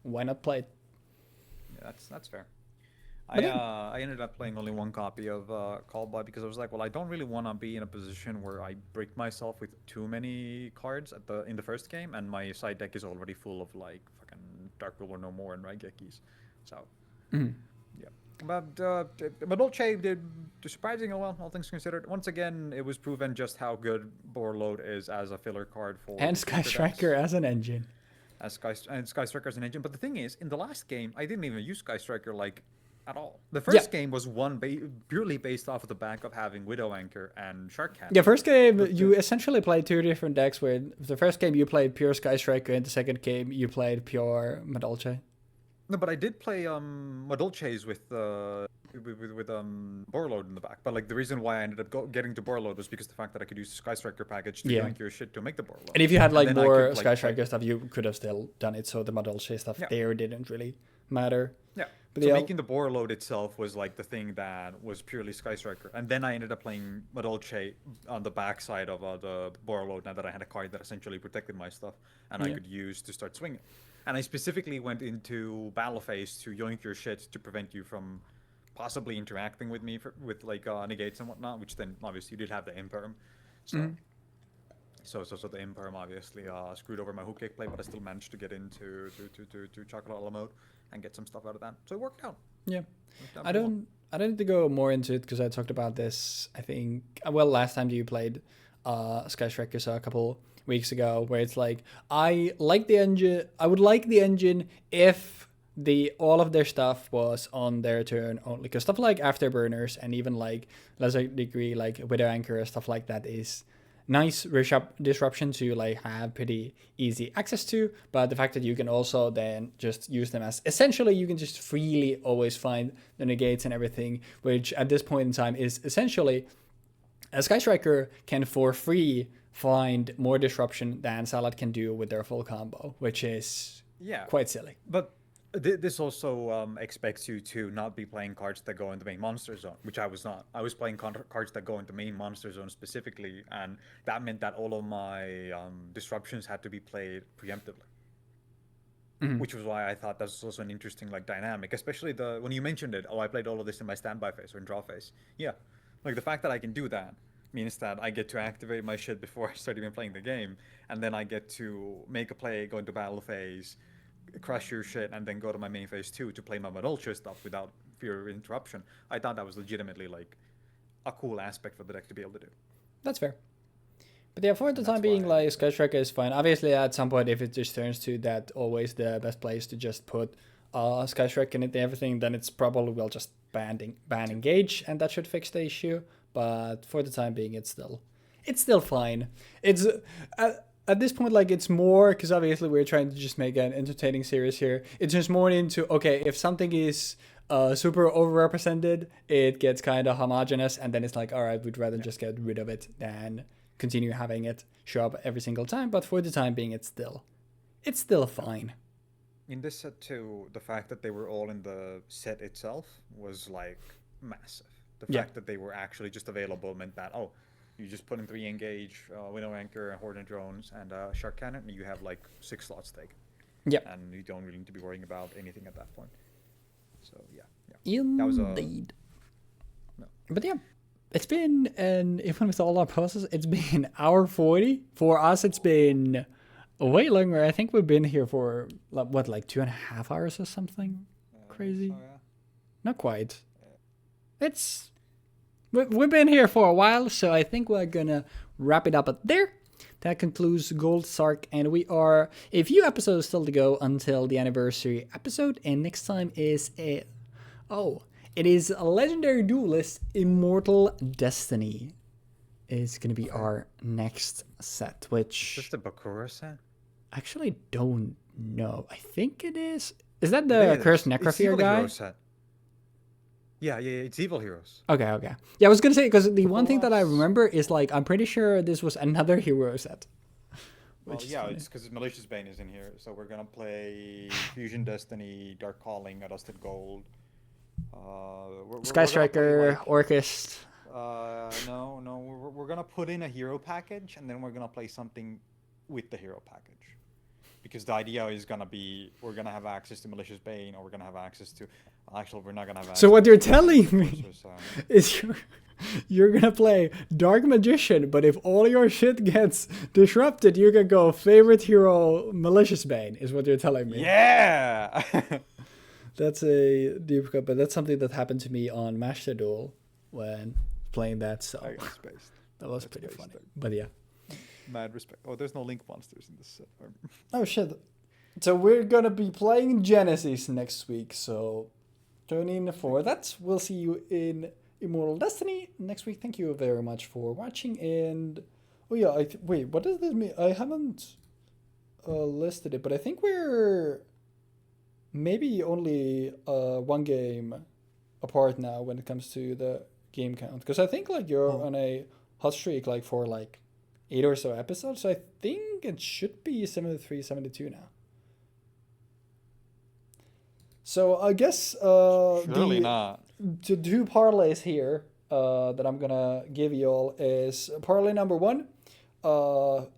Why not play it? Yeah, that's fair. I ended up playing only 1 copy of Call by because I was like, well, I don't really want to be in a position where I break myself with too many cards in the first game, and my side deck is already full of like fucking Dark Ruler No More and Raigekis. So, yeah. But Madolche did surprisingly well, all things considered. Once again, it was proven just how good Borload is as a filler card for... And Sky Striker as an engine. Sky Striker as an engine. But the thing is, in the last game, I didn't even use Sky Striker like at all. The first game was purely based off of the back of having Widow Anchor and Shark Cannon. Yeah, first game you essentially played 2 different decks. Where the first game you played pure Sky Striker, and the second game you played pure Madolche. No, but I did play Madolches with Borload in the back. But like the reason why I ended up getting to Borload was because the fact that I could use the Sky Striker package to yank your shit to make the Borload. And if you had like more Sky Striker stuff, you could have still done it. So the Madolche stuff there didn't really matter. Yeah. But so making the Borload itself was like the thing that was purely Sky Striker. And then I ended up playing Madolche on the backside of the Borload now that I had a card that essentially protected my stuff and I could use to start swinging. And I specifically went into battle phase to yoink your shit to prevent you from possibly interacting with me with like negates and whatnot, which then obviously you did have the Imperm. So so the Imperm obviously screwed over my hook kick play, but I still managed to get into to Chocolate mode and get some stuff out of that. So it worked out. Yeah. I don't need to go more into it because I talked about this, I think, last time you played Sky Striker, so a couple weeks ago, where it's like, I like the engine. I would like the engine if all of their stuff was on their turn only, because stuff like Afterburners and even like lesser degree like Widow Anchor, stuff like that is nice disruption to like have pretty easy access to. But the fact that you can also then just use them as essentially you can just freely always find the negates and everything, which at this point in time is essentially a Sky Striker can for free find more disruption than Salad can do with their full combo, which is quite silly. But this also expects you to not be playing cards that go in the main monster zone, which I was not. I was playing cards that go into main monster zone specifically, and that meant that all of my disruptions had to be played preemptively. which was why I thought that was also an interesting like dynamic, especially when you mentioned it. Oh, I played all of this in my standby phase or in draw phase. Yeah, like the fact that I can do that means that I get to activate my shit before I start even playing the game, and then I get to make a play, go into battle phase, crush your shit, and then go to my main phase 2 to play my Madolche stuff without fear of interruption. I thought that was legitimately like a cool aspect for the deck to be able to do. That's fair. But yeah, for the time being, like Sky Striker is fine. Obviously, at some point, if it just turns to that, always the best place to just put Sky Striker into everything, then it's probably will just ban engage, and that should fix the issue. But for the time being, it's still fine. It's at this point, like, it's more because obviously we're trying to just make an entertaining series here. It's just more into, okay, if something is super overrepresented, it gets kind of homogenous, and then it's like, all right, we'd rather just get rid of it than continue having it show up every single time. But for the time being, it's still fine. In this set too, the fact that they were all in the set itself was like massive. The fact that they were actually just available meant that, oh, you just put in 3 engage, Winnow Anchor, Hornet Drones, and Shark Cannon, and you have like 6 slots taken. Yeah. And you don't really need to be worrying about anything at that point. So, yeah. Indeed. That was No. But yeah, it's been, and even with all our pauses, it's been hour 40. For us, it's been way longer. I think we've been here for, like 2.5 hours or something crazy? So, yeah. Not quite. We've been here for a while, so I think we're gonna wrap it up at there. That concludes Gold Sark, and we are a few episodes still to go until the anniversary episode, and next time is it is a Legendary Duelist Immortal Destiny is gonna be our next set, which... Just the Bakura set? Actually don't know. I think it is. Is that the Cursed Necrophere guy? Set. Yeah, it's Evil Heroes. Okay. Yeah, I was gonna say, because the one thing that I remember is, like, I'm pretty sure this was another hero set. Well, yeah, it's because Malicious Bane is in here. So we're gonna play Fusion Destiny, Dark Calling, Adusted Gold. Sky Striker, Orchist. No, we're gonna put in a hero package, and then we're gonna play something with the hero package. Because the idea is gonna be, we're gonna have access to Malicious Bane, or we're gonna have access to... Actually, we're not gonna have access. So what you're telling me is you're gonna play Dark Magician, but if all your shit gets disrupted, you can go favorite hero Malicious Bane, is what you're telling me. Yeah! That's a deep cut, but that's something that happened to me on Master Duel when playing that, so that was pretty funny. But yeah. Mad respect. Oh, there's no Link monsters in this set. Oh shit. So we're gonna be playing Genesis next week, so tune in for that. We'll see you in Immortal Destiny next week. Thank you very much for watching, and oh yeah, wait, what does this mean? I haven't listed it, but I think we're maybe only 1 game apart now when it comes to the game count, because I think like you're on a hot streak like for like 8 or so episodes, so I think it should be 73, 72 now. So I guess Surely not. The 2 parlays here that I'm gonna give you all is parlay number 1.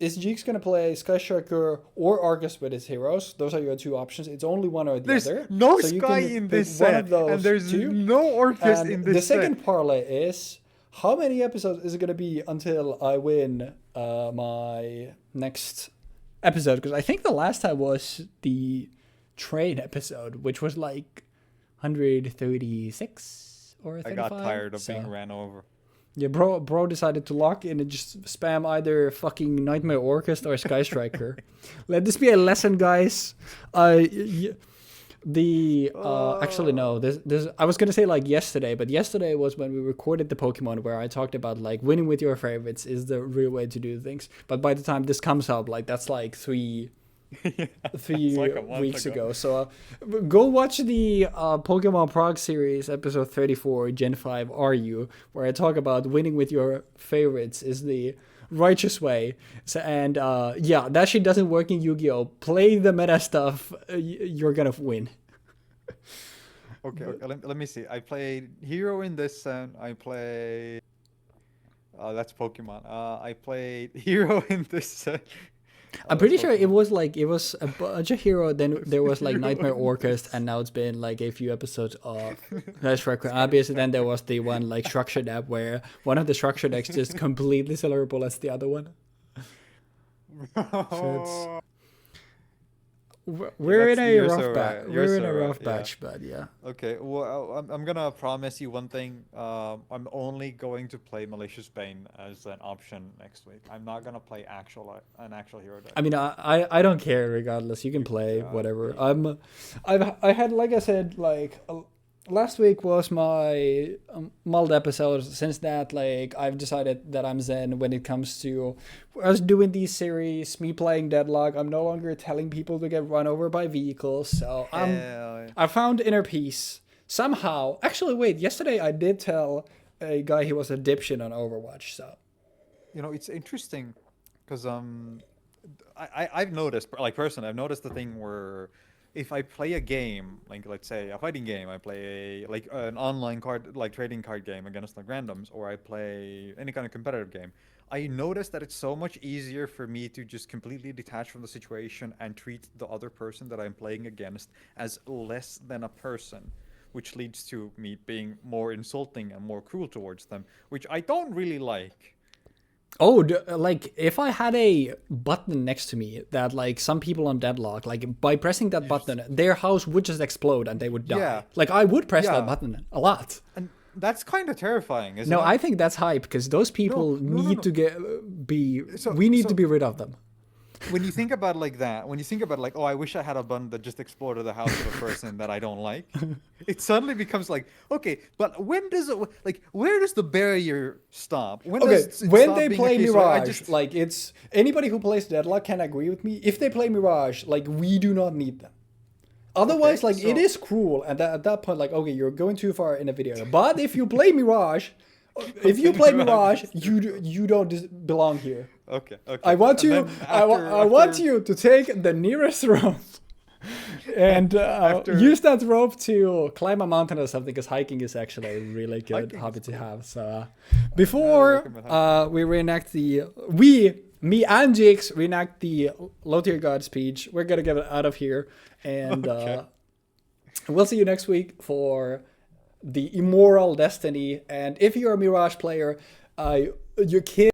Is Jeexx gonna play Sky Striker or Argus with his heroes? Those are your 2 options. It's only one or the other. There's no so Sky in this set, and there's no Orcus in this set. The second parlay is, how many episodes is it gonna be until I win my next episode? Because I think the last time was the trade episode, which was like 136 or 35. I got tired of being ran over. Yeah, bro decided to lock in and just spam either fucking Nightmare Orchestra or Sky Striker. Let this be a lesson, guys. Actually no. This I was gonna say like yesterday, but yesterday was when we recorded the Pokemon where I talked about like winning with your favorites is the real way to do things. But by the time this comes up, like that's like 3 weeks ago. So go watch the Pokemon Prague series episode 34 Gen 5 Are You, where I talk about winning with your favorites is the righteous way. So, and yeah, that shit doesn't work in Yu-Gi-Oh! Play the meta stuff, you're gonna win. Okay, let me see. I played Hero in this set. I play... that's Pokemon. I played Hero in this set. I'm pretty sure it was a bunch of hero. Then there was like Nightmare Orchest, and now it's been like a few episodes of Clash Royale. Obviously, then there was the one like structure deck where one of the structure decks just completely sellable as the other one. So we're in a rough batch. We're in a rough batch, but yeah. Okay, well, I'm gonna promise you one thing. I'm only going to play Malicious Bane as an option next week. I'm not gonna play an actual hero deck. I mean, I don't care regardless. You can play whatever. I had, like I said, last week was my mulled episode. Since that, like, I've decided that I'm zen when it comes to us doing these series, me playing Deadlock. I'm no longer telling people to get run over by vehicles. So I found inner peace somehow. Actually, wait. Yesterday I did tell a guy he was a dipshit on Overwatch. So it's interesting because I've noticed, like, personally, I've noticed the thing where if I play a game, like, let's say a fighting game, I play an online card, like trading card game against like randoms, or I play any kind of competitive game, I notice that it's so much easier for me to just completely detach from the situation and treat the other person that I'm playing against as less than a person, which leads to me being more insulting and more cruel towards them, which I don't really like. Oh, like if I had a button next to me that like some people on Deadlock, like by pressing that button, their house would just explode and they would die. Yeah. Like I would press that button a lot. And that's kind of terrifying, isn't it? No, I think that's hype because those people need to we need to be rid of them. When you think about like that, when you think about like, oh, I wish I had a button that just exploded the house of a person that I don't like, it suddenly becomes like, okay, but where does the barrier stop? When they play Mirage, like it's anybody who plays Deadlock can agree with me. If they play Mirage, like we do not need them. Otherwise, it is cruel, and at that point, like, okay, you're going too far in a video. But if you play Mirage, you don't belong here. Okay. I want you. I want you to take the nearest rope and use that rope to climb a mountain or something. Because hiking is actually a really good hobby to have. So before we reenact me and Jeexx reenact the low tier god speech, we're gonna get out of here, and we'll see you next week for the Immoral Destiny. And if you're a Mirage player, your kid